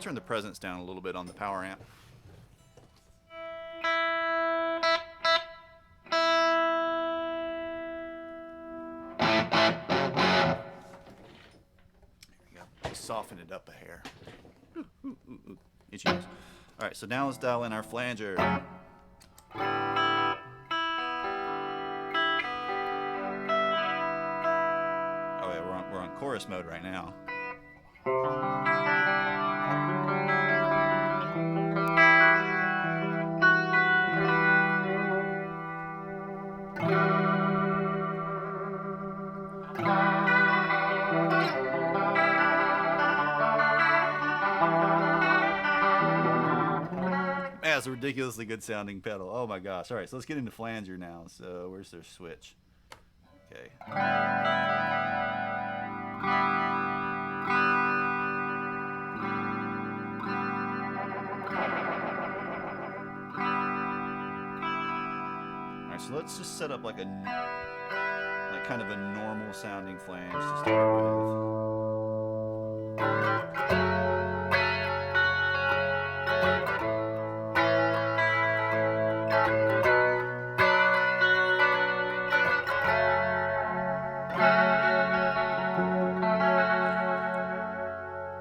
Turn the presence down a little bit on the power amp. There we go. Just soften it up a hair. Itchy nose. All right, so now let's dial in our flanger. Oh yeah, we're on chorus mode right now. That's a ridiculously good sounding pedal. Oh my gosh. All right, so let's get into flanger now. So where's their switch? Okay. All right, so let's just set up like kind of a normal sounding flange to start with.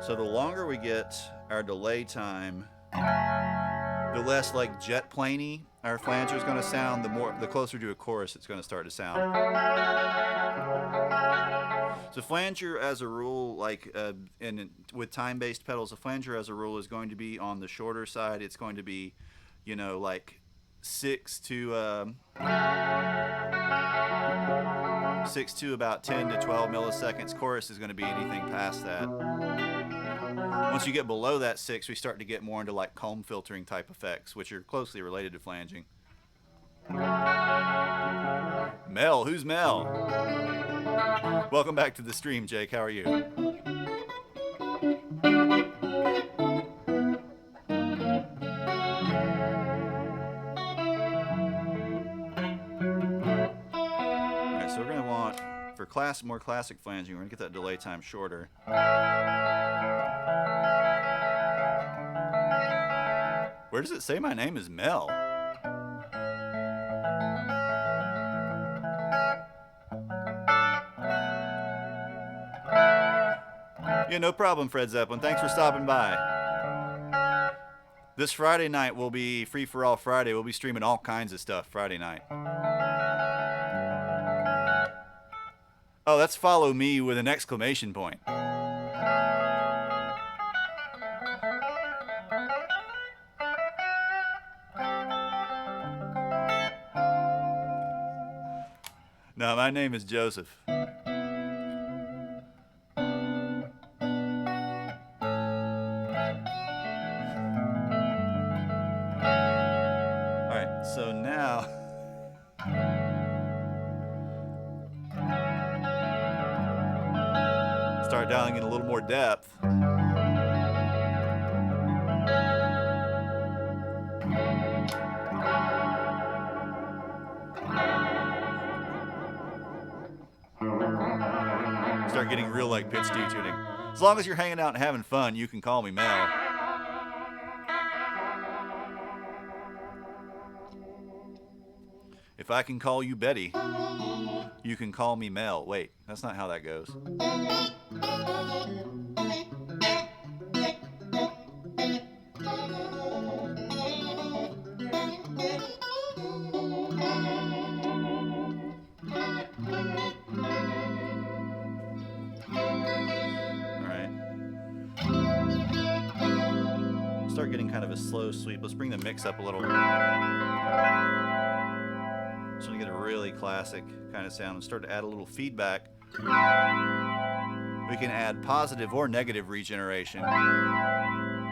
So the longer we get our delay time, the less like jet planey our flanger is going to sound, the closer to a chorus it's going to start to sound. So flanger as a rule, like with time-based pedals, a flanger as a rule is going to be on the shorter side. It's going to be, you know, like 6 to about 10 to 12 milliseconds. Chorus is going to be anything past that. Once you get below that 6, we start to get more into like comb filtering type effects, which are closely related to flanging. Mel, who's Mel? Welcome back to the stream, Jake. How are you? Alright, so we're going to want, for more classic flanging, we're going to get that delay time shorter. Where does it say my name is Mel? Yeah, no problem, Fred Zeppelin. Thanks for stopping by. This Friday night will be Free for All Friday. We'll be streaming all kinds of stuff Friday night. Oh, that's follow me with an exclamation point. No, my name is Joseph. Alright, so now start dialing in a little more depth. Start getting real like pitch detuning. As long as you're hanging out and having fun, you can call me Mel. If I can call you Betty, you can call me Mel. Wait, that's not how that goes. being kind of a slow sweep. Let's bring the mix up a little. Just want to get a really classic kind of sound and start to add a little feedback. We can add positive or negative regeneration,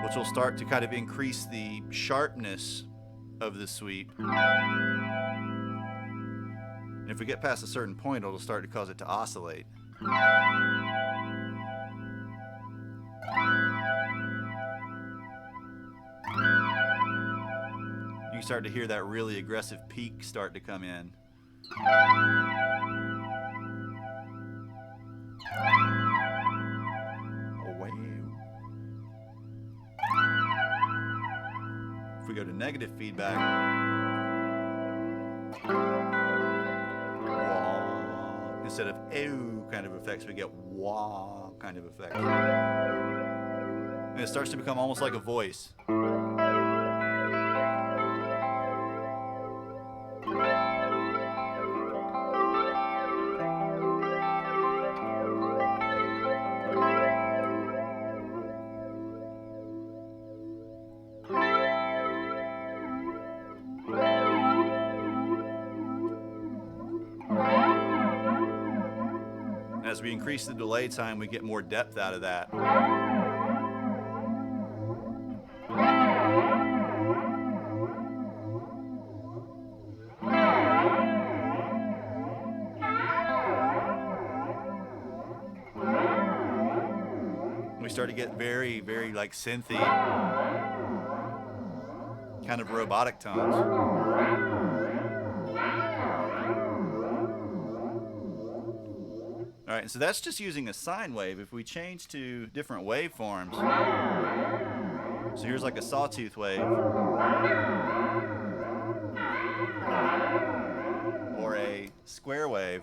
which will start to kind of increase the sharpness of the sweep. And if we get past a certain point, it'll start to cause it to oscillate. You start to hear that really aggressive peak start to come in. Oh, wow. If we go to negative feedback, wah, instead of ew kind of effects, we get wah kind of effects. And it starts to become almost like a voice. As we increase the delay time, we get more depth out of that. We start to get very, very like synthy, kind of robotic tones. All right, so that's just using a sine wave. If we change to different waveforms, so here's like a sawtooth wave, or a square wave.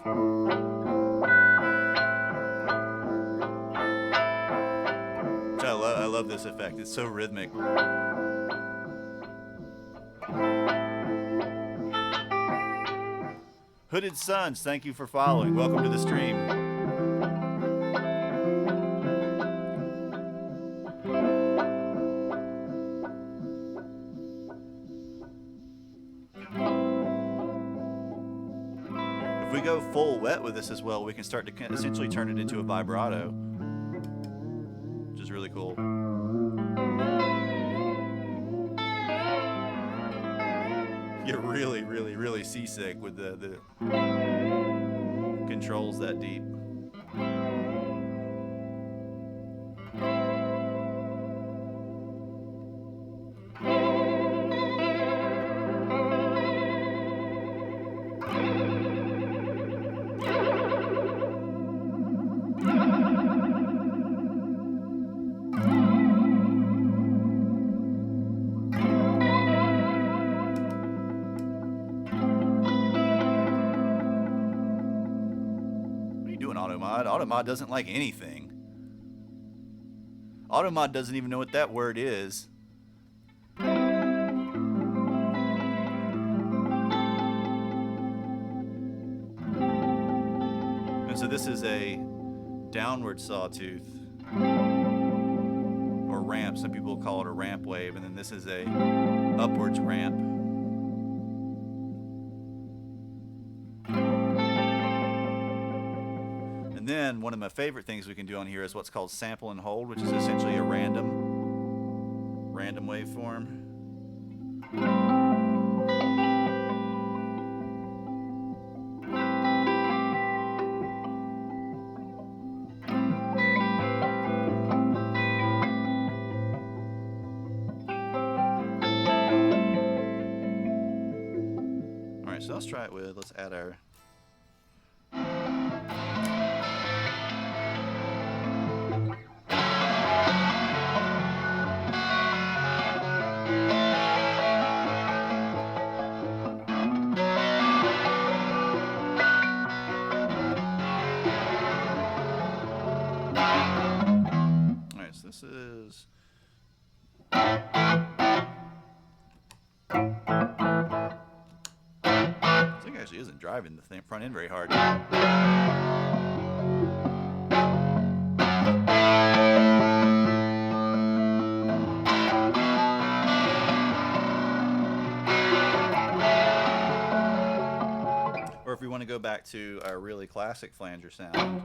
Which I love this effect. It's so rhythmic. Hooded Suns, thank you for following. Welcome to the stream. If we go full wet with this as well, we can start to essentially turn it into a vibrato, which is really cool. Get really, really, really seasick with the controls that deep. Automod doesn't like anything. Automod doesn't even know what that word is. And so this is a downward sawtooth, or ramp. Some people call it a ramp wave. And then this is a upwards ramp. And then one of my favorite things we can do on here is what's called sample and hold, which is essentially a random waveform. All right, so let's try it with, let's add our this is this thing actually isn't driving the front end very hard. we want to go back to our really classic flanger sound,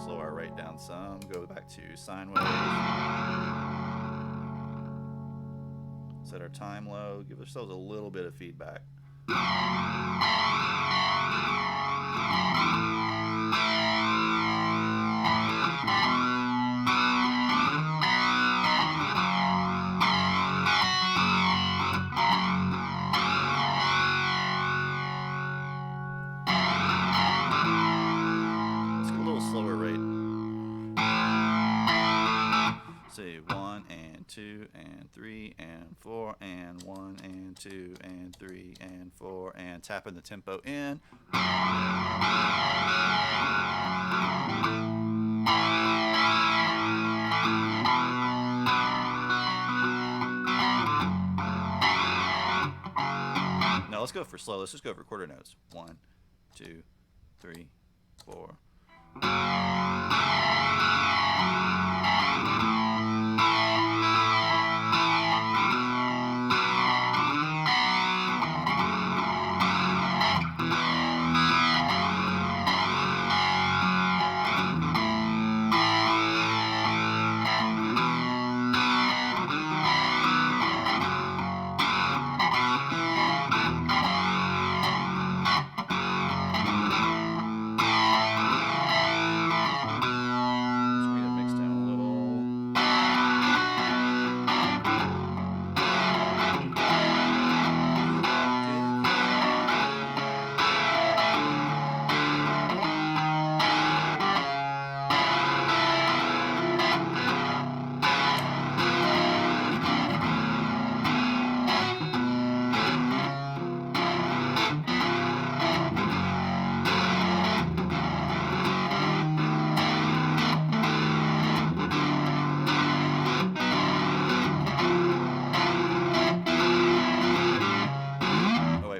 slow our rate down some, go back to sine wave, set our time low, give ourselves a little bit of feedback. Let's get a little slower rate. Say 1 and 2 and 3 and 4 and 1 and 2 and 3 and 4 and tapping the tempo in. Now let's go for slow. Let's just go for quarter notes. 1, 2, 3, 4.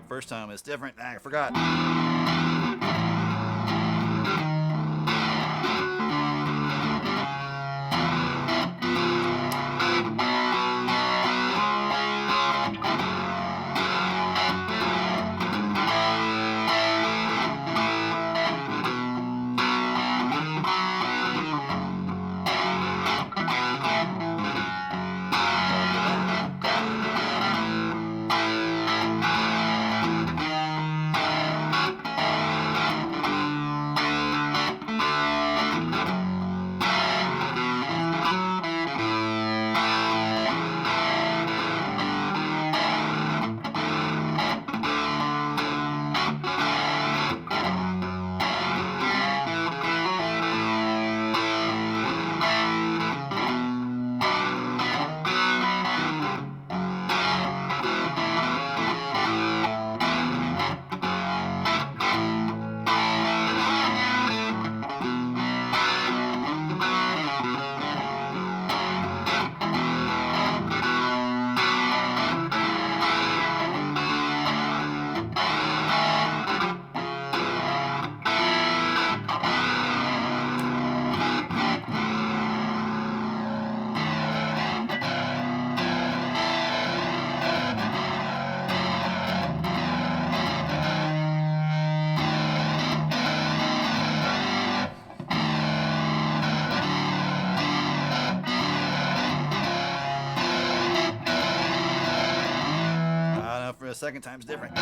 First time it's different. I forgot. The second time's different.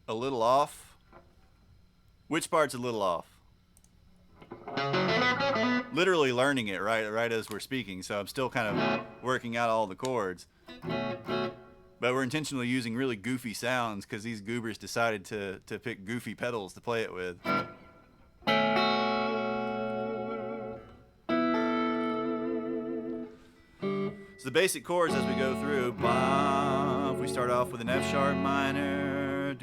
A little off. Which part's a little off? literally learning it right as we're speaking, so I'm still kind of working out all the chords. But we're intentionally using really goofy sounds because these goobers decided to pick goofy pedals to play it with. So the basic chords as we go through, we start off with an F sharp minor,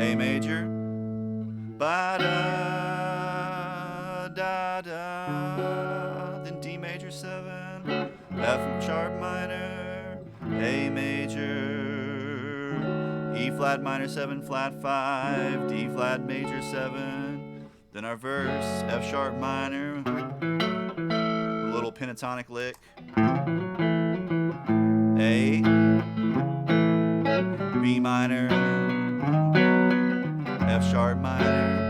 A major, ba da da da, then D major 7, F sharp minor, A major, E flat minor 7 flat 5, D flat major 7, then our verse, F sharp minor, a little pentatonic lick, A, B minor, F sharp minor,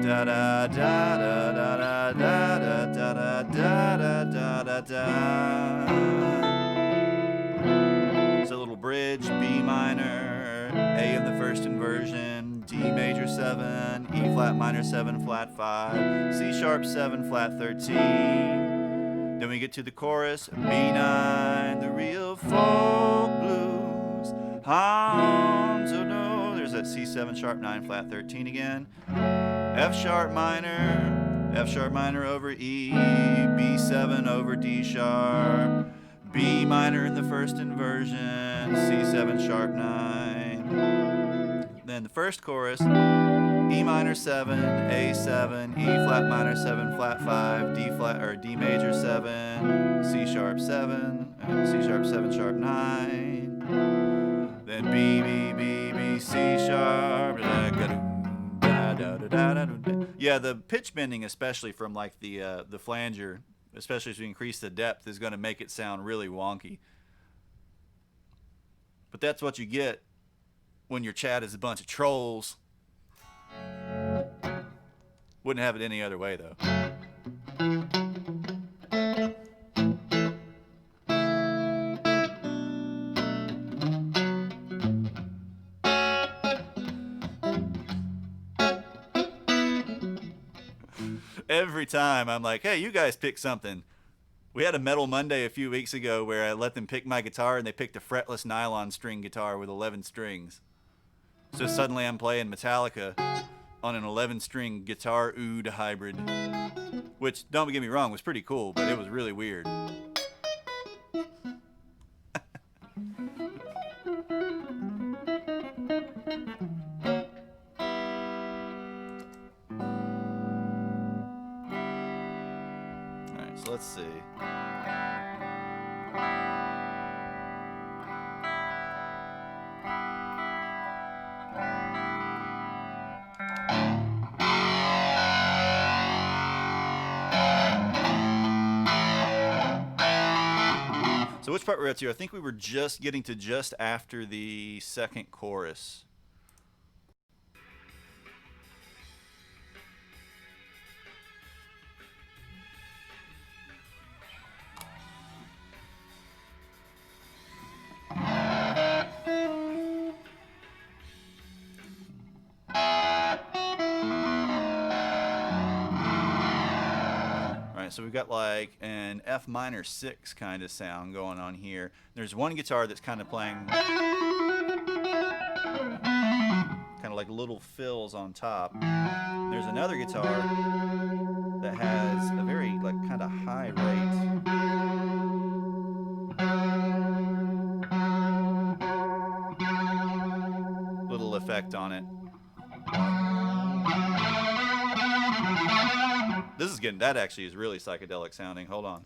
da da da da da da da da da da da da. So a little bridge, B minor, A in the first inversion, D major 7, E flat minor 7 flat 5, C sharp 7 flat 13. Then we get to the chorus, B9, the real folk blues. So no, there's that C7 sharp 9 flat 13 again. F sharp minor over E, B7 over D sharp, B minor in the first inversion, C7 sharp 9. Then the first chorus, E minor 7, A7, E flat minor 7 flat 5, D flat or D major 7, C sharp 7, C sharp 7 sharp 9. Then B B B B C sharp. Yeah, the pitch bending, especially from like the flanger, especially as we increase the depth, is going to make it sound really wonky. But that's what you get when your chat is a bunch of trolls. Wouldn't have it any other way, though. Every time I'm like, hey, you guys pick something. We had a Metal Monday a few weeks ago where I let them pick my guitar and they picked a fretless nylon string guitar with 11 strings. So suddenly I'm playing Metallica on an 11-string guitar oud hybrid, which, don't get me wrong, was pretty cool, but it was really weird. Alright, so let's see. So which part we're at to? I think we were just getting to just after the second chorus. So we've got like an F minor 6 kind of sound going on here. There's one guitar that's kind of playing kind of like little fills on top. There's another guitar that has a very like kind of high rate. Little effect on it. This is getting, that actually is really psychedelic sounding. Hold on.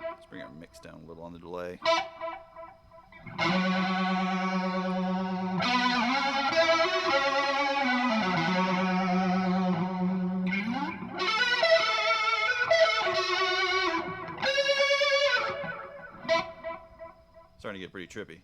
Let's bring our mix down a little on the delay. Starting to get pretty trippy.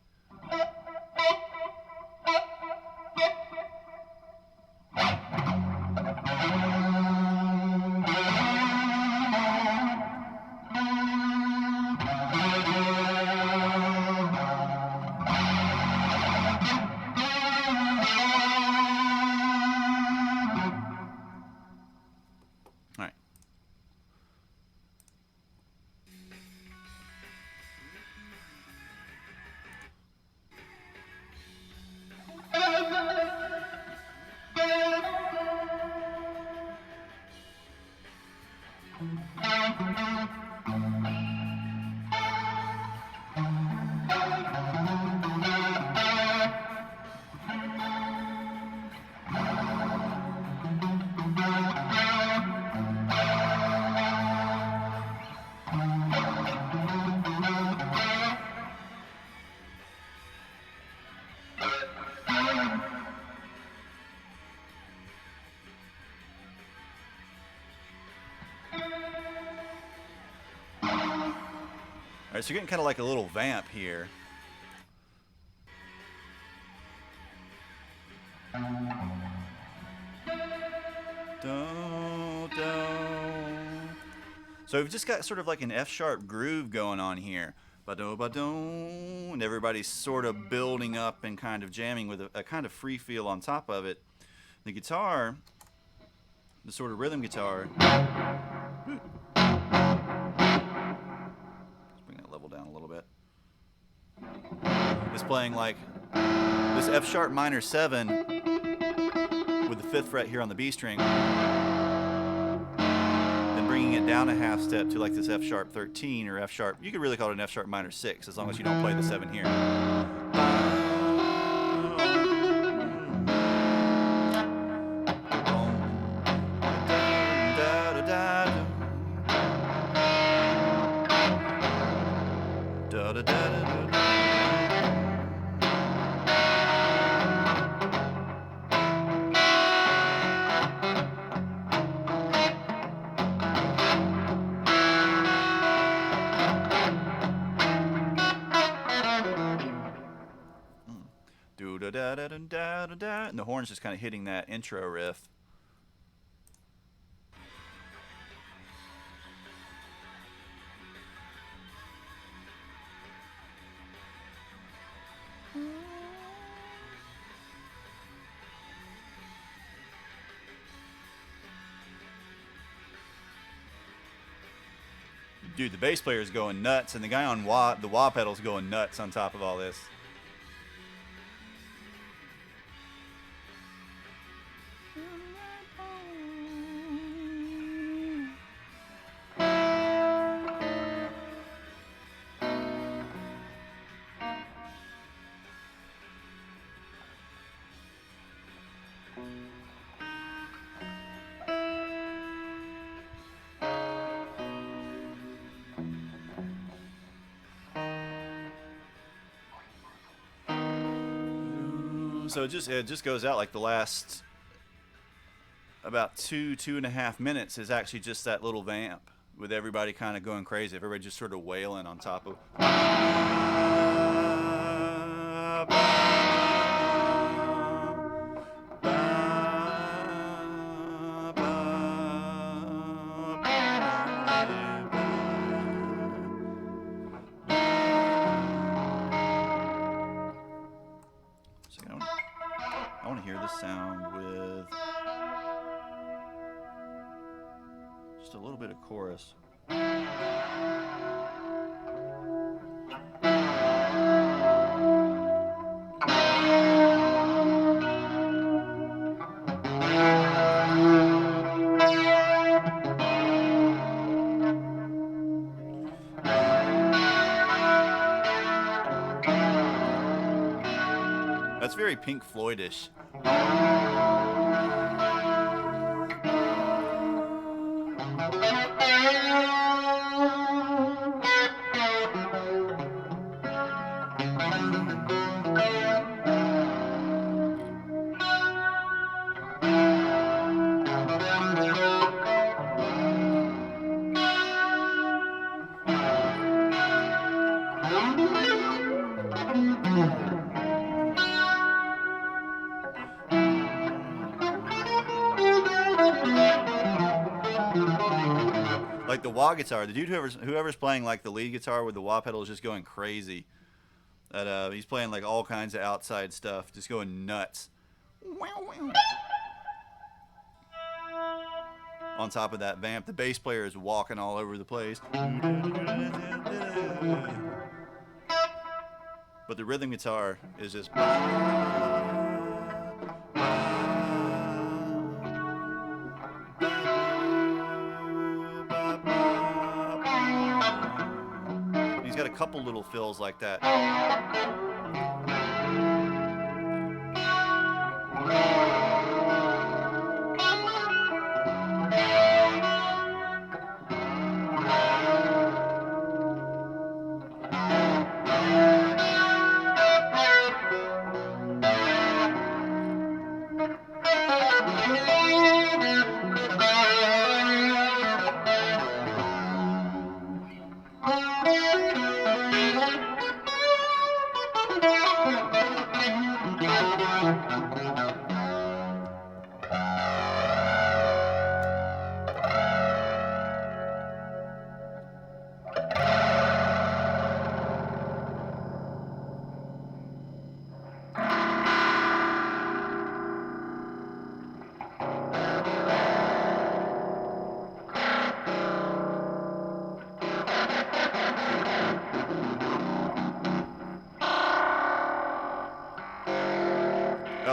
Alright, so you're getting kind of like a little vamp here. So we've just got sort of like an F-sharp groove going on here. And everybody's sort of building up and kind of jamming with a kind of free feel on top of it. The guitar, the sort of rhythm guitar, let's bring that level down a little bit, is playing like this F-sharp minor 7 with the 5th fret here on the B string, then bringing it down a half step to like this F-sharp 13 or F-sharp, you could really call it an F-sharp minor 6 as long as you don't play the 7 here. And the horn's just kind of hitting that intro riff. Dude, the bass player is going nuts, and the guy on the wah pedal's going nuts on top of all this. So it just goes out like the last about 2.5 minutes is actually just that little vamp with everybody kind of going crazy. Everybody just sort of wailing on top of. I want to hear this sound with just a little bit of chorus. That's very Pink Floyd-ish. Like the wah guitar, the dude whoever's playing like the lead guitar with the wah pedal is just going crazy. That he's playing like all kinds of outside stuff, just going nuts. On top of that vamp, the bass player is walking all over the place. But the rhythm guitar is just. He's got a couple little fills like that.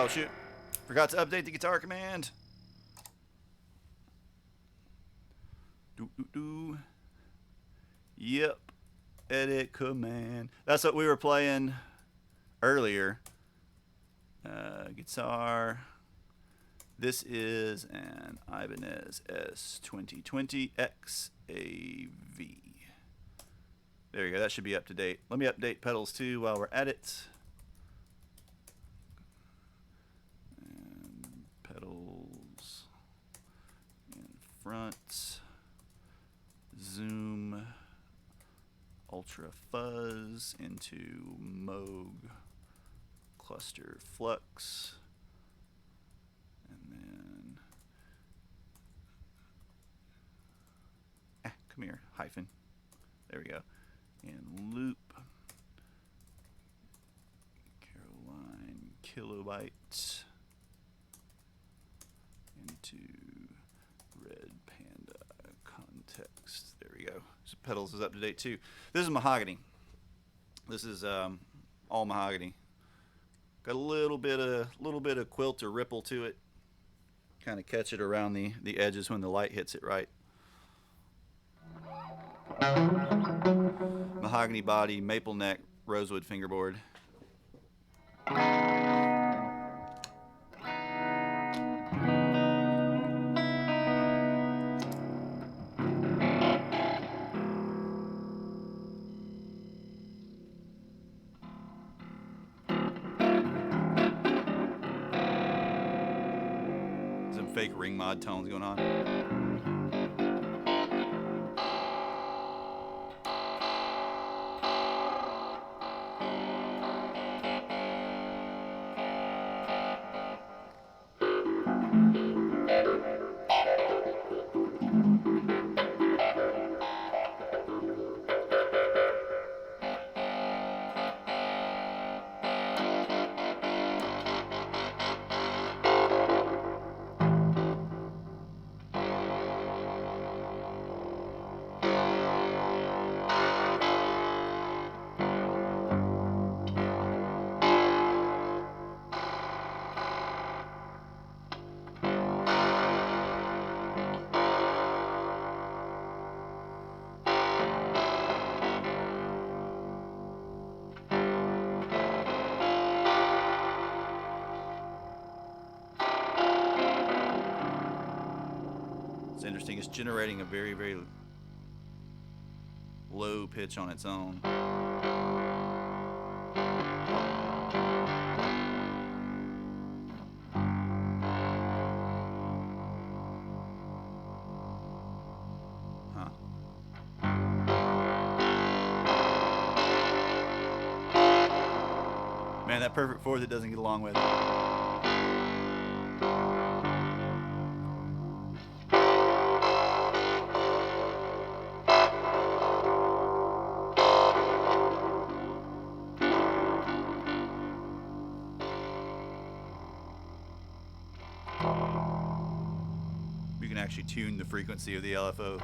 Oh shoot, forgot to update the guitar command. Yep, edit command. That's what we were playing earlier. Guitar. This is an Ibanez S2020 XAV. There you go, that should be up to date. Let me update pedals too while we're at it. And pedals in front. Zoom. Ultra Fuzz into Moog. Cluster Flux. And then come here, hyphen. There we go. And loop. Caroline kilobyte into red panda context. There we go. So pedals is up to date too. This is mahogany. This is all mahogany. Got a little bit of quilt or ripple to it. Kind of catch it around the edges when the light hits it right. Mahogany body, maple neck, rosewood fingerboard. Some fake ring mod tones going on. It's interesting. It's generating a very, very low pitch on its own. Huh. Man, that perfect fourth it doesn't get along with. tune the frequency of the LFO.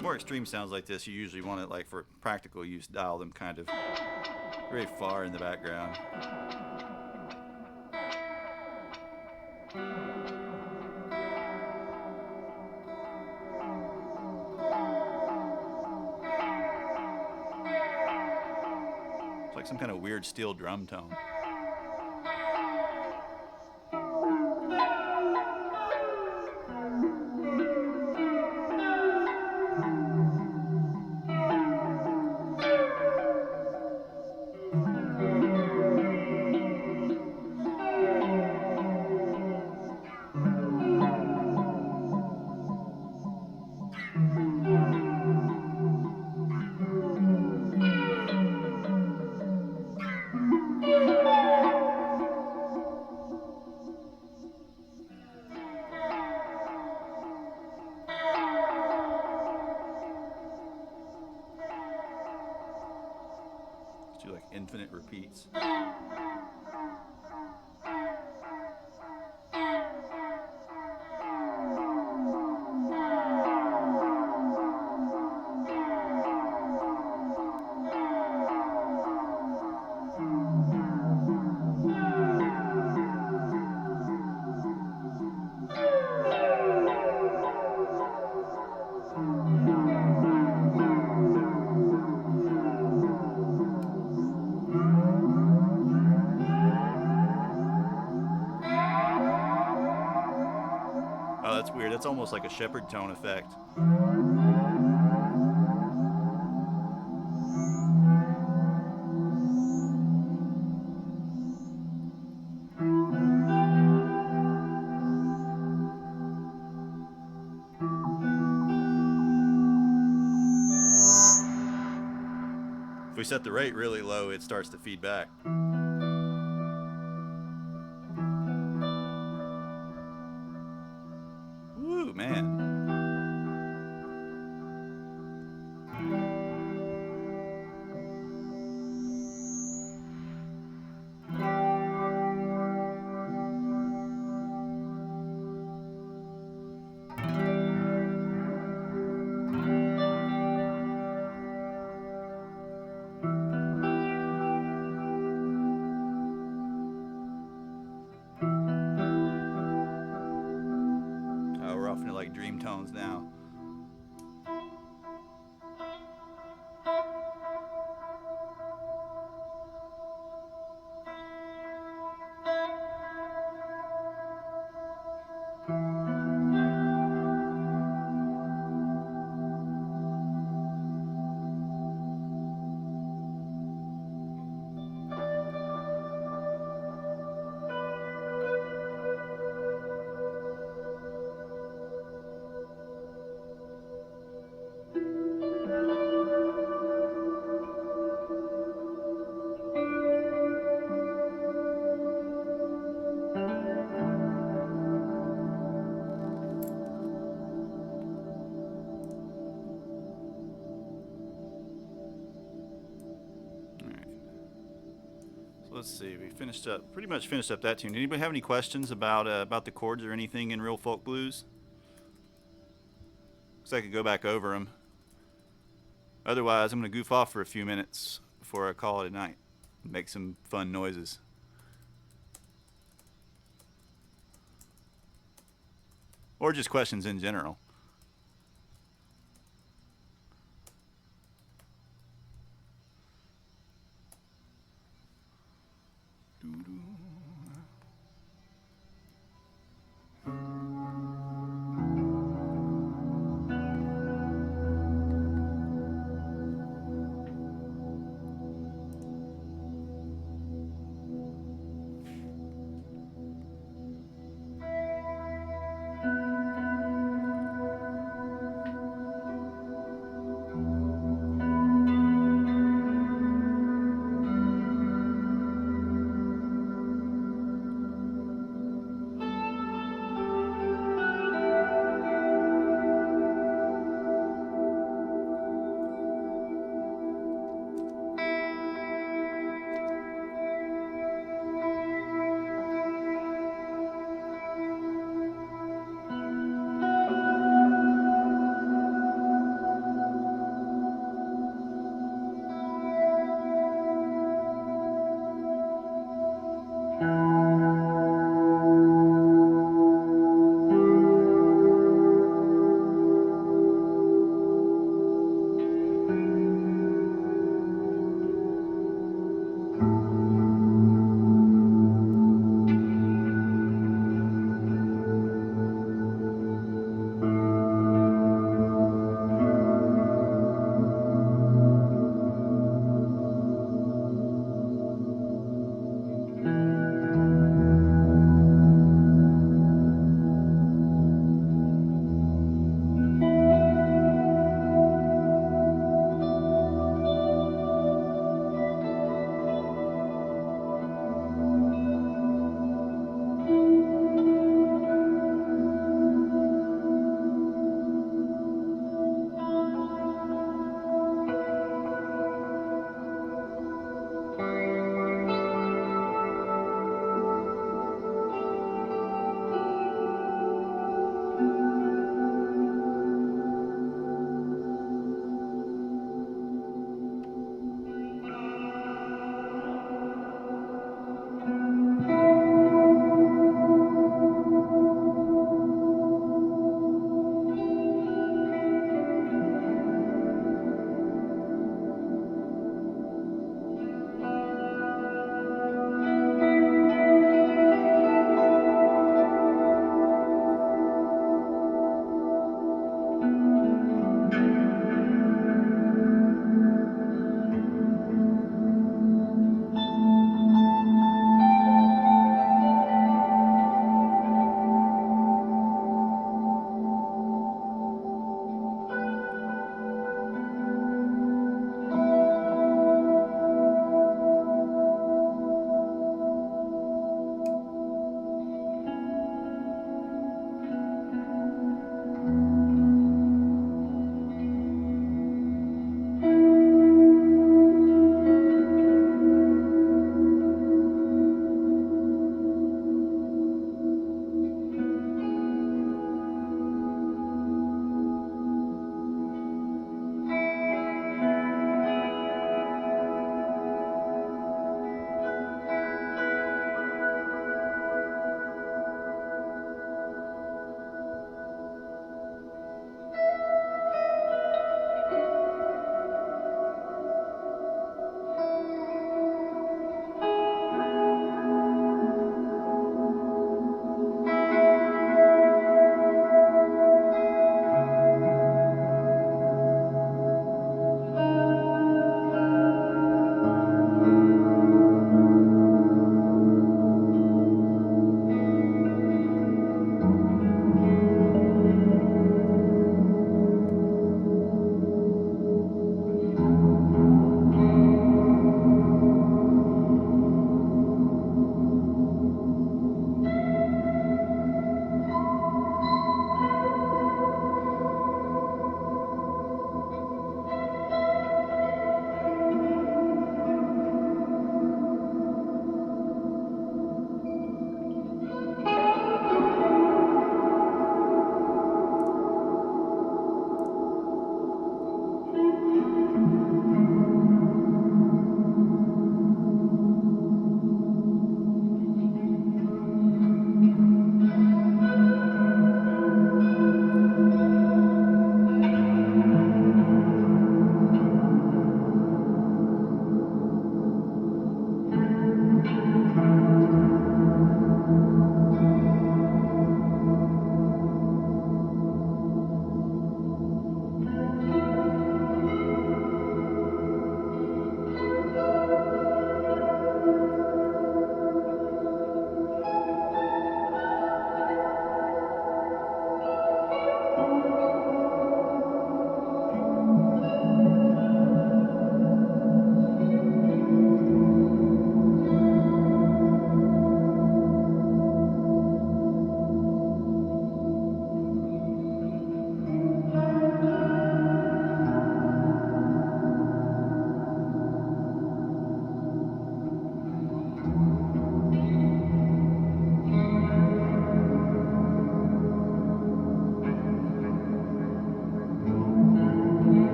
More extreme sounds like this, you usually want it, like for practical use, dial them kind of very far in the background. It's like some kind of weird steel drum tone. Let's do like infinite repeats. Oh, that's weird. That's almost like a shepherd tone effect. If we set the rate really low, it starts to feed back. Woo, man. We're off into like dream tones now. Let's see, we pretty much finished up that tune. Anybody have any questions about the chords or anything in Real Folk Blues? Because I could go back over them. Otherwise, I'm going to goof off for a few minutes before I call it a night. Make some fun noises. Or just questions in general.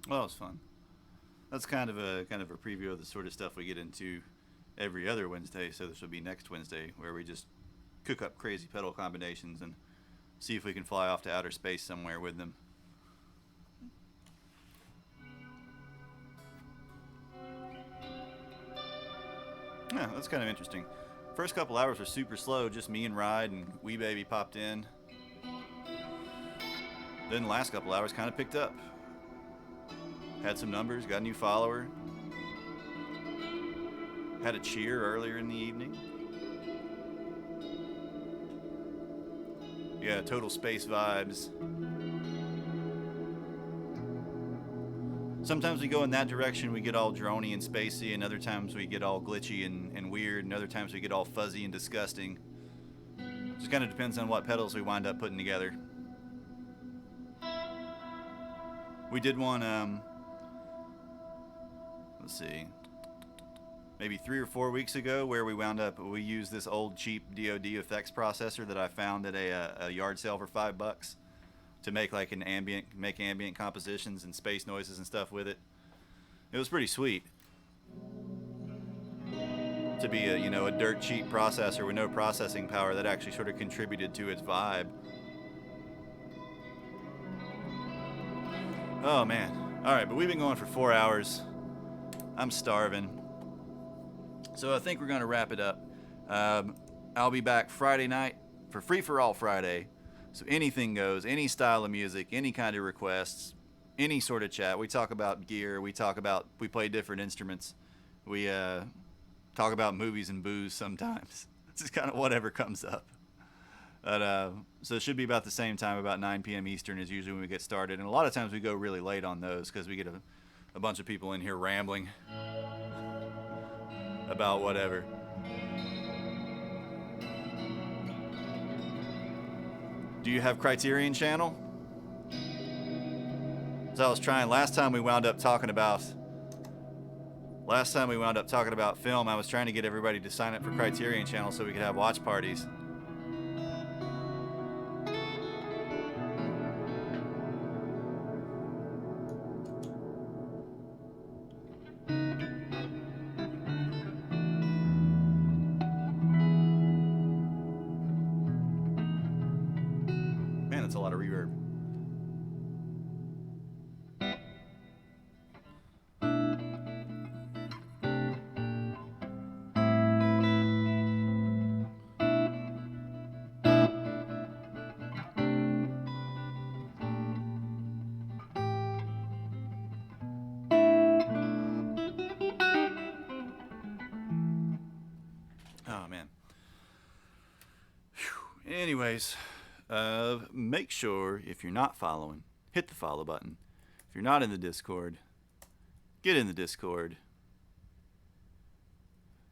Well, it's fun. That's kind of a preview of the sort of stuff we get into every other Wednesday. So this will be next Wednesday, where we just cook up crazy pedal combinations and see if we can fly off to outer space somewhere with them. Yeah, that's kind of interesting. First couple hours were super slow, just me and Ride, and Wee Baby popped in. Then the last couple hours kind of picked up. Had some numbers, got a new follower. Had a cheer earlier in the evening. Yeah, total space vibes. Sometimes we go in that direction, we get all droney and spacey, and other times we get all glitchy and weird, and other times we get all fuzzy and disgusting. Just kind of depends on what pedals we wind up putting together. We did one, let's see, maybe 3 or 4 weeks ago, where we used this old cheap DoD effects processor that I found at a yard sale for $5 to make like ambient compositions and space noises and stuff with it. It was pretty sweet to be a dirt cheap processor with no processing power that actually sort of contributed to its vibe. Oh man. All right, but we've been going for 4 hours. I'm starving. So I think we're going to wrap it up. I'll be back Friday night for Free for All Friday. So anything goes, any style of music, any kind of requests, any sort of chat. We talk about gear. We play different instruments. We talk about movies and booze sometimes. It's just kind of whatever comes up. But, so it should be about the same time, about 9 p.m. Eastern is usually when we get started. And a lot of times we go really late on those because we get a bunch of people in here rambling about whatever. Do you have Criterion Channel? As I was trying last time we wound up talking about film, I was trying to get everybody to sign up for Criterion Channel so we could have watch parties. Man, that's a lot of reverb. Oh man. Whew. Anyways, make sure if you're not following, hit the follow button. If you're not in the Discord, get in the Discord.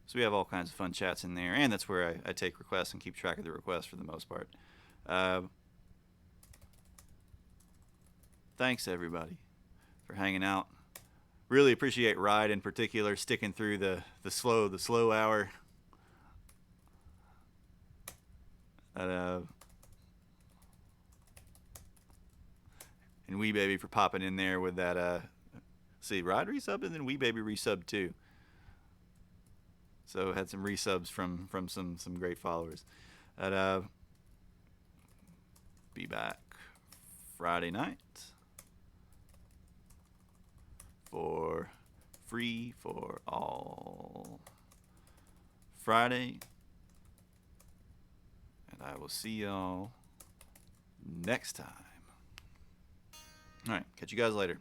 So we have all kinds of fun chats in there, and that's where I take requests and keep track of the requests for the most part. Thanks everybody for hanging out. Really appreciate Ride in particular sticking through the slow hour. And Wee Baby for popping in there with that. See, Ride resubbed and then Wee Baby resubbed too. So had some resubs from some great followers. Be back Friday night for Free for All Friday. And I will see y'all next time. All right, catch you guys later.